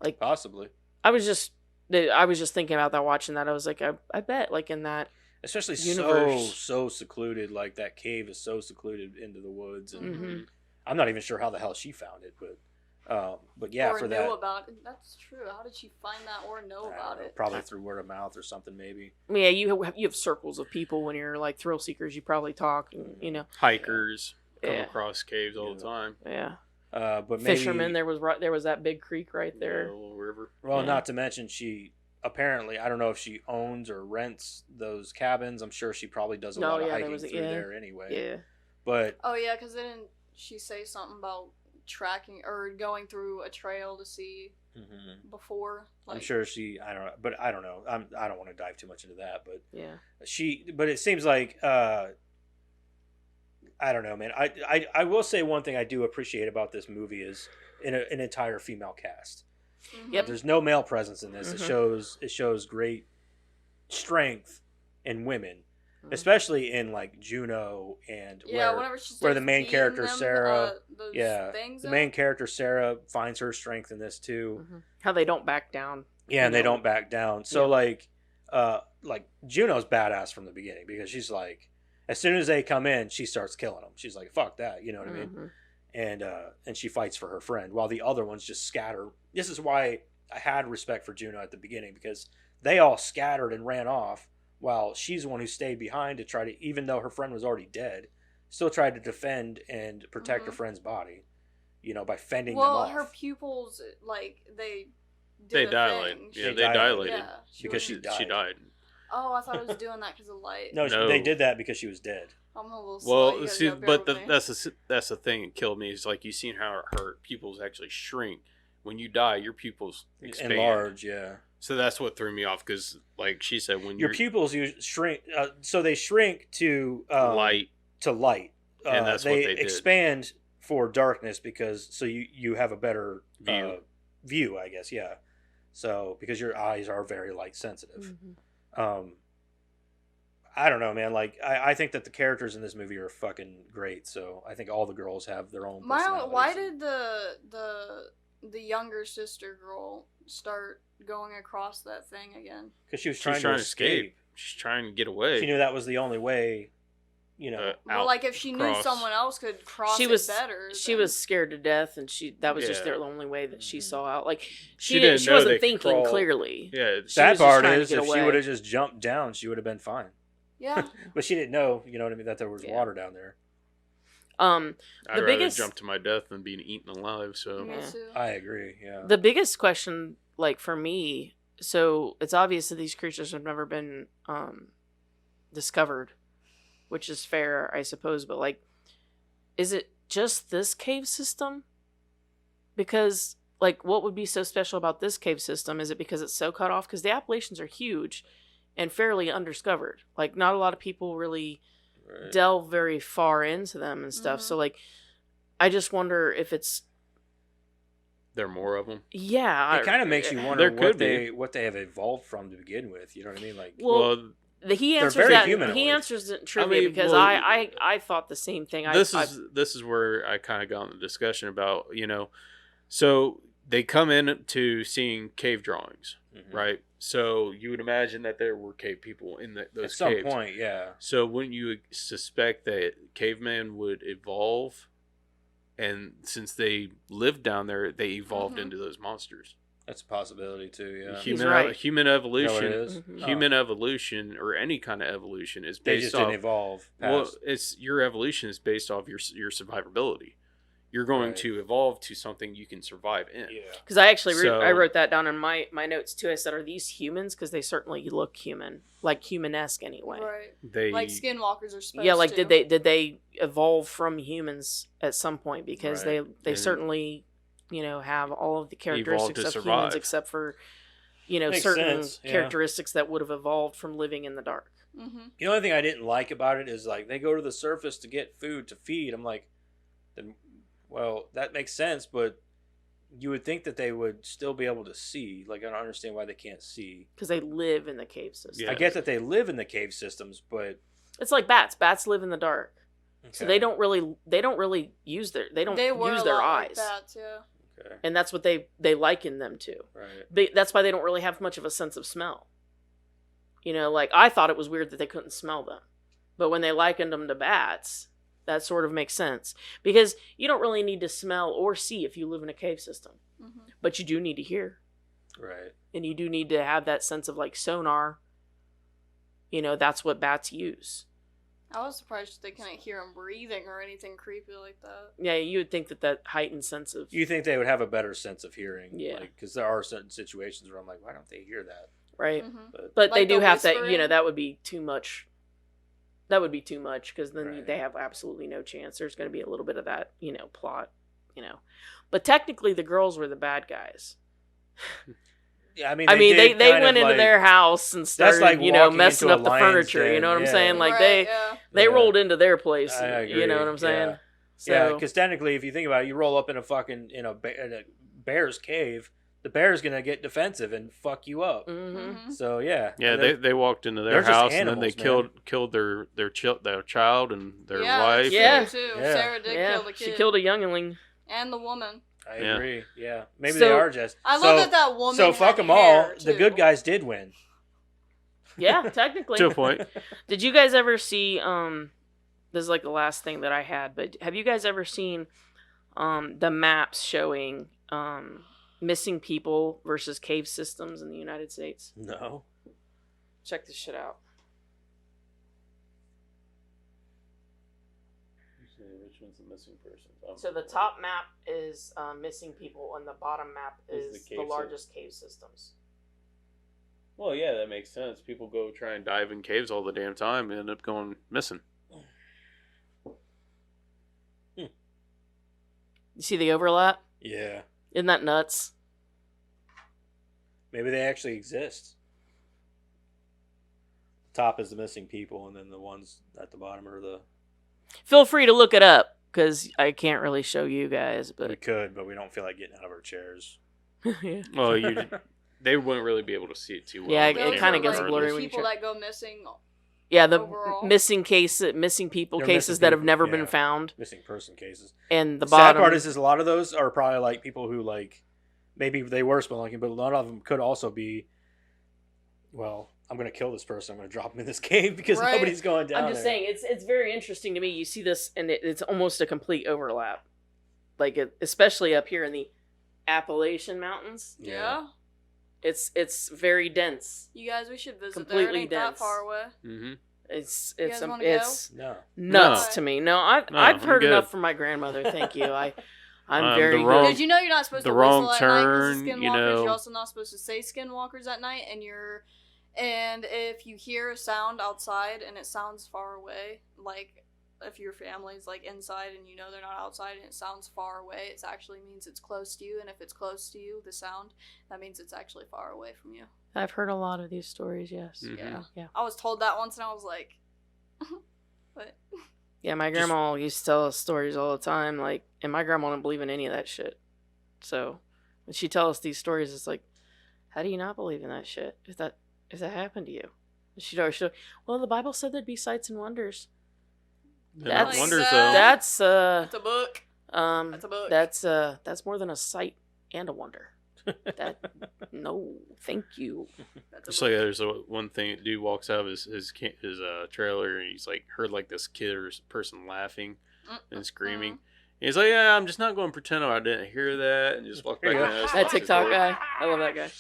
[SPEAKER 3] Like,
[SPEAKER 2] possibly.
[SPEAKER 3] I was just thinking about that, watching that. I was like, I bet, like, in that
[SPEAKER 2] especially
[SPEAKER 3] universe.
[SPEAKER 2] so secluded, like that cave is so secluded into the woods, and
[SPEAKER 3] Mm-hmm.
[SPEAKER 2] I'm not even sure how the hell she found it, but yeah,
[SPEAKER 4] or
[SPEAKER 2] for
[SPEAKER 4] know
[SPEAKER 2] that.
[SPEAKER 4] about it. That's true. How did she find that or know about it?
[SPEAKER 2] Probably through word of mouth or something, maybe.
[SPEAKER 3] Yeah, you have circles of people when you're like thrill seekers. You probably talk, and, you know,
[SPEAKER 1] Hikers come
[SPEAKER 3] Yeah.
[SPEAKER 1] across caves all the time.
[SPEAKER 3] yeah.
[SPEAKER 2] But maybe,
[SPEAKER 3] Fishermen, there was that big creek right there.
[SPEAKER 1] Yeah, a little river.
[SPEAKER 2] Well,
[SPEAKER 3] Yeah.
[SPEAKER 2] not to mention she apparently, I don't know if she owns or rents those cabins. I'm sure she probably does a lot of hiking through there anyway.
[SPEAKER 3] Yeah.
[SPEAKER 2] But
[SPEAKER 4] Oh yeah, because didn't she say something about tracking or going through a trail to see before? Like,
[SPEAKER 2] I'm sure she. I don't know, but I don't know. I don't want to dive too much into that, but
[SPEAKER 3] Yeah.
[SPEAKER 2] But it seems like I don't know, man. I will say one thing I do appreciate about this movie is an entire female cast.
[SPEAKER 3] Yep.
[SPEAKER 2] There's no male presence in this.
[SPEAKER 3] Mhm.
[SPEAKER 2] It shows great strength in women, especially in like Juno and
[SPEAKER 4] whenever she
[SPEAKER 2] where
[SPEAKER 4] starts
[SPEAKER 2] the main
[SPEAKER 4] feeding
[SPEAKER 2] character
[SPEAKER 4] them,
[SPEAKER 2] Sarah,
[SPEAKER 4] those things
[SPEAKER 2] the main character Sarah finds her strength in this too.
[SPEAKER 3] How they don't back down.
[SPEAKER 2] Yeah, and they don't back down. So
[SPEAKER 3] Yeah.
[SPEAKER 2] like Juno's badass from the beginning because she's like, as soon as they come in, she starts killing them. She's like, fuck that, you know what I mean? And she fights for her friend while the other ones just scatter. This is why I had respect for Juno at the beginning, because they all scattered and ran off while she's the one who stayed behind to try to, even though her friend was already dead, still tried to defend and protect her friend's body, you know, by fending them off.
[SPEAKER 4] Well, her pupils, like, they
[SPEAKER 1] They
[SPEAKER 4] did a
[SPEAKER 1] dilate.
[SPEAKER 4] thing.
[SPEAKER 1] Yeah, they dilated.
[SPEAKER 4] Yeah,
[SPEAKER 2] because she died.
[SPEAKER 1] She died.
[SPEAKER 4] Oh, I thought it was doing that because of light.
[SPEAKER 2] No,
[SPEAKER 1] No.
[SPEAKER 2] they did that because she was dead.
[SPEAKER 4] I'm a little slow.
[SPEAKER 1] Well,
[SPEAKER 4] You gotta
[SPEAKER 1] see,
[SPEAKER 4] go bear
[SPEAKER 1] but
[SPEAKER 4] with me.
[SPEAKER 1] that's the thing that killed me is like you seen how her pupils actually shrink when you die. Your pupils expand.
[SPEAKER 2] Enlarge, yeah.
[SPEAKER 1] So that's what threw me off because, like she said, when
[SPEAKER 2] Your pupils shrink, so they shrink to
[SPEAKER 1] light,
[SPEAKER 2] to light,
[SPEAKER 1] and that's what they did.
[SPEAKER 2] expand for darkness because so you have a better
[SPEAKER 1] View.
[SPEAKER 2] view, I guess, yeah. So because your eyes are very light sensitive. I don't know, man. Like I think that the characters in this movie are fucking great. So I think all the girls have their own personalities.
[SPEAKER 4] Why did the younger sister girl start going across that thing again?
[SPEAKER 2] Because she was
[SPEAKER 1] she's
[SPEAKER 2] trying to escape.
[SPEAKER 1] She's trying to get away.
[SPEAKER 2] She knew that was the only way. You know,
[SPEAKER 4] Well, like if she knew someone else could cross
[SPEAKER 3] She
[SPEAKER 4] it
[SPEAKER 3] was
[SPEAKER 4] better.
[SPEAKER 3] she
[SPEAKER 4] then-
[SPEAKER 3] was scared to death, and that was just
[SPEAKER 1] Yeah.
[SPEAKER 3] the only way that she saw out. Like
[SPEAKER 1] She didn't know they
[SPEAKER 3] wasn't
[SPEAKER 1] could
[SPEAKER 3] thinking
[SPEAKER 1] crawl.
[SPEAKER 3] clearly.
[SPEAKER 1] Yeah,
[SPEAKER 3] She was
[SPEAKER 2] that
[SPEAKER 3] just
[SPEAKER 2] part
[SPEAKER 3] trying to
[SPEAKER 2] is
[SPEAKER 3] get
[SPEAKER 2] if she
[SPEAKER 3] away.
[SPEAKER 2] would have just jumped down, she would have been fine.
[SPEAKER 4] Yeah.
[SPEAKER 2] But she didn't know, you know what I mean, that there was
[SPEAKER 3] Yeah.
[SPEAKER 2] water down there.
[SPEAKER 1] I'd
[SPEAKER 3] the
[SPEAKER 1] rather
[SPEAKER 3] biggest
[SPEAKER 1] jump to my death than being eaten alive. So
[SPEAKER 4] Me
[SPEAKER 3] Yeah.
[SPEAKER 4] too.
[SPEAKER 2] I agree. Yeah.
[SPEAKER 3] the biggest question, like for me, so it's obvious that these creatures have never been discovered, which is fair, I suppose. But like, is it just this cave system? Because like, what would be so special about this cave system? Is it because it's so cut off? Because the Appalachians are huge, and fairly undiscovered. Like, not a lot of people really delve very far into them and stuff. So, like, I just wonder if it's...
[SPEAKER 1] There are more of them?
[SPEAKER 3] Yeah.
[SPEAKER 2] It kind of makes you wonder what they have evolved from to begin with. You know what I mean? Like,
[SPEAKER 3] well he answers that. He answers it in trivia because I thought the same thing.
[SPEAKER 1] This is where I kind of got in the discussion about, so they come in to seeing cave drawings, right? So you would imagine that there were cave people in those caves.
[SPEAKER 2] At some point, yeah.
[SPEAKER 1] So wouldn't you suspect that caveman would evolve, and since they lived down there, they evolved into those monsters?
[SPEAKER 2] That's a possibility too. Yeah,
[SPEAKER 1] human evolution.
[SPEAKER 2] No, it is?
[SPEAKER 1] Human evolution, or any kind of evolution, is based
[SPEAKER 2] they just
[SPEAKER 1] off.
[SPEAKER 2] Didn't evolve.
[SPEAKER 1] Well, your evolution is based off your survivability. You're going to evolve to something you can survive in. Yeah.
[SPEAKER 3] Because I actually I wrote that down in my notes too. I said, "Are these humans?" Because they certainly look human, like human-esque anyway.
[SPEAKER 4] Right. Like skinwalkers are supposed
[SPEAKER 3] like
[SPEAKER 4] to.
[SPEAKER 3] did they evolve from humans at some point? Because they certainly have all of the characteristics of humans, except for certain characteristics that would have evolved from living in the dark.
[SPEAKER 4] Mm-hmm.
[SPEAKER 2] The only thing I didn't like about it is like they go to the surface to get food to feed. I'm like, then. Well, that makes sense, but you would think that they would still be able to see. Like, I don't understand why they can't see.
[SPEAKER 3] Because they live in the cave system.
[SPEAKER 2] Yeah. I get that they live in the cave systems, but
[SPEAKER 3] it's like bats. Bats live in the dark, so they don't really use their use their eyes. Like
[SPEAKER 4] bats, yeah.
[SPEAKER 2] Okay.
[SPEAKER 3] And that's what they liken them to.
[SPEAKER 2] Right.
[SPEAKER 3] That's why they don't really have much of a sense of smell. Like I thought it was weird that they couldn't smell them, but when they likened them to bats. That sort of makes sense because you don't really need to smell or see if you live in a cave system, but you do need to hear,
[SPEAKER 2] right?
[SPEAKER 3] And you do need to have that sense of like sonar. That's what bats use.
[SPEAKER 4] I was surprised they couldn't hear them breathing or anything creepy like that.
[SPEAKER 3] Yeah, you would think that heightened sense of.
[SPEAKER 2] You think they would have a better sense of hearing,
[SPEAKER 3] yeah?
[SPEAKER 2] Because there are certain situations where I'm like, why don't they hear that?
[SPEAKER 3] Right, but they do have that. That would be too much. That would be too much because then they have absolutely no chance. There's going to be a little bit of that, plot, But technically, the girls were the bad guys.
[SPEAKER 2] Yeah, I mean,
[SPEAKER 3] they went into their house and started, messing up the furniture. You know what I'm saying? Like they rolled into their place. You know what I'm saying?
[SPEAKER 2] Yeah. So, because technically, if you think about it, you roll up in a bear's cave. The bear's gonna get defensive and fuck you up.
[SPEAKER 3] Mm-hmm.
[SPEAKER 2] So yeah,
[SPEAKER 1] they walked into their house animals, and then they killed their child and their wife.
[SPEAKER 4] Yeah, too. Sarah did kill the kid.
[SPEAKER 3] She killed a youngling
[SPEAKER 4] and the woman.
[SPEAKER 2] I agree. Yeah, maybe they are just.
[SPEAKER 4] I love that woman.
[SPEAKER 2] So fuck them all. The good guys did win.
[SPEAKER 3] Yeah, technically.
[SPEAKER 1] To a point.
[SPEAKER 3] Did you guys ever see? This is like the last thing that I had, but have you guys ever seen the maps showing missing people versus cave systems in the United States?
[SPEAKER 2] No.
[SPEAKER 3] Check this shit out.
[SPEAKER 1] Which one's the missing person?
[SPEAKER 3] So the top map is missing people, and the bottom map is the largest cave systems.
[SPEAKER 1] Well, yeah, that makes sense. People go try and dive in caves all the damn time and end up going missing.
[SPEAKER 3] You see the overlap?
[SPEAKER 2] Yeah.
[SPEAKER 3] Isn't that nuts?
[SPEAKER 2] Maybe they actually exist. Top is the missing people, and then the ones at the bottom are the...
[SPEAKER 3] Feel free to look it up, because I can't really show you guys. But
[SPEAKER 2] we could, but we don't feel like getting out of our chairs.
[SPEAKER 3] Yeah.
[SPEAKER 1] Well, they wouldn't really be able to see it too well.
[SPEAKER 3] Yeah, it kind of gets blurry.
[SPEAKER 4] People that go missing.
[SPEAKER 3] Yeah, the
[SPEAKER 4] overall.
[SPEAKER 3] missing people cases that have never been found.
[SPEAKER 2] Missing person cases.
[SPEAKER 3] And the
[SPEAKER 2] sad part is a lot of those are probably like people who like maybe they were spelunking, but a lot of them could also be. Well, I'm going to kill this person. I'm going to drop him in this cave because nobody's going down.
[SPEAKER 3] I'm just saying it's very interesting to me. You see this, and it's almost a complete overlap, especially up here in the Appalachian Mountains.
[SPEAKER 4] Yeah.
[SPEAKER 3] It's very dense.
[SPEAKER 4] You guys, we should visit
[SPEAKER 3] completely
[SPEAKER 4] there. It ain't
[SPEAKER 3] dense.
[SPEAKER 4] that far away.
[SPEAKER 1] Mm-hmm.
[SPEAKER 3] It's
[SPEAKER 2] no.
[SPEAKER 3] nuts to me. No, I've heard enough from my grandmother. Thank you. I'm very good.
[SPEAKER 4] Did you know you're not supposed to
[SPEAKER 1] wrong
[SPEAKER 4] whistle
[SPEAKER 1] turn,
[SPEAKER 4] at night? Skinwalkers, you're also not supposed to say skinwalkers at night, and if you hear a sound outside and it sounds far away, like if your family's like inside and you know they're not outside and it sounds far away, it actually means it's close to you. And if it's close to you, the sound, that means it's actually far away from you.
[SPEAKER 3] I've heard a lot of these stories, yes.
[SPEAKER 1] Mm-hmm.
[SPEAKER 3] Yeah.
[SPEAKER 4] I was told that once and I was like, what?
[SPEAKER 3] Yeah, my grandma used to tell us stories all the time, like, and my grandma didn't believe in any of that shit. So when she tells us these stories, it's like, how do you not believe in that shit if that happened to you? She'd always well, the Bible said there'd be signs and wonders.
[SPEAKER 1] That's wonders, though.
[SPEAKER 3] That's
[SPEAKER 4] It's a book.
[SPEAKER 3] That's
[SPEAKER 4] a book.
[SPEAKER 3] That's more than a sight and a wonder. No, thank you.
[SPEAKER 1] Just like there's one thing, a dude walks out of his trailer and he's like heard like this kid or person laughing and screaming. And he's like, yeah, I'm just not going to pretend I didn't hear that, and just walk back in.
[SPEAKER 3] That TikTok guy, I love that guy.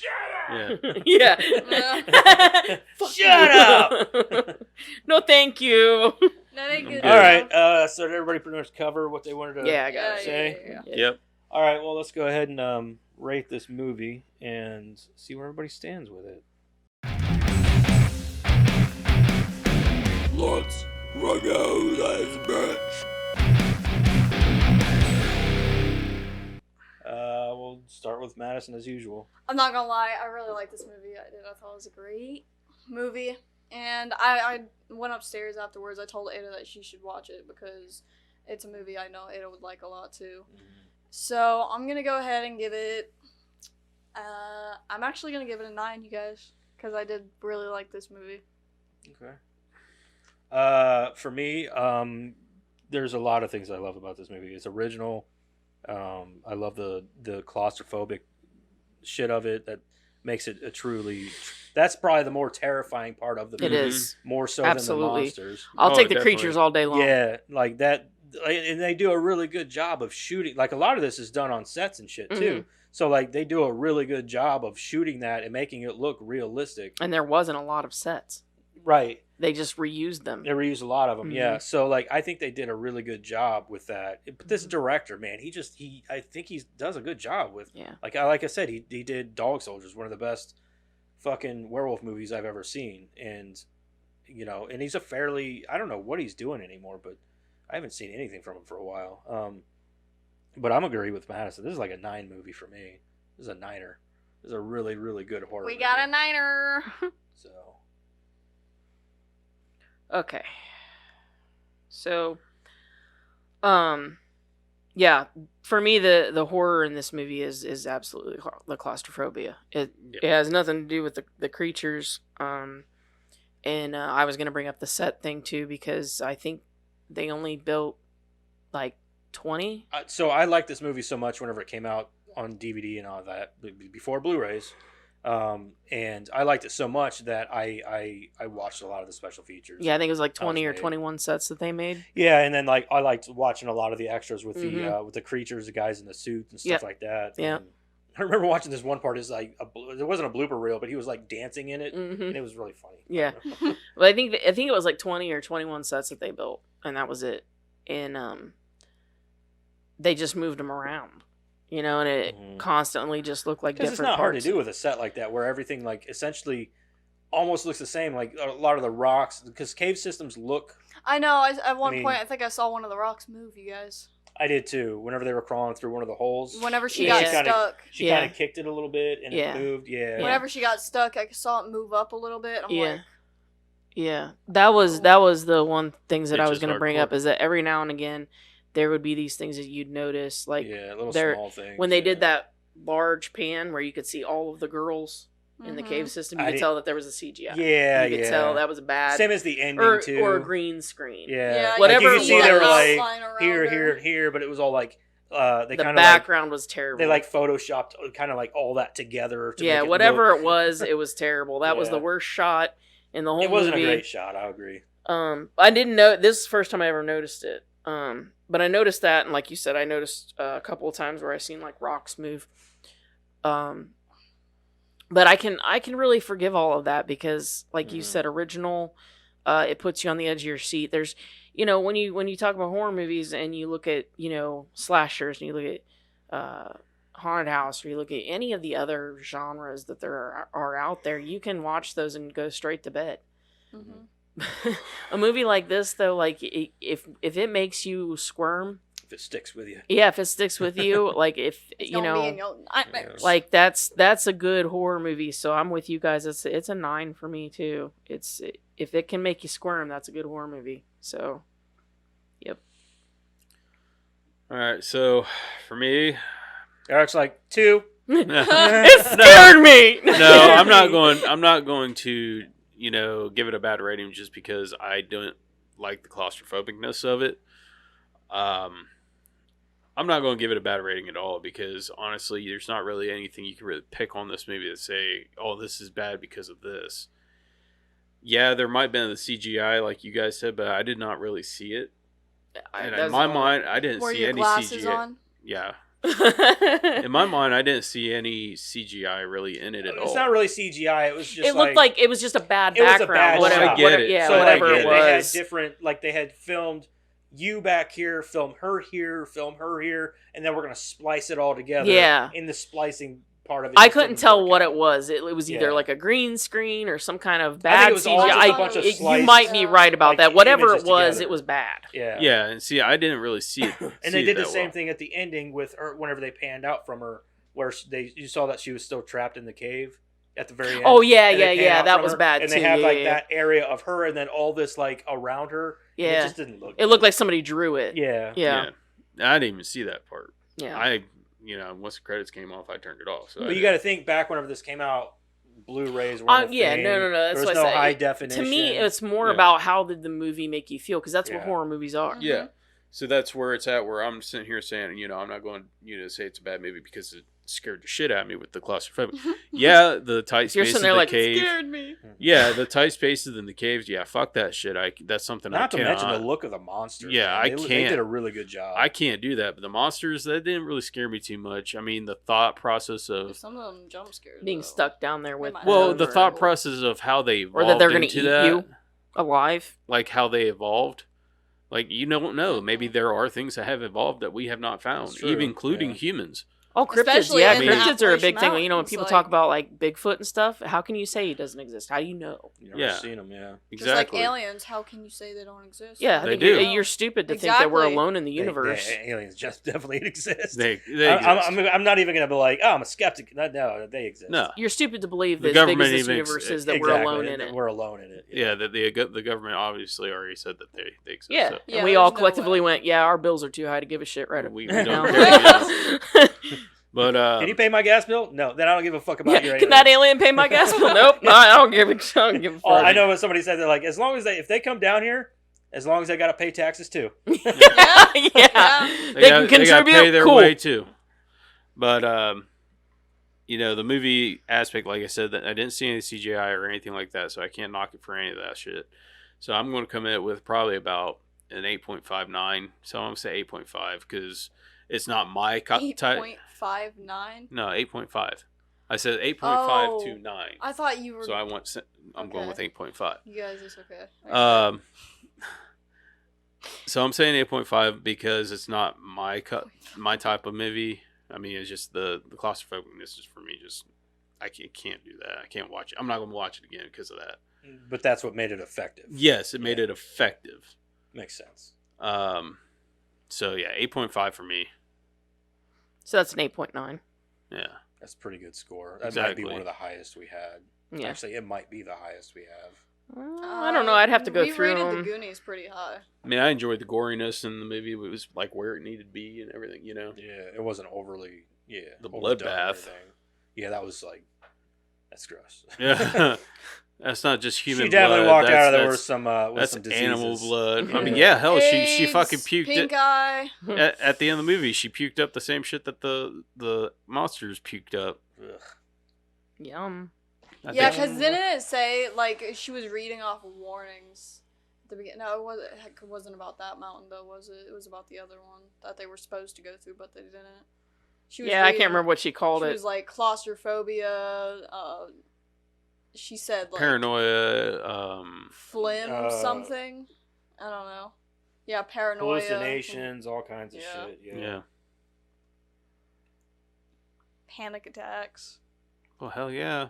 [SPEAKER 1] Yeah.
[SPEAKER 3] Yeah.
[SPEAKER 2] Shut up.
[SPEAKER 3] No, thank you.
[SPEAKER 4] That ain't good.
[SPEAKER 2] All right. So did everybody pretty much cover what they wanted to
[SPEAKER 3] I got it.
[SPEAKER 2] say?
[SPEAKER 4] Yeah.
[SPEAKER 1] Yep.
[SPEAKER 2] All right. Well, let's go ahead and rate this movie and see where everybody stands with it.
[SPEAKER 6] Let's go, this bitch.
[SPEAKER 2] We'll start with Madison as usual.
[SPEAKER 4] I'm not gonna lie, I really like this movie. I thought it was a great movie. And I went upstairs afterwards. I told Ada that she should watch it because it's a movie I know Ada would like a lot too. So I'm gonna go ahead and give it. I'm actually gonna give it a 9, you guys, because I did really like this movie.
[SPEAKER 2] Okay. For me, there's a lot of things I love about this movie. It's original. I love the claustrophobic shit of it that makes it a truly. That's probably the more terrifying part of the movie.
[SPEAKER 3] It is.
[SPEAKER 2] More so
[SPEAKER 3] Absolutely.
[SPEAKER 2] than the monsters.
[SPEAKER 3] I'll take the
[SPEAKER 1] definitely.
[SPEAKER 3] creatures all day long.
[SPEAKER 2] Yeah, like that. And they do a really good job of shooting. Like a lot of this is done on sets and shit too. So like they do a really good job of shooting that and making it look realistic.
[SPEAKER 3] And there wasn't a lot of sets.
[SPEAKER 2] Right.
[SPEAKER 3] They just reused them.
[SPEAKER 2] They reused a lot of them, yeah.
[SPEAKER 3] Mhm.
[SPEAKER 2] So like I think they did a really good job with that. But this director, man, I think he does a good job with.
[SPEAKER 3] Yeah.
[SPEAKER 2] Like I said, he did Dog Soldiers, one of the best fucking werewolf movies I've ever seen, and and he's I don't know what he's doing anymore, but I haven't seen anything from him for a while. But I'm agree with Madison. This is like a 9 movie for me. This is a 9er. This is a really, really good horror
[SPEAKER 4] We
[SPEAKER 2] movie.
[SPEAKER 4] got a 9er.
[SPEAKER 2] So
[SPEAKER 3] Okay. So, yeah, for me, the horror in this movie is absolutely the claustrophobia. It has nothing to do with the creatures. And I was gonna bring up the set thing too because I think they only built like 20.
[SPEAKER 2] So I liked this movie so much whenever it came out on DVD and all that before Blu-rays, and I liked it so much that I watched a lot of the special features.
[SPEAKER 3] Yeah, I think it was like 20 or 21 sets that they made.
[SPEAKER 2] Yeah, and then like I liked watching a lot of the extras with the creatures, the guys in the suits and stuff like that.
[SPEAKER 3] Yeah.
[SPEAKER 2] And I remember watching this one part. Is like there wasn't a blooper reel, but he was like dancing in it, and it was really funny.
[SPEAKER 3] Yeah. Well, I think it was like 20 or 21 sets that they built, and that was it. And they just moved them around, and it constantly just looked like different
[SPEAKER 2] it's not
[SPEAKER 3] parts.
[SPEAKER 2] hard to do with a set like that, where everything like essentially almost looks the same. Like a lot of the rocks, because cave systems look.
[SPEAKER 4] I know. At one point, I think I saw one of the rocks move, you guys.
[SPEAKER 2] I did too. Whenever they were crawling through one of the holes.
[SPEAKER 4] Whenever she got stuck.
[SPEAKER 2] She kind of kicked it a little bit and it moved. Yeah.
[SPEAKER 4] Whenever she got stuck, I saw it move up a little bit. I'm like,
[SPEAKER 3] yeah. That was the one things that I was going to bring up is that every now and again there would be these things that you'd notice, like
[SPEAKER 2] little small things.
[SPEAKER 3] When they did that large pan where you could see all of the girls in the cave system, you could tell that there was a CGI.
[SPEAKER 2] Yeah,
[SPEAKER 3] you could tell that was bad.
[SPEAKER 2] Same as the ending too,
[SPEAKER 3] or a green screen.
[SPEAKER 2] Yeah,
[SPEAKER 3] whatever.
[SPEAKER 2] Like you could see they were like
[SPEAKER 4] here,
[SPEAKER 2] here, but it was all like the
[SPEAKER 3] background was terrible.
[SPEAKER 2] They like photoshopped kind of like all that together. To
[SPEAKER 3] yeah,
[SPEAKER 2] make it
[SPEAKER 3] whatever
[SPEAKER 2] look...
[SPEAKER 3] it was terrible. That was the worst shot in the whole movie.
[SPEAKER 2] It wasn't a great shot. I agree.
[SPEAKER 3] I didn't know this is the first time I ever noticed it. But I noticed that, and like you said, I noticed a couple of times where I seen like rocks move. But I can really forgive all of that because, like you said, original. It puts you on the edge of your seat. There's, when you talk about horror movies and you look at slashers and you look at haunted house or you look at any of the other genres that there are out there, you can watch those and go straight to bed. A movie like this, though, like if it makes you squirm,
[SPEAKER 2] if it sticks with you,
[SPEAKER 3] yeah, if it sticks with you, like if
[SPEAKER 4] It's
[SPEAKER 3] you
[SPEAKER 4] gonna be
[SPEAKER 3] know,
[SPEAKER 4] in your nightmares.
[SPEAKER 3] like that's a good horror movie. So I'm with you guys. It's a 9 for me too. It's if it can make you squirm, that's a good horror movie. So, yep.
[SPEAKER 1] All right, so for me,
[SPEAKER 2] Eric's like 2.
[SPEAKER 3] It scared me.
[SPEAKER 1] no, I'm not going to give it a bad rating just because I don't like the claustrophobicness of it. I'm not going to give it a bad rating at all because honestly, there's not really anything you can really pick on this movie to say, oh, this is bad because of this. Yeah, there might have been the CGI like you guys said, but I did not really see it. And in my mind, I didn't
[SPEAKER 4] Were
[SPEAKER 1] see
[SPEAKER 4] your
[SPEAKER 1] any
[SPEAKER 4] glasses
[SPEAKER 1] CGI.
[SPEAKER 4] on?
[SPEAKER 1] Yeah. In my mind, I didn't see any CGI really in it at all.
[SPEAKER 2] It's not really CGI. It was just
[SPEAKER 3] it looked like it was just a bad background.
[SPEAKER 2] It was a bad shot.
[SPEAKER 1] I get it.
[SPEAKER 3] Yeah,
[SPEAKER 2] so
[SPEAKER 3] whatever
[SPEAKER 2] like,
[SPEAKER 3] it
[SPEAKER 2] they had
[SPEAKER 3] was.
[SPEAKER 2] different, like they had filmed you back here, film her here, and then we're gonna splice it all together.
[SPEAKER 3] Yeah.
[SPEAKER 2] In the splicing part of it,
[SPEAKER 3] I
[SPEAKER 2] just
[SPEAKER 3] couldn't
[SPEAKER 2] didn't
[SPEAKER 3] tell
[SPEAKER 2] work
[SPEAKER 3] what
[SPEAKER 2] out.
[SPEAKER 3] it was. It was either
[SPEAKER 2] Yeah.
[SPEAKER 3] like a green screen or some kind of
[SPEAKER 2] I
[SPEAKER 3] bad
[SPEAKER 2] think it was all just
[SPEAKER 3] CGI.
[SPEAKER 2] a bunch of
[SPEAKER 3] You
[SPEAKER 2] sliced,
[SPEAKER 3] might be right about
[SPEAKER 2] like,
[SPEAKER 3] that. Whatever it
[SPEAKER 2] images
[SPEAKER 3] was,
[SPEAKER 2] together.
[SPEAKER 3] it was bad.
[SPEAKER 2] Yeah.
[SPEAKER 1] Yeah, and see, I didn't really see it.
[SPEAKER 2] And they did the same thing at the ending with her whenever they panned out from her, where you saw that she was still trapped in the cave at the very end.
[SPEAKER 3] Oh yeah,
[SPEAKER 2] And they
[SPEAKER 3] yeah,
[SPEAKER 2] pan
[SPEAKER 3] yeah.
[SPEAKER 2] out
[SPEAKER 3] That
[SPEAKER 2] from
[SPEAKER 3] was
[SPEAKER 2] her,
[SPEAKER 3] bad
[SPEAKER 2] and
[SPEAKER 3] too.
[SPEAKER 2] they have
[SPEAKER 3] yeah,
[SPEAKER 2] like
[SPEAKER 3] yeah.
[SPEAKER 2] that area of her, and then all this like around her. and
[SPEAKER 3] Yeah.
[SPEAKER 2] it just didn't look.
[SPEAKER 3] It looked like somebody drew it.
[SPEAKER 2] Yeah.
[SPEAKER 3] Yeah.
[SPEAKER 1] I didn't even see that part.
[SPEAKER 3] Yeah.
[SPEAKER 1] I, once the credits came off, I turned it off. So
[SPEAKER 2] But you got to think back whenever this came out, Blu-rays weren't a
[SPEAKER 3] Yeah,
[SPEAKER 2] thing.
[SPEAKER 3] no. That's
[SPEAKER 2] There was
[SPEAKER 3] what
[SPEAKER 2] no
[SPEAKER 3] I say.
[SPEAKER 2] high definition.
[SPEAKER 3] To me, it's more
[SPEAKER 1] Yeah.
[SPEAKER 3] about how did the movie make you feel, because that's what
[SPEAKER 2] Yeah.
[SPEAKER 3] horror movies are.
[SPEAKER 1] Yeah. So that's where it's at, where I'm sitting here saying, I'm not going to say it's a bad movie because it scared the shit out of me with the claustrophobia. Yeah, the tight
[SPEAKER 3] You're
[SPEAKER 1] spaces
[SPEAKER 3] sitting
[SPEAKER 1] in
[SPEAKER 3] there
[SPEAKER 1] the
[SPEAKER 3] like,
[SPEAKER 1] cave.
[SPEAKER 3] it scared me.
[SPEAKER 1] Yeah, the tight spaces in the caves. Yeah, fuck that shit. That's something I
[SPEAKER 2] Not to
[SPEAKER 1] cannot.
[SPEAKER 2] mention the look of the monsters.
[SPEAKER 1] Yeah,
[SPEAKER 2] man.
[SPEAKER 1] I
[SPEAKER 2] They
[SPEAKER 1] can't.
[SPEAKER 2] did a really good job.
[SPEAKER 1] I can't do that. But the monsters, that didn't really scare me too much. I mean, the thought process of
[SPEAKER 4] Some of them jump scares.
[SPEAKER 3] Being
[SPEAKER 4] though.
[SPEAKER 3] stuck down there with
[SPEAKER 4] Well,
[SPEAKER 1] well,
[SPEAKER 3] them
[SPEAKER 1] the
[SPEAKER 3] or-
[SPEAKER 1] thought process of how they evolved
[SPEAKER 3] or that they're going to
[SPEAKER 1] into
[SPEAKER 3] eat
[SPEAKER 1] that,
[SPEAKER 3] you alive.
[SPEAKER 1] like how they evolved. Like, you don't know. Maybe there are things that have evolved that we have not found,
[SPEAKER 2] That's true,
[SPEAKER 1] even including
[SPEAKER 2] yeah.
[SPEAKER 1] humans.
[SPEAKER 3] Oh, cryptids.
[SPEAKER 4] Especially
[SPEAKER 3] Yeah,
[SPEAKER 4] in the
[SPEAKER 3] cryptids are a big
[SPEAKER 4] Appalachian
[SPEAKER 3] thing. When
[SPEAKER 4] Mountains,
[SPEAKER 3] people
[SPEAKER 4] like-
[SPEAKER 3] talk about like Bigfoot and stuff, how can you say he doesn't exist? How do you know?
[SPEAKER 2] You've never
[SPEAKER 1] Yeah.
[SPEAKER 2] seen them, yeah.
[SPEAKER 4] Just
[SPEAKER 1] Exactly.
[SPEAKER 4] like aliens, how can you say they don't exist?
[SPEAKER 3] Yeah, I
[SPEAKER 1] They
[SPEAKER 3] think
[SPEAKER 1] do.
[SPEAKER 3] You're stupid to think that we're
[SPEAKER 4] Exactly.
[SPEAKER 3] alone in the universe.
[SPEAKER 2] Aliens just definitely exist.
[SPEAKER 1] They
[SPEAKER 2] I'm not even going to be like, oh, I'm a skeptic. No, they exist.
[SPEAKER 1] No.
[SPEAKER 3] You're stupid to believe
[SPEAKER 1] The
[SPEAKER 3] that as big as
[SPEAKER 1] government
[SPEAKER 3] this
[SPEAKER 1] even
[SPEAKER 3] universe
[SPEAKER 1] ex-
[SPEAKER 3] is that we're
[SPEAKER 2] Exactly.
[SPEAKER 3] alone in it.
[SPEAKER 2] We're alone in it.
[SPEAKER 1] Yeah, that the government obviously already said that they exist.
[SPEAKER 3] Yeah,
[SPEAKER 1] So.
[SPEAKER 4] Yeah,
[SPEAKER 3] and we all
[SPEAKER 4] there's no
[SPEAKER 3] collectively
[SPEAKER 4] way.
[SPEAKER 3] went, yeah, our bills are too high to give a shit right
[SPEAKER 1] We
[SPEAKER 3] now.
[SPEAKER 1] don't care. But
[SPEAKER 2] Can you pay my gas bill? No, then I don't give a fuck about your
[SPEAKER 3] Can that alien pay my gas bill? Nope, no, I don't give a fuck.
[SPEAKER 2] Oh, I know what somebody said. They're like, as long as if they come down here, as long as they got to pay taxes too.
[SPEAKER 3] yeah,
[SPEAKER 1] They
[SPEAKER 3] they
[SPEAKER 1] gotta-
[SPEAKER 3] can
[SPEAKER 1] they gotta
[SPEAKER 3] contribute.
[SPEAKER 1] pay their
[SPEAKER 3] Cool.
[SPEAKER 1] way too. But the movie aspect, like I said, that I didn't see any CGI or anything like that, so I can't knock it for any of that shit. So I'm going to come in with probably about an 8.59. So I'm going to say 8.5 because it's not my type.
[SPEAKER 4] 8.59.
[SPEAKER 1] No, 8.5. I said 8.5 to 9.
[SPEAKER 4] I thought you were.
[SPEAKER 1] So I'm going with 8.5.
[SPEAKER 4] You guys, it's okay.
[SPEAKER 1] So I'm saying 8.5 because it's not my type of movie. I mean, it's just the claustrophobicness is for me. Just I can't do that. I can't watch it. I'm not going to watch it again because of that.
[SPEAKER 2] But that's what made it effective.
[SPEAKER 1] Yes, it made it effective.
[SPEAKER 2] Makes sense.
[SPEAKER 1] So yeah, 8.5 for me.
[SPEAKER 3] So that's an 8.9.
[SPEAKER 1] Yeah.
[SPEAKER 2] That's a pretty good score. That might
[SPEAKER 1] Exactly.
[SPEAKER 2] be one of the highest we had.
[SPEAKER 3] Yeah.
[SPEAKER 2] Actually, it might be the highest we have.
[SPEAKER 3] I don't know. I'd have to go
[SPEAKER 4] we
[SPEAKER 3] through
[SPEAKER 4] rated
[SPEAKER 3] them.
[SPEAKER 4] the Goonies pretty high.
[SPEAKER 1] I mean, I enjoyed the goriness in the movie. It was like where it needed to be and everything,
[SPEAKER 2] Yeah, it wasn't overly. Yeah,
[SPEAKER 1] The
[SPEAKER 2] overdone or
[SPEAKER 1] bloodbath.
[SPEAKER 2] anything. Yeah, that was like. That's gross.
[SPEAKER 1] Yeah. That's not just human
[SPEAKER 2] She definitely
[SPEAKER 1] blood.
[SPEAKER 2] walked out of there
[SPEAKER 1] That's-
[SPEAKER 2] with some. With
[SPEAKER 1] That's
[SPEAKER 2] some diseases.
[SPEAKER 1] animal blood. I mean,
[SPEAKER 2] Yeah.
[SPEAKER 1] yeah, hell, she
[SPEAKER 4] AIDS,
[SPEAKER 1] fucking puked
[SPEAKER 4] pink
[SPEAKER 1] it.
[SPEAKER 4] eye.
[SPEAKER 1] At the end of the movie, she puked up the same shit that the monsters puked up.
[SPEAKER 2] Ugh.
[SPEAKER 3] Yum.
[SPEAKER 1] I
[SPEAKER 4] Yeah,
[SPEAKER 1] think-
[SPEAKER 4] because didn't it say like she was reading off warnings at the beginning? No, it wasn't about that mountain though, was it? It was about the other one that they were supposed to go through, but they didn't. She was
[SPEAKER 3] Yeah, I
[SPEAKER 4] reading-
[SPEAKER 3] can't remember what she called
[SPEAKER 4] She
[SPEAKER 3] it.
[SPEAKER 4] was like claustrophobia. She said like
[SPEAKER 1] Paranoia.
[SPEAKER 4] phlegm something. I don't know. Yeah, paranoia.
[SPEAKER 2] Hallucinations, all kinds of
[SPEAKER 4] Yeah.
[SPEAKER 2] shit.
[SPEAKER 1] Yeah.
[SPEAKER 4] Panic attacks.
[SPEAKER 1] Well, hell yeah.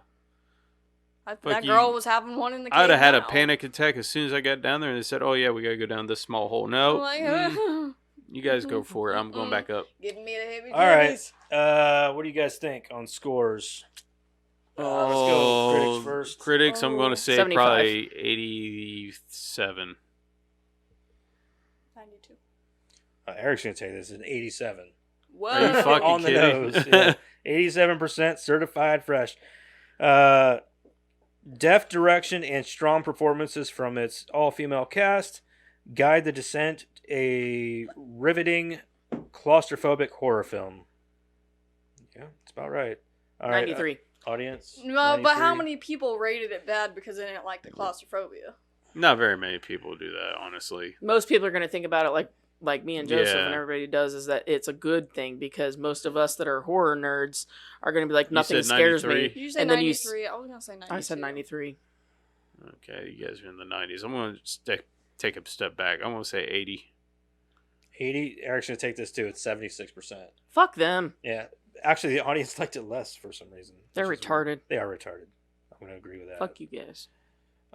[SPEAKER 4] That girl was having one in the cave.
[SPEAKER 1] I'd have had a
[SPEAKER 4] now.
[SPEAKER 1] panic attack as soon as I got down there, and they said, "Oh yeah, we gotta go down this small hole." No,
[SPEAKER 4] I'm like,
[SPEAKER 1] you guys go for it. I'm going back up.
[SPEAKER 4] Giving me the heavy
[SPEAKER 2] All right. What do you guys think on scores? Let's go with critics first.
[SPEAKER 1] Critics, I'm going to say
[SPEAKER 3] 75.
[SPEAKER 1] probably 87.
[SPEAKER 4] 92.
[SPEAKER 2] Eric's going to tell you this is an 87.
[SPEAKER 4] Whoa.
[SPEAKER 1] Are you fucking
[SPEAKER 2] On the
[SPEAKER 1] kidding?
[SPEAKER 2] nose. Yeah. 87% certified fresh. Deft direction and strong performances from its all-female cast guide the descent, a riveting, claustrophobic horror film. Yeah, that's about right. All right,
[SPEAKER 3] 93.
[SPEAKER 2] audience?
[SPEAKER 4] No, but how
[SPEAKER 2] 93?
[SPEAKER 4] many people rated it bad because they didn't like the claustrophobia?
[SPEAKER 1] Not very many people do that, honestly.
[SPEAKER 3] Most people are going to think about it like me and Joseph
[SPEAKER 1] Yeah.
[SPEAKER 3] and everybody does, is that it's a good thing because most of us that are horror nerds are going to be like, nothing
[SPEAKER 1] said
[SPEAKER 3] scares
[SPEAKER 1] 93?
[SPEAKER 3] me.
[SPEAKER 4] Did you say
[SPEAKER 3] And then you
[SPEAKER 4] 93? I was going to say 92.
[SPEAKER 3] I said 93.
[SPEAKER 1] Okay, you guys are in the 90s. I'm going to take a step back. I'm going to say 80.
[SPEAKER 2] 80. Eric's going to take this too. It's 76%.
[SPEAKER 3] Fuck them.
[SPEAKER 2] Yeah. Actually, the audience liked it less for some reason.
[SPEAKER 3] They're
[SPEAKER 2] which is
[SPEAKER 3] retarded.
[SPEAKER 2] weird. They are retarded. I'm going to agree with that.
[SPEAKER 3] Fuck you guys.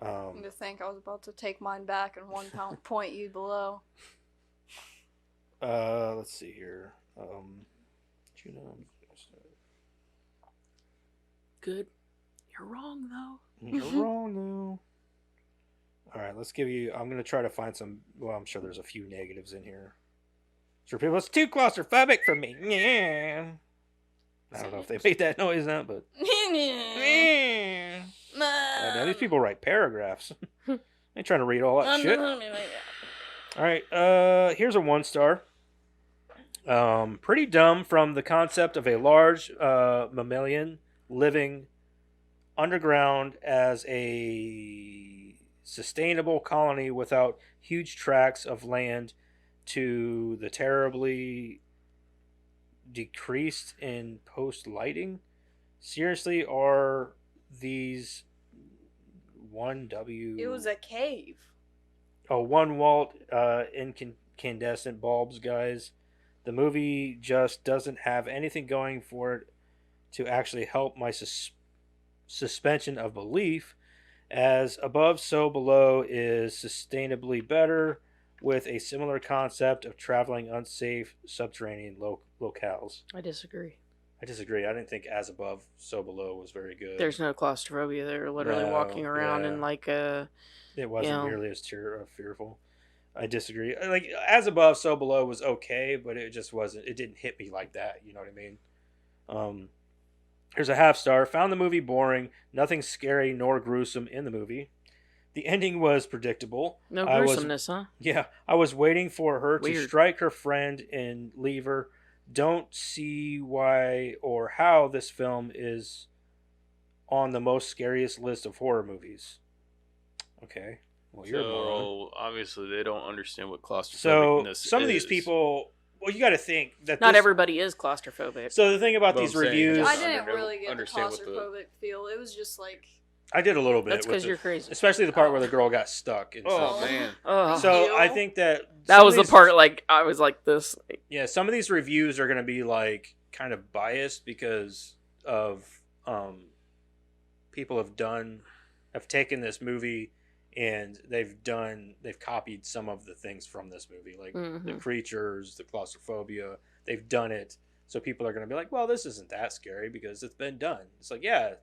[SPEAKER 4] To think I was about to take mine back and point you below.
[SPEAKER 2] Let's see here. Juno.
[SPEAKER 3] Good. You're wrong, though.
[SPEAKER 2] You're wrong, though. All right, let's give you. I'm going to try to find some. Well, I'm sure there's a few negatives in here. Sure, people, it's too claustrophobic for me. Yeah. I don't know if they made that noise now, but. Yeah. Now these people write paragraphs. They trying to read all that shit. All right, here's a 1-star. Pretty dumb from the concept of a large mammalian living underground as a sustainable colony without huge tracts of land to the terribly decreased in post lighting. Seriously, are these 1W?
[SPEAKER 4] It was a cave.
[SPEAKER 2] Oh, 1 watt incandescent bulbs, guys. The movie just doesn't have anything going for it to actually help my suspension of belief. As above, so below is sustainably better with a similar concept of traveling unsafe subterranean locales.
[SPEAKER 3] I disagree.
[SPEAKER 2] I disagree. I didn't think as above, so below was very good.
[SPEAKER 3] There's no claustrophobia. They're literally
[SPEAKER 2] No,
[SPEAKER 3] walking around
[SPEAKER 2] yeah.
[SPEAKER 3] in like a...
[SPEAKER 2] It wasn't
[SPEAKER 3] you know.
[SPEAKER 2] nearly as fearful. I disagree. Like as above, so below was okay, but it just wasn't. It didn't hit me like that. You know what I mean? Here's a 0.5 star. Found the movie boring. Nothing scary nor gruesome in the movie. The ending was predictable.
[SPEAKER 3] No gruesomeness, huh?
[SPEAKER 2] Yeah, I was waiting for her to
[SPEAKER 3] Weird.
[SPEAKER 2] strike her friend and leave her. Don't see why or how this film is on the most scariest list of horror movies. Okay. Well, you're a moron.
[SPEAKER 1] So, obviously, they don't understand what
[SPEAKER 2] So,
[SPEAKER 1] claustrophobicness is.
[SPEAKER 2] some of these people, well, you got to think that
[SPEAKER 3] Not
[SPEAKER 2] this-
[SPEAKER 3] everybody is claustrophobic.
[SPEAKER 2] So, the thing about
[SPEAKER 1] Well,
[SPEAKER 2] these
[SPEAKER 1] I'm saying,
[SPEAKER 2] reviews,
[SPEAKER 1] just
[SPEAKER 4] I didn't
[SPEAKER 1] under-
[SPEAKER 4] really get the
[SPEAKER 1] understand what the-
[SPEAKER 4] claustrophobic feel. It was just like...
[SPEAKER 2] I did a little bit.
[SPEAKER 3] That's
[SPEAKER 2] with
[SPEAKER 3] because you're crazy.
[SPEAKER 2] especially the part where the girl got stuck. And
[SPEAKER 1] Oh,
[SPEAKER 2] stuff.
[SPEAKER 1] man.
[SPEAKER 3] Oh.
[SPEAKER 2] So,
[SPEAKER 4] Ew.
[SPEAKER 2] I think that
[SPEAKER 3] That
[SPEAKER 2] some
[SPEAKER 3] was
[SPEAKER 2] of
[SPEAKER 3] the
[SPEAKER 2] these-
[SPEAKER 3] part, like, I was like this.
[SPEAKER 2] Yeah, some of these reviews are going to be like kind of biased because of people have taken this movie and they've copied some of the things from this movie, like the
[SPEAKER 3] Mhm.
[SPEAKER 2] creatures, the claustrophobia. They've done it, so people are going to be like, "Well, this isn't that scary because it's been done." It's like, yeah,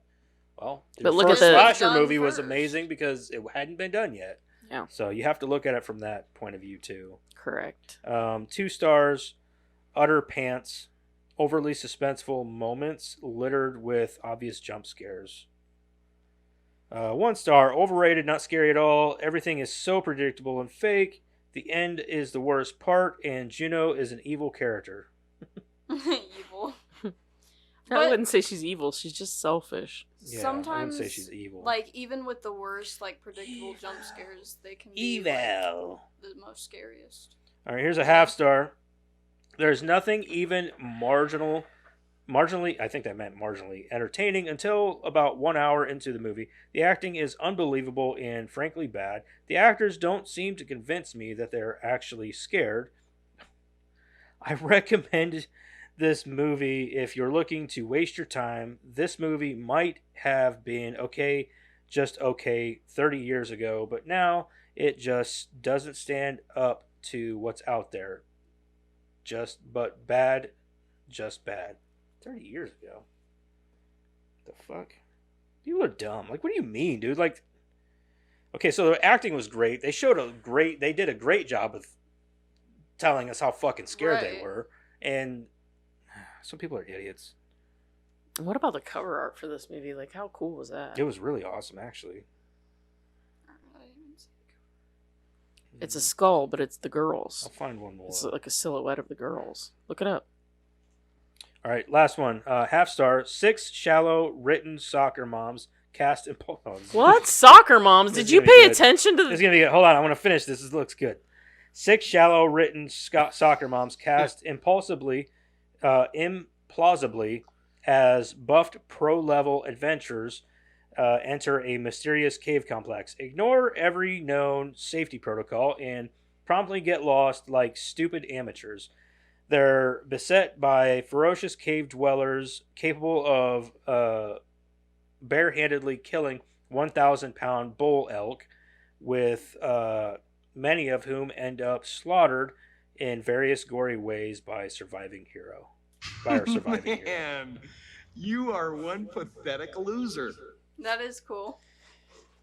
[SPEAKER 2] well,
[SPEAKER 3] But look
[SPEAKER 2] first
[SPEAKER 3] at the-
[SPEAKER 2] slasher
[SPEAKER 4] Done
[SPEAKER 2] movie was
[SPEAKER 4] first.
[SPEAKER 2] amazing because it hadn't been done yet.
[SPEAKER 3] Yeah.
[SPEAKER 2] So you have to look at it from that point of view too.
[SPEAKER 3] Correct.
[SPEAKER 2] 2 stars, utter pants, overly suspenseful moments littered with obvious jump scares. 1 star, overrated, not scary at all. Everything is so predictable and fake. The end is the worst part, and Juno is an evil character.
[SPEAKER 4] evil.
[SPEAKER 3] I
[SPEAKER 4] But-
[SPEAKER 3] wouldn't say she's evil. She's just selfish.
[SPEAKER 2] Yeah, I
[SPEAKER 4] Sometimes,
[SPEAKER 2] wouldn't say she's evil.
[SPEAKER 4] like, even with the worst, like, predictable jump scares, they can be like, the most scariest.
[SPEAKER 2] All right, here's a 0.5 star. There's nothing even marginally, I think that meant marginally, entertaining until about 1 hour into the movie. The acting is unbelievable and frankly bad. The actors don't seem to convince me that they're actually scared. I recommend this movie if you're looking to waste your time. This movie might have been okay just okay 30 years ago, but now it just doesn't stand up to what's out there. Just bad. 30 years ago. The fuck? People are dumb. Like, what do you mean, dude? Like, okay, so the acting was great. They did a great job of telling us how fucking scared they were. And some people are idiots.
[SPEAKER 3] What about the cover art for this movie? Like, how cool was that?
[SPEAKER 2] It was really awesome, actually.
[SPEAKER 3] It's a skull, but it's the girls.
[SPEAKER 2] I'll find one more.
[SPEAKER 3] It's like a silhouette of the girls. Look it up.
[SPEAKER 2] All right, last one. Half star. 6 shallow written soccer moms cast in.
[SPEAKER 3] What? Soccer moms? Did you pay attention to
[SPEAKER 2] this? This is gonna be good. Hold on, I want to finish this. This looks good. 6 shallow written soccer moms cast implausibly as buffed pro-level adventurers enter a mysterious cave complex, ignore every known safety protocol, and promptly get lost like stupid amateurs. They're beset by ferocious cave dwellers capable of barehandedly killing 1,000-pound bull elk, with many of whom end up slaughtered in various gory ways by our surviving hero.
[SPEAKER 6] Man, you are one pathetic loser.
[SPEAKER 4] That is cool.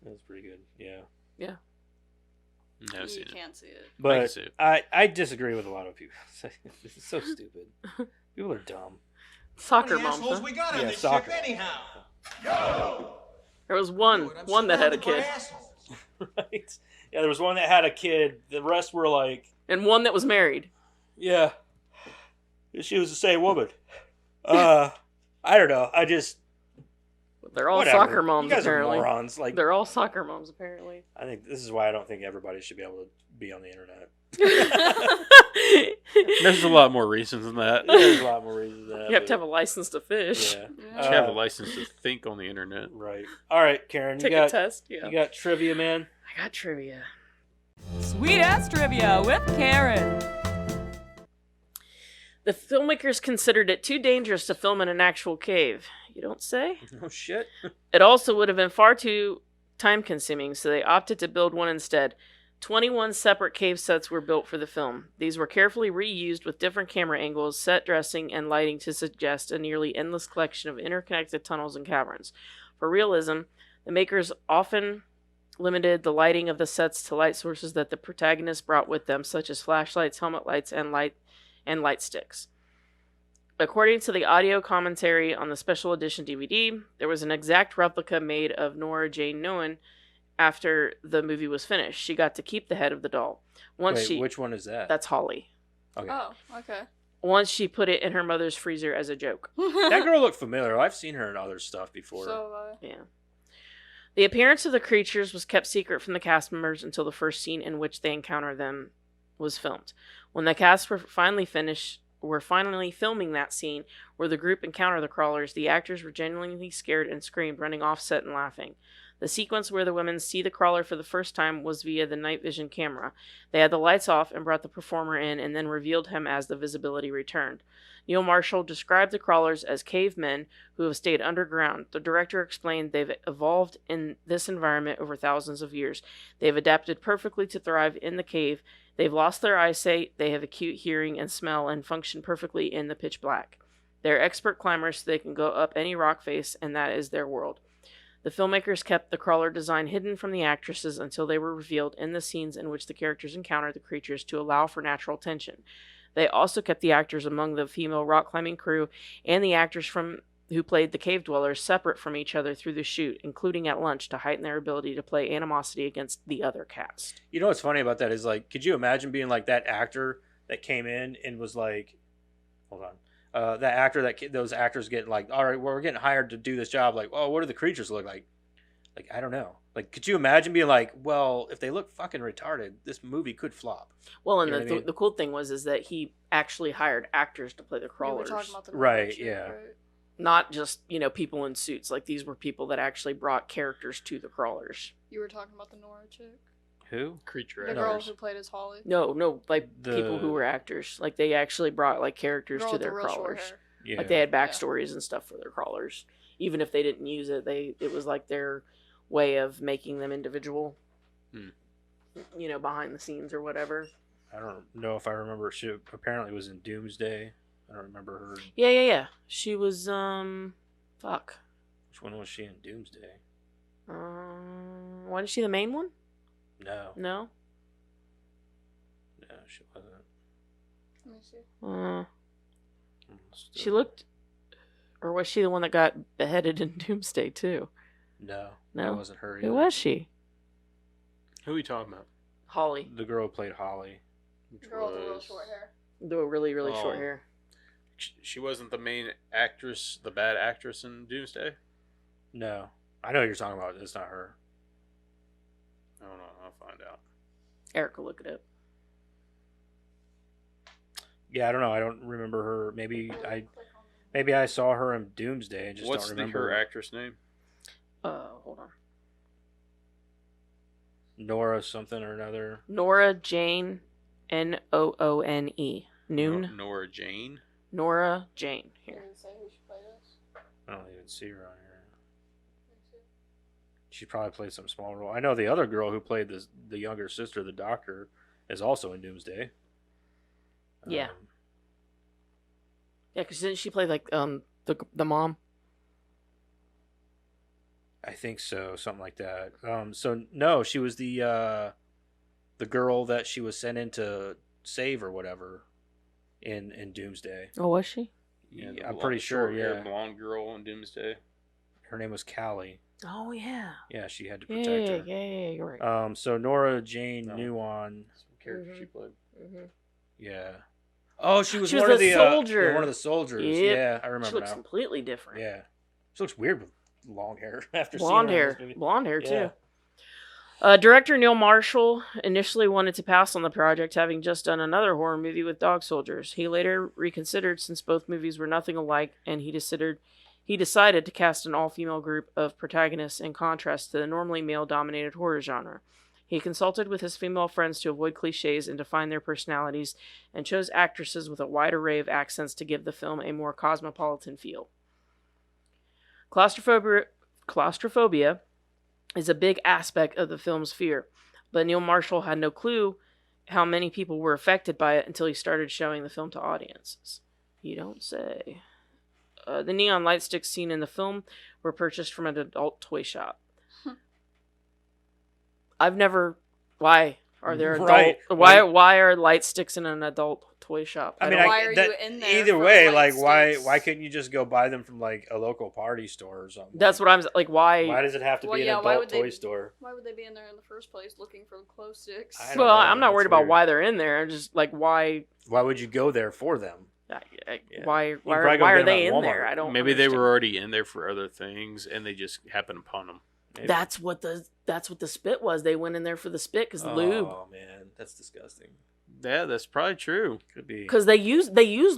[SPEAKER 2] That's pretty good. Yeah.
[SPEAKER 3] Yeah.
[SPEAKER 1] No,
[SPEAKER 4] You can't see it.
[SPEAKER 2] But I disagree with a lot of people. It's so stupid. People are dumb.
[SPEAKER 3] Soccer moms. Huh?
[SPEAKER 6] We got on this ship anyhow. Go!
[SPEAKER 3] There was one that had a kid.
[SPEAKER 2] Right. Yeah, there was one that had a kid. The rest were like.
[SPEAKER 3] And one that was married.
[SPEAKER 2] Yeah. She was the same woman. I don't know.
[SPEAKER 3] They're all
[SPEAKER 2] whatever.
[SPEAKER 3] soccer moms,
[SPEAKER 2] you guys
[SPEAKER 3] apparently.
[SPEAKER 2] Are morons. Like,
[SPEAKER 3] they're all soccer moms, apparently.
[SPEAKER 2] I think this is why I don't think everybody should be able to be on the internet.
[SPEAKER 1] There's a lot more reasons than that.
[SPEAKER 2] There's a lot more reasons than that.
[SPEAKER 3] You have to have a license to fish.
[SPEAKER 2] Yeah.
[SPEAKER 1] You should have a license to think on the internet.
[SPEAKER 2] Right. All right, Karen.
[SPEAKER 3] Take a test. Yeah.
[SPEAKER 2] You got trivia, man?
[SPEAKER 3] I got trivia.
[SPEAKER 7] Sweet ass trivia with Karen.
[SPEAKER 3] The filmmakers considered it too dangerous to film in an actual cave. You don't say?
[SPEAKER 2] No shit.
[SPEAKER 3] It also would have been far too time-consuming, so they opted to build one instead. 21 separate cave sets were built for the film. These were carefully reused with different camera angles, set dressing, and lighting to suggest a nearly endless collection of interconnected tunnels and caverns. For realism, the makers often limited the lighting of the sets to light sources that the protagonists brought with them, such as flashlights, helmet lights, and light sticks. According to the audio commentary on the special edition DVD, there was an exact replica made of Nora-Jane after the movie was finished. She got to keep the head of the doll.
[SPEAKER 2] Which one is that?
[SPEAKER 3] That's Holly.
[SPEAKER 2] Okay.
[SPEAKER 4] Oh, okay.
[SPEAKER 3] Once she put it in her mother's freezer as a joke.
[SPEAKER 2] That girl looked familiar. I've seen her in other stuff before.
[SPEAKER 3] Yeah. The appearance of the creatures was kept secret from the cast members until the first scene in which they encounter them was filmed. When the cast were finally filming that scene where the group encounter the crawlers, the actors were genuinely scared and screamed, running off set and laughing. The sequence where the women see the crawler for the first time was via the night vision camera. They had the lights off and brought the performer in and then revealed him as the visibility returned. Neil Marshall described the crawlers as cavemen who have stayed underground. The director explained they've evolved in this environment over thousands of years. They've adapted perfectly to thrive in the cave. They've lost their eyesight, they have acute hearing and smell, and function perfectly in the pitch black. They're expert climbers, so they can go up any rock face, and that is their world. The filmmakers kept the crawler design hidden from the actresses until they were revealed in the scenes in which the characters encountered the creatures to allow for natural tension. They also kept the actors among the female rock climbing crew and the actors who played the cave dwellers separate from each other through the shoot, including at lunch, to heighten their ability to play animosity against the other cast.
[SPEAKER 2] You know what's funny about that is, like, could you imagine being like that actor that came in and was like, hold on. That actor those actors get like, all right, well, we're getting hired to do this job. Like, oh, what do the creatures look like? Like, I don't know. Like, could you imagine being like, well, if they look fucking retarded, this movie could flop.
[SPEAKER 3] Well, and the cool thing is that he actually hired actors to play the crawlers.
[SPEAKER 4] You were talking about the
[SPEAKER 2] right?
[SPEAKER 4] chick,
[SPEAKER 2] Yeah.
[SPEAKER 4] Right?
[SPEAKER 3] Not just, people in suits. Like, these were people that actually brought characters to the crawlers.
[SPEAKER 4] You were talking about the Nora chick?
[SPEAKER 2] Who?
[SPEAKER 1] Creature
[SPEAKER 4] The girl who played as Holly?
[SPEAKER 3] No, like people who were actors. Like, they actually brought like characters to their crawlers.
[SPEAKER 2] Yeah.
[SPEAKER 3] Like, they had backstories and stuff for their crawlers. Even if they didn't use it, it was like their way of making them individual. Behind the scenes or whatever.
[SPEAKER 2] I don't know if I remember. She apparently was in Doomsday. I don't remember her.
[SPEAKER 3] Yeah. She was, fuck.
[SPEAKER 2] Which one was she in Doomsday?
[SPEAKER 3] Wasn't she the main one?
[SPEAKER 2] No.
[SPEAKER 3] No?
[SPEAKER 2] No, she wasn't.
[SPEAKER 4] Let me see.
[SPEAKER 3] She looked... Or was she the one that got beheaded in Doomsday, too?
[SPEAKER 2] No.
[SPEAKER 3] No?
[SPEAKER 2] That wasn't her either.
[SPEAKER 3] Who was she?
[SPEAKER 1] Who are we talking about?
[SPEAKER 3] Holly.
[SPEAKER 2] The girl who played Holly.
[SPEAKER 4] The girl with the real short hair.
[SPEAKER 3] The really, really short hair.
[SPEAKER 1] She wasn't the main actress, the bad actress in Doomsday?
[SPEAKER 2] No. I know who you're talking about. It's not her.
[SPEAKER 1] I don't know. I'll find out.
[SPEAKER 3] Eric will look it up.
[SPEAKER 2] Yeah, I don't know. I don't remember her. Maybe I saw her in Doomsday. I just
[SPEAKER 1] What's
[SPEAKER 2] don't remember
[SPEAKER 1] her actress name?
[SPEAKER 3] Hold on.
[SPEAKER 2] Nora something or another.
[SPEAKER 3] Nora-Jane, Noone. Noon.
[SPEAKER 1] Nora-Jane?
[SPEAKER 3] Nora-Jane. Here.
[SPEAKER 4] Didn't say who should play this.
[SPEAKER 2] I don't even see her on here. She probably played some small role. I know the other girl who played the younger sister, the doctor, is also in Doomsday.
[SPEAKER 3] Yeah. Yeah, because didn't she play like the mom?
[SPEAKER 2] I think so, something like that. So no, she was the girl that she was sent in to save or whatever in Doomsday.
[SPEAKER 3] Oh, was she?
[SPEAKER 1] Yeah,
[SPEAKER 2] I'm pretty sure. Yeah,
[SPEAKER 1] blonde girl in Doomsday.
[SPEAKER 2] her name was Callie.
[SPEAKER 3] Oh yeah.
[SPEAKER 2] Yeah, she had to protect her.
[SPEAKER 3] Yeah, you're right.
[SPEAKER 2] So Nora-Jane Nuon.
[SPEAKER 1] Character she played.
[SPEAKER 2] Yeah. Oh, she was
[SPEAKER 3] She was
[SPEAKER 2] one of
[SPEAKER 3] the
[SPEAKER 2] the
[SPEAKER 3] soldier.
[SPEAKER 2] one of the soldiers.
[SPEAKER 3] Yep.
[SPEAKER 2] Yeah, I remember
[SPEAKER 3] She looks
[SPEAKER 2] now.
[SPEAKER 3] completely different.
[SPEAKER 2] Yeah, she looks weird with long hair. After
[SPEAKER 3] Blonde
[SPEAKER 2] seeing her in
[SPEAKER 3] hair.
[SPEAKER 2] this movie.
[SPEAKER 3] Blonde hair
[SPEAKER 2] Yeah.
[SPEAKER 3] too. Director Neil Marshall initially wanted to pass on the project, having just done another horror movie with dog soldiers. He later reconsidered since both movies were nothing alike, and he decided to cast an all-female group of protagonists in contrast to the normally male-dominated horror genre. He consulted with his female friends to avoid cliches and define their personalities, and chose actresses with a wide array of accents to give the film a more cosmopolitan feel. Claustrophobia is a big aspect of the film's fear, but Neil Marshall had no clue how many people were affected by it until he started showing the film to audiences. You don't say. The neon light sticks seen in the film were purchased from an adult toy shop. I've never. Why are there adult?
[SPEAKER 2] Right.
[SPEAKER 3] Why are light sticks in an adult toy shop?
[SPEAKER 2] I mean,
[SPEAKER 4] Why are you in there
[SPEAKER 2] either
[SPEAKER 4] for
[SPEAKER 2] way,
[SPEAKER 4] light
[SPEAKER 2] like
[SPEAKER 4] sticks?
[SPEAKER 2] why couldn't you just go buy them from like a local party store or something?
[SPEAKER 3] That's what I'm like. Why?
[SPEAKER 2] Why does it have to
[SPEAKER 4] Well,
[SPEAKER 2] be
[SPEAKER 4] yeah,
[SPEAKER 2] an
[SPEAKER 4] why
[SPEAKER 2] adult
[SPEAKER 4] would they-
[SPEAKER 2] toy store?
[SPEAKER 4] Why would they be in there in the first place looking for glow sticks?
[SPEAKER 2] I don't
[SPEAKER 3] Well,
[SPEAKER 2] know.
[SPEAKER 3] I'm not worried
[SPEAKER 2] That's
[SPEAKER 3] about
[SPEAKER 2] weird.
[SPEAKER 3] why they're in there. I'm just like why.
[SPEAKER 2] Why would you go there for them?
[SPEAKER 3] Yeah.
[SPEAKER 2] probably
[SPEAKER 3] Why
[SPEAKER 2] go
[SPEAKER 3] are
[SPEAKER 2] get 'em
[SPEAKER 3] they
[SPEAKER 2] at
[SPEAKER 3] in there?
[SPEAKER 2] Walmart.
[SPEAKER 3] I don't.
[SPEAKER 1] Maybe they
[SPEAKER 3] understand.
[SPEAKER 1] were already in there for other things, and they just happened upon them.
[SPEAKER 2] Maybe.
[SPEAKER 3] That's what the spit was. They went in there for the spit because lube.
[SPEAKER 2] Oh man, that's disgusting.
[SPEAKER 1] Yeah, that's probably true.
[SPEAKER 2] Could be.
[SPEAKER 3] Because they use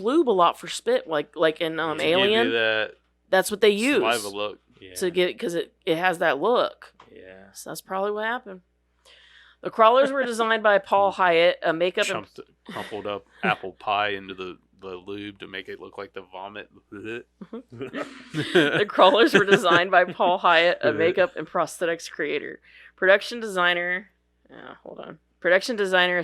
[SPEAKER 3] lube a lot for spit, like in
[SPEAKER 1] To give
[SPEAKER 3] Alien.
[SPEAKER 1] you that
[SPEAKER 3] That's what they use
[SPEAKER 1] saliva look.
[SPEAKER 2] Yeah.
[SPEAKER 3] to get because it has that look.
[SPEAKER 2] Yeah.
[SPEAKER 3] So that's probably what happened. The crawlers were designed by Paul Hyatt, a makeup and
[SPEAKER 1] Crumpled up apple pie into the lube to make it look like the vomit.
[SPEAKER 3] The crawlers were designed by Paul Hyatt, a makeup and prosthetics creator. Production designer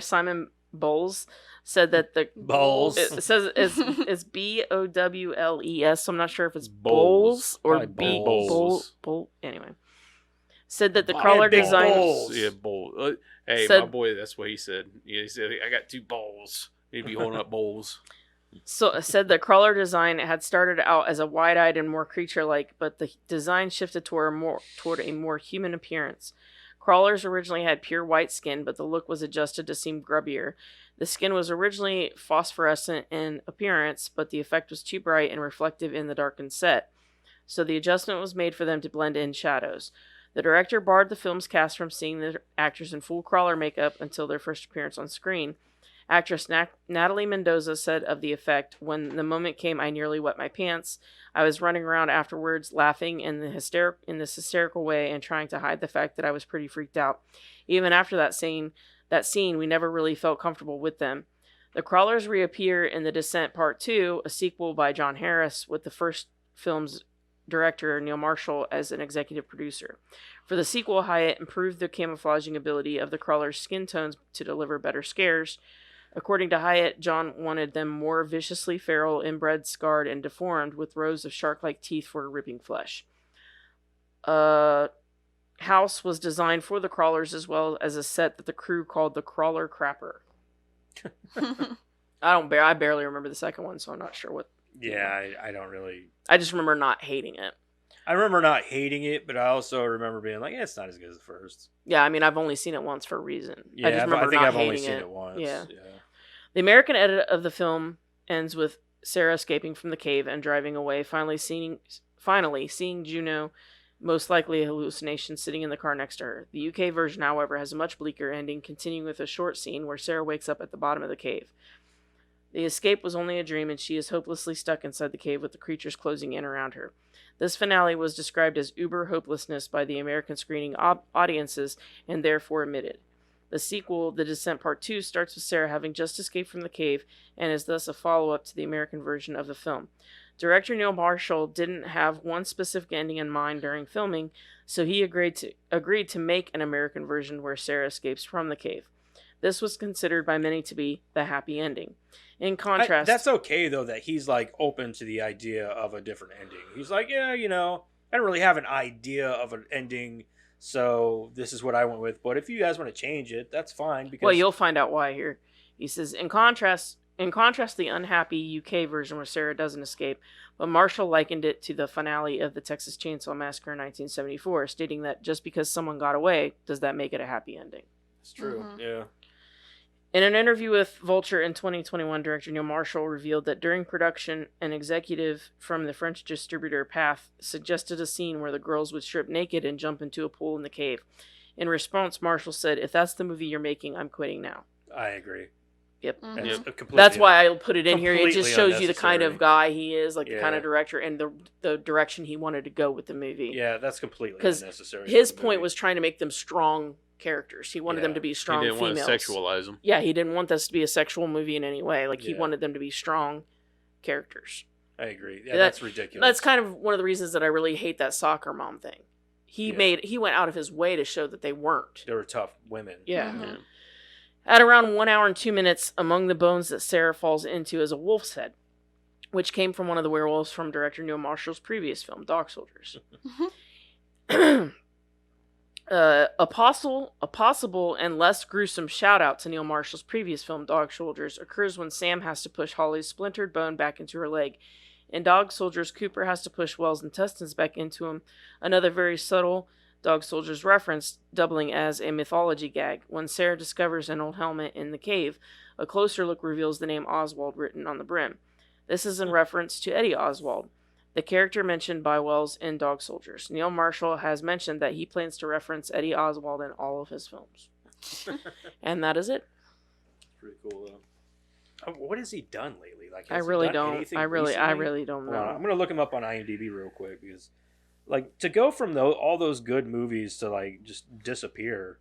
[SPEAKER 3] Simon Bowles said that the
[SPEAKER 2] Bowles.
[SPEAKER 3] It says it's Bowles. So I'm not sure if it's
[SPEAKER 1] Bowles.
[SPEAKER 3] Bowles or
[SPEAKER 2] Probably
[SPEAKER 3] B
[SPEAKER 1] Bowles.
[SPEAKER 3] Bowl. Anyway, said that the
[SPEAKER 2] Buy
[SPEAKER 3] crawler
[SPEAKER 2] big
[SPEAKER 3] design.
[SPEAKER 2] bowls.
[SPEAKER 1] Yeah, bowl. Hey,
[SPEAKER 3] Said-
[SPEAKER 1] my boy, that's what he said. Yeah, he said, I got 2 bowls. He'd be holding up bowls.
[SPEAKER 3] So said the crawler design had started out as a wide-eyed and more creature-like, but the design shifted toward a more human appearance. Crawlers originally had pure white skin, but the look was adjusted to seem grubbier. The skin was originally phosphorescent in appearance, but the effect was too bright and reflective in the darkened set. So the adjustment was made for them to blend in shadows. The director barred the film's cast from seeing the actors in full crawler makeup until their first appearance on screen. Actress Natalie Mendoza said of the effect, "When the moment came, I nearly wet my pants. I was running around afterwards, laughing in this hysterical way and trying to hide the fact that I was pretty freaked out. Even after that scene, we never really felt comfortable with them." The crawlers reappear in The Descent Part 2, a sequel by John Harris, with the first film's director Neil Marshall as an executive producer. For the sequel, Hyatt improved the camouflaging ability of the crawler's skin tones to deliver better scares. According to Hyatt, John wanted them more viciously feral, inbred, scarred, and deformed, with rows of shark-like teeth for ripping flesh. House was designed for the crawlers as well as a set that the crew called the Crawler Crapper. I barely remember the second one, so I'm not sure what.
[SPEAKER 2] Yeah, I don't really.
[SPEAKER 3] I just remember not hating it.
[SPEAKER 2] I remember not hating it, but I also remember being like, it's not as good as the first.
[SPEAKER 3] Yeah, I mean, I've only seen it once for a reason.
[SPEAKER 2] Yeah,
[SPEAKER 3] I just remember
[SPEAKER 2] I think
[SPEAKER 3] not
[SPEAKER 2] I've only
[SPEAKER 3] hating
[SPEAKER 2] seen it once.
[SPEAKER 3] Yeah. The American edit of the film ends with Sarah escaping from the cave and driving away, finally seeing Juno, most likely a hallucination, sitting in the car next to her. The UK version, however, has a much bleaker ending, continuing with a short scene where Sarah wakes up at the bottom of the cave. The escape was only a dream, and she is hopelessly stuck inside the cave with the creatures closing in around her. This finale was described as uber hopelessness by the American screening audiences, and therefore omitted. The sequel, The Descent Part 2, starts with Sarah having just escaped from the cave, and is thus a follow-up to the American version of the film. Director Neil Marshall didn't have one specific ending in mind during filming, so he agreed to make an American version where Sarah escapes from the cave. This was considered by many to be the happy ending. In contrast...
[SPEAKER 2] that's okay, though, that he's, like, open to the idea of a different ending. He's like, yeah, I don't really have an idea of an ending, so this is what I went with. But if you guys want to change it, that's fine. Because...
[SPEAKER 3] Well, you'll find out why here. He says, in contrast to the unhappy UK version where Sarah doesn't escape, but Marshall likened it to the finale of the Texas Chainsaw Massacre in 1974, stating that just because someone got away, does that make it a happy ending?
[SPEAKER 2] It's true, yeah.
[SPEAKER 3] In an interview with Vulture in 2021, director Neil Marshall revealed that during production, an executive from the French distributor Path suggested a scene where the girls would strip naked and jump into a pool in the cave. In response, Marshall said, "If that's the movie you're making, I'm quitting now."
[SPEAKER 2] I agree.
[SPEAKER 3] Yep.
[SPEAKER 2] Mm-hmm.
[SPEAKER 3] That's why I put it in here. It just shows you the kind of
[SPEAKER 2] unnecessary.
[SPEAKER 3] guy he is, like the kind of director, and the direction he wanted to go with the movie.
[SPEAKER 2] Yeah, that's completely unnecessary.
[SPEAKER 3] His point was trying to make them strong characters. He wanted them to be strong females.
[SPEAKER 1] He didn't want to sexualize them.
[SPEAKER 3] Yeah, he didn't want this to be a sexual movie in any way. Like, he wanted them to be strong characters.
[SPEAKER 2] I agree. Yeah, that's ridiculous.
[SPEAKER 3] That's kind of one of the reasons that I really hate that soccer mom thing. He went out of his way to show that they weren't.
[SPEAKER 2] They were tough women.
[SPEAKER 3] Yeah. Mm-hmm. At around 1 hour and 2 minutes, among the bones that Sarah falls into is a wolf's head, which came from one of the werewolves from director Neil Marshall's previous film, Dog Soldiers. A possible and less gruesome shout out to Neil Marshall's previous film, Dog Soldiers, occurs when Sam has to push Holly's splintered bone back into her leg. In Dog Soldiers, Cooper has to push Wells' intestines back into him. Another very subtle Dog Soldiers reference, doubling as a mythology gag. When Sarah discovers an old helmet in the cave, a closer look reveals the name Oswald written on the brim. This is in reference to Eddie Oswald, the character mentioned by Wells in Dog Soldiers. Neil Marshall has mentioned that he plans to reference Eddie Oswald in all of his films. And that is it.
[SPEAKER 2] Pretty cool, though. What has he done lately? Like,
[SPEAKER 3] I really don't know.
[SPEAKER 2] I'm gonna look him up on IMDb real quick because, like, to go from all those good movies to like just disappear.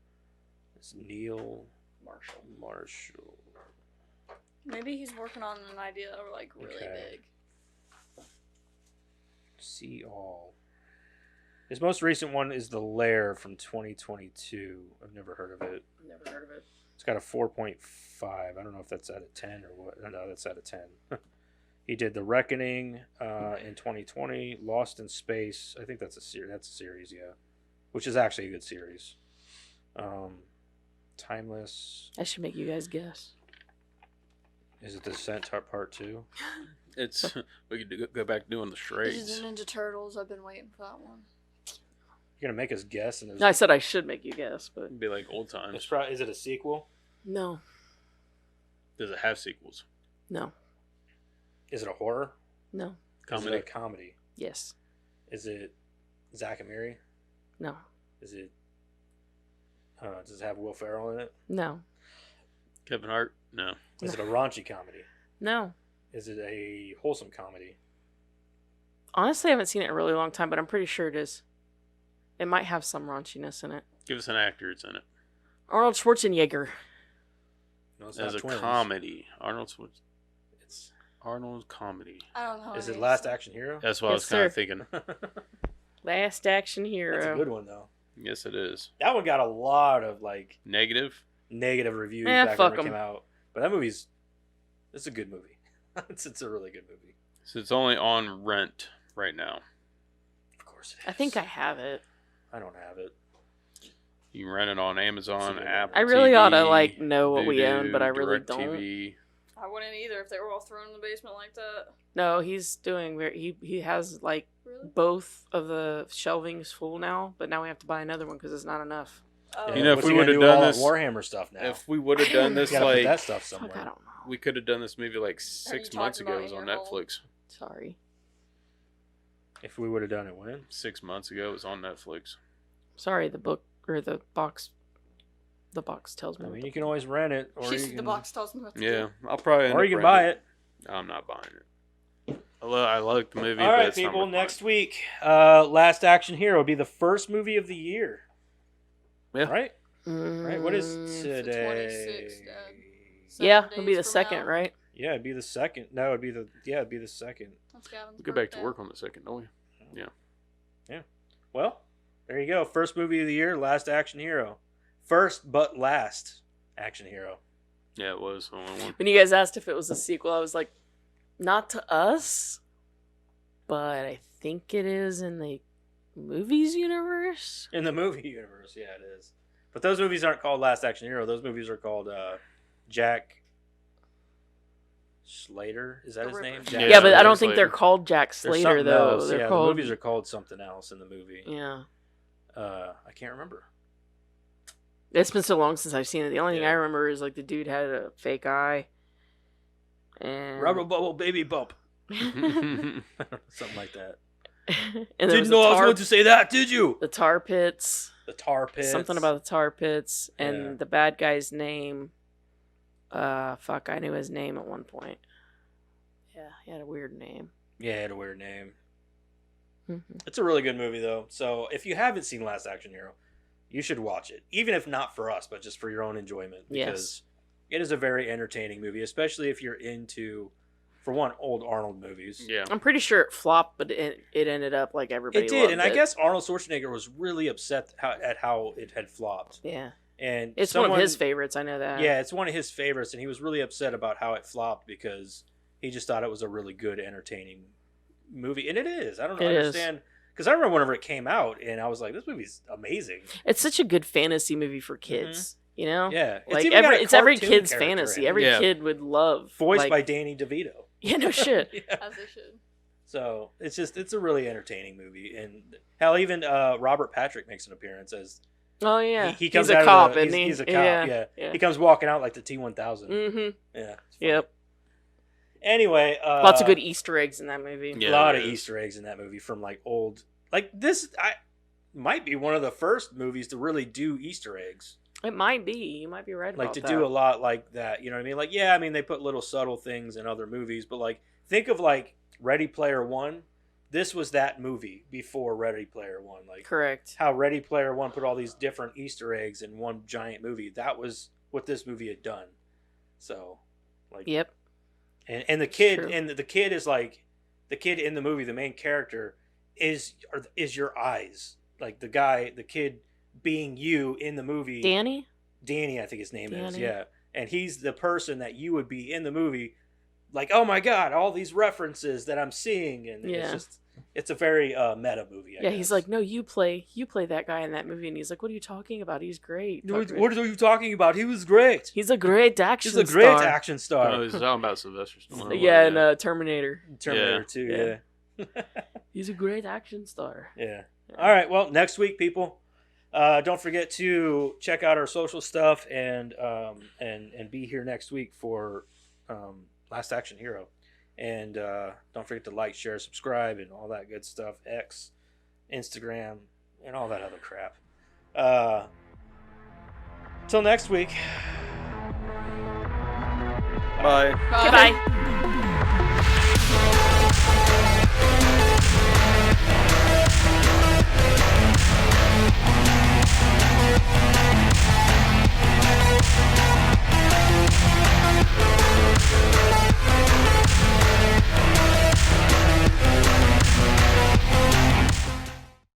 [SPEAKER 2] It's Neil Marshall.
[SPEAKER 4] Maybe he's working on an idea like really big.
[SPEAKER 2] See all. His most recent one is The Lair from 2022. I've never heard of it. It's got a 4.5. I don't know if that's out of 10 or what. No, that's out of 10. He did The Reckoning in 2020. Lost in Space. I think that's a series. That's a series, yeah. Which is actually a good series. Timeless.
[SPEAKER 3] I should make you guys guess.
[SPEAKER 2] Is it The Descent Part 2?
[SPEAKER 1] It's we could go back doing the charades.
[SPEAKER 4] This is the Ninja Turtles. I've been waiting for that one.
[SPEAKER 2] You're gonna make us guess, and
[SPEAKER 3] I said I should make you guess, but
[SPEAKER 1] it'd be like old times.
[SPEAKER 2] Is it a sequel?
[SPEAKER 3] No.
[SPEAKER 1] Does it have sequels?
[SPEAKER 3] No.
[SPEAKER 2] Is it a horror?
[SPEAKER 3] No.
[SPEAKER 2] Comedy? Is it a comedy?
[SPEAKER 3] Yes.
[SPEAKER 2] Is it Zach and Miri?
[SPEAKER 3] No.
[SPEAKER 2] Is it? Does it have Will Ferrell in it?
[SPEAKER 3] No.
[SPEAKER 1] Kevin Hart? No.
[SPEAKER 2] Is it a raunchy comedy?
[SPEAKER 3] No.
[SPEAKER 2] Is it a wholesome comedy?
[SPEAKER 3] Honestly, I haven't seen it in a really long time, but I'm pretty sure it is. It might have some raunchiness in it.
[SPEAKER 1] Give us an actor that's in it.
[SPEAKER 3] Arnold Schwarzenegger.
[SPEAKER 2] No, it's
[SPEAKER 1] as
[SPEAKER 2] not
[SPEAKER 1] a
[SPEAKER 2] twins.
[SPEAKER 1] comedy. Arnold Schwarzenegger. Arnold comedy.
[SPEAKER 4] I don't know.
[SPEAKER 2] Is it
[SPEAKER 4] any
[SPEAKER 2] Last
[SPEAKER 4] stuff.
[SPEAKER 2] Action Hero?
[SPEAKER 1] That's what I was
[SPEAKER 3] Yes,
[SPEAKER 1] kind of
[SPEAKER 3] sir.
[SPEAKER 1] thinking.
[SPEAKER 3] Last Action Hero.
[SPEAKER 2] That's a good one though.
[SPEAKER 1] Yes, it is.
[SPEAKER 2] That one got a lot of like
[SPEAKER 1] Negative.
[SPEAKER 2] negative reviews back
[SPEAKER 3] fuck
[SPEAKER 2] when it
[SPEAKER 3] 'em.
[SPEAKER 2] came out. But that movie's it's a good movie. it's a really good movie.
[SPEAKER 1] So it's only on rent right now.
[SPEAKER 2] Of course it is.
[SPEAKER 3] I think I have it.
[SPEAKER 2] I don't have it.
[SPEAKER 1] You can rent it on Amazon,
[SPEAKER 2] It's a good
[SPEAKER 1] Apple
[SPEAKER 3] I really
[SPEAKER 1] TV,
[SPEAKER 3] ought to like know what we
[SPEAKER 1] Vudu,
[SPEAKER 3] own, but I really don't.
[SPEAKER 1] DirecTV.
[SPEAKER 4] I wouldn't either if they were all thrown in the basement like that.
[SPEAKER 3] No, he's doing he has like
[SPEAKER 4] Really?
[SPEAKER 3] both of the shelvings full now, but now we have to buy another one because it's not enough.
[SPEAKER 4] Oh.
[SPEAKER 1] You know, if
[SPEAKER 2] What's
[SPEAKER 1] we
[SPEAKER 2] he gonna
[SPEAKER 1] would've
[SPEAKER 2] do with
[SPEAKER 1] done
[SPEAKER 2] all that
[SPEAKER 1] this-
[SPEAKER 2] Warhammer stuff now.
[SPEAKER 1] If we would have done this
[SPEAKER 2] You gotta put that
[SPEAKER 1] like
[SPEAKER 2] stuff
[SPEAKER 3] Fuck,
[SPEAKER 2] somewhere.
[SPEAKER 3] I don't know.
[SPEAKER 1] we could have done this maybe like
[SPEAKER 4] Are
[SPEAKER 1] 6
[SPEAKER 4] you
[SPEAKER 1] months
[SPEAKER 4] talking
[SPEAKER 1] ago.
[SPEAKER 4] about
[SPEAKER 1] It was
[SPEAKER 4] in
[SPEAKER 1] on
[SPEAKER 4] your home?
[SPEAKER 1] Netflix.
[SPEAKER 3] Sorry.
[SPEAKER 2] If we would have done it when?
[SPEAKER 1] 6 months ago, it was on Netflix.
[SPEAKER 3] Sorry, the book or the box. The box tells me.
[SPEAKER 2] I
[SPEAKER 3] what
[SPEAKER 2] mean,
[SPEAKER 3] the-
[SPEAKER 2] you can always rent it, or
[SPEAKER 4] She's
[SPEAKER 2] you can,
[SPEAKER 4] the box tells me what to
[SPEAKER 1] Yeah,
[SPEAKER 4] do.
[SPEAKER 1] I'll probably.
[SPEAKER 2] or you can buy it.
[SPEAKER 1] I'm not buying it. I like the movie.
[SPEAKER 2] All
[SPEAKER 1] but
[SPEAKER 2] right,
[SPEAKER 1] it's not
[SPEAKER 2] people.
[SPEAKER 1] worth
[SPEAKER 2] Next
[SPEAKER 1] buying.
[SPEAKER 2] week, Last Action Hero will be the first movie of the year.
[SPEAKER 1] Yeah.
[SPEAKER 2] Right. Right. What is
[SPEAKER 3] Mm,
[SPEAKER 2] today?
[SPEAKER 4] 26th,
[SPEAKER 3] Yeah,
[SPEAKER 4] 7
[SPEAKER 3] it'll be the
[SPEAKER 4] days from
[SPEAKER 3] second,
[SPEAKER 4] now.
[SPEAKER 3] right?
[SPEAKER 2] Yeah, it'd be the second. No, it'd be the second.
[SPEAKER 4] That's Gavin's
[SPEAKER 1] We go back to
[SPEAKER 4] birthday.
[SPEAKER 1] work on the second, don't we?
[SPEAKER 2] Well, there you go. First movie of the year, Last Action Hero. First but last action hero.
[SPEAKER 1] Yeah, it was the only one.
[SPEAKER 3] When you guys asked if it was a sequel, I was like, not to us, but I think it is in the movies universe.
[SPEAKER 2] In the movie universe, yeah, it is. But those movies aren't called Last Action Hero. Those movies are called Jack Slater. Is that
[SPEAKER 4] The
[SPEAKER 2] his
[SPEAKER 4] Ripper.
[SPEAKER 2] name?
[SPEAKER 1] Yeah,
[SPEAKER 3] Yeah, but I
[SPEAKER 1] Jack
[SPEAKER 3] don't think they're
[SPEAKER 1] Slater.
[SPEAKER 3] called Jack
[SPEAKER 2] There's
[SPEAKER 3] Slater
[SPEAKER 2] something
[SPEAKER 3] though.
[SPEAKER 2] else.
[SPEAKER 3] They're
[SPEAKER 2] Yeah,
[SPEAKER 3] called.
[SPEAKER 2] the movies are called something else in the movie.
[SPEAKER 3] Yeah,
[SPEAKER 2] I can't remember.
[SPEAKER 3] it's been so long since I've seen it. The only thing
[SPEAKER 2] Yeah.
[SPEAKER 3] I remember is like the dude had a fake eye, and
[SPEAKER 2] Rubber bubble baby bump.
[SPEAKER 1] Yeah.
[SPEAKER 2] Something like that.
[SPEAKER 3] and there
[SPEAKER 2] Didn't
[SPEAKER 3] was
[SPEAKER 2] know I
[SPEAKER 3] the
[SPEAKER 2] was
[SPEAKER 3] tar,
[SPEAKER 2] going to say that, did you?
[SPEAKER 3] the tar pits.
[SPEAKER 2] The tar pits.
[SPEAKER 3] Something about the tar pits and
[SPEAKER 2] Yeah.
[SPEAKER 3] the bad guy's name. Fuck, I knew his name at one point. Yeah, he had a weird name.
[SPEAKER 2] Yeah, it had a weird name.
[SPEAKER 3] Mhm.
[SPEAKER 2] It's a really good movie, though. So if you haven't seen Last Action Hero, you should watch it. Even if not for us, but just for your own enjoyment. Because it is a very entertaining movie, especially if you're into, for one, old Arnold movies.
[SPEAKER 1] Yeah.
[SPEAKER 3] I'm pretty sure it flopped, but it ended up like everybody
[SPEAKER 2] It did,
[SPEAKER 3] loved
[SPEAKER 2] and I
[SPEAKER 3] it.
[SPEAKER 2] guess Arnold Schwarzenegger was really upset at how it had flopped.
[SPEAKER 3] Yeah.
[SPEAKER 2] And
[SPEAKER 3] It's one of his favorites, I know that.
[SPEAKER 2] Yeah, it's one of his favorites, and he was really upset about how it flopped because he just thought it was a really good, entertaining movie, and it is. I don't
[SPEAKER 3] It is.
[SPEAKER 2] understand because I remember whenever it came out, and I was like, "This movie's amazing."
[SPEAKER 3] It's such a good fantasy movie for kids, you know?
[SPEAKER 2] Mm-hmm. Yeah,
[SPEAKER 3] Like
[SPEAKER 2] even got a
[SPEAKER 3] it's every
[SPEAKER 2] cartoon
[SPEAKER 3] kid's
[SPEAKER 2] character in
[SPEAKER 3] fantasy.
[SPEAKER 2] it.
[SPEAKER 3] Every
[SPEAKER 1] Yeah.
[SPEAKER 3] kid would love.
[SPEAKER 2] voiced
[SPEAKER 3] like,
[SPEAKER 2] by Danny DeVito.
[SPEAKER 3] Yeah, no shit.
[SPEAKER 2] Yeah.
[SPEAKER 4] As they should.
[SPEAKER 2] So it's a really entertaining movie, and hell, even Robert Patrick makes an appearance as
[SPEAKER 3] Oh yeah.
[SPEAKER 2] he comes
[SPEAKER 3] he's
[SPEAKER 2] out
[SPEAKER 3] a
[SPEAKER 2] of
[SPEAKER 3] cop,
[SPEAKER 2] the,
[SPEAKER 3] isn't he?
[SPEAKER 2] he's a cop. Yeah.
[SPEAKER 3] Yeah.
[SPEAKER 2] He comes walking out like the T-1000.
[SPEAKER 3] Mm-hmm.
[SPEAKER 2] Yeah, it's funny.
[SPEAKER 3] Yep.
[SPEAKER 2] Anyway,
[SPEAKER 3] Lots of good Easter eggs in that movie.
[SPEAKER 1] Yeah.
[SPEAKER 2] a lot
[SPEAKER 1] there
[SPEAKER 2] of
[SPEAKER 1] is.
[SPEAKER 2] Easter eggs in that movie from like old, like this. I might be one of the first movies to really do Easter eggs,
[SPEAKER 3] It might be. You might be right
[SPEAKER 2] like
[SPEAKER 3] about
[SPEAKER 2] to
[SPEAKER 3] that.
[SPEAKER 2] do a lot like that. You know what I mean? Like, yeah, I mean they put little subtle things in other movies, but like think of like Ready Player One. This was that movie before Ready Player One. Like
[SPEAKER 3] Correct.
[SPEAKER 2] how Ready Player One put all these different Easter eggs in one giant movie. That was what this movie had done. So, like,
[SPEAKER 3] Yep.
[SPEAKER 2] and the kid
[SPEAKER 3] true.
[SPEAKER 2] and the kid is like the kid in the movie, the main character is your eyes. Like the kid being you in the movie.
[SPEAKER 3] Danny?
[SPEAKER 2] Danny, I think his name is.
[SPEAKER 3] Danny.
[SPEAKER 2] Yeah. And he's the person that you would be in the movie. Like, oh my God, all these references that I'm seeing. And
[SPEAKER 3] Yeah.
[SPEAKER 2] it's a very meta movie. I
[SPEAKER 3] Yeah,
[SPEAKER 2] guess.
[SPEAKER 3] he's like, no, you play that guy in that movie, and he's like, what are you talking about? He's great.
[SPEAKER 2] What are you talking about? He was great.
[SPEAKER 3] He's a great action
[SPEAKER 2] He's a great
[SPEAKER 3] star.
[SPEAKER 2] action star.
[SPEAKER 1] Oh, he's talking about Sylvester Stallone.
[SPEAKER 3] Yeah, and Terminator.
[SPEAKER 2] Terminator 2,
[SPEAKER 3] Yeah.
[SPEAKER 2] yeah.
[SPEAKER 3] He's a great action star.
[SPEAKER 2] Yeah. All right. Well, next week, people, don't forget to check out our social stuff and be here next week for Last Action Hero. And don't forget to like, share, subscribe, and all that good stuff. X, Instagram, and all that other crap. Till next week.
[SPEAKER 1] Bye.
[SPEAKER 4] Bye.
[SPEAKER 3] Goodbye.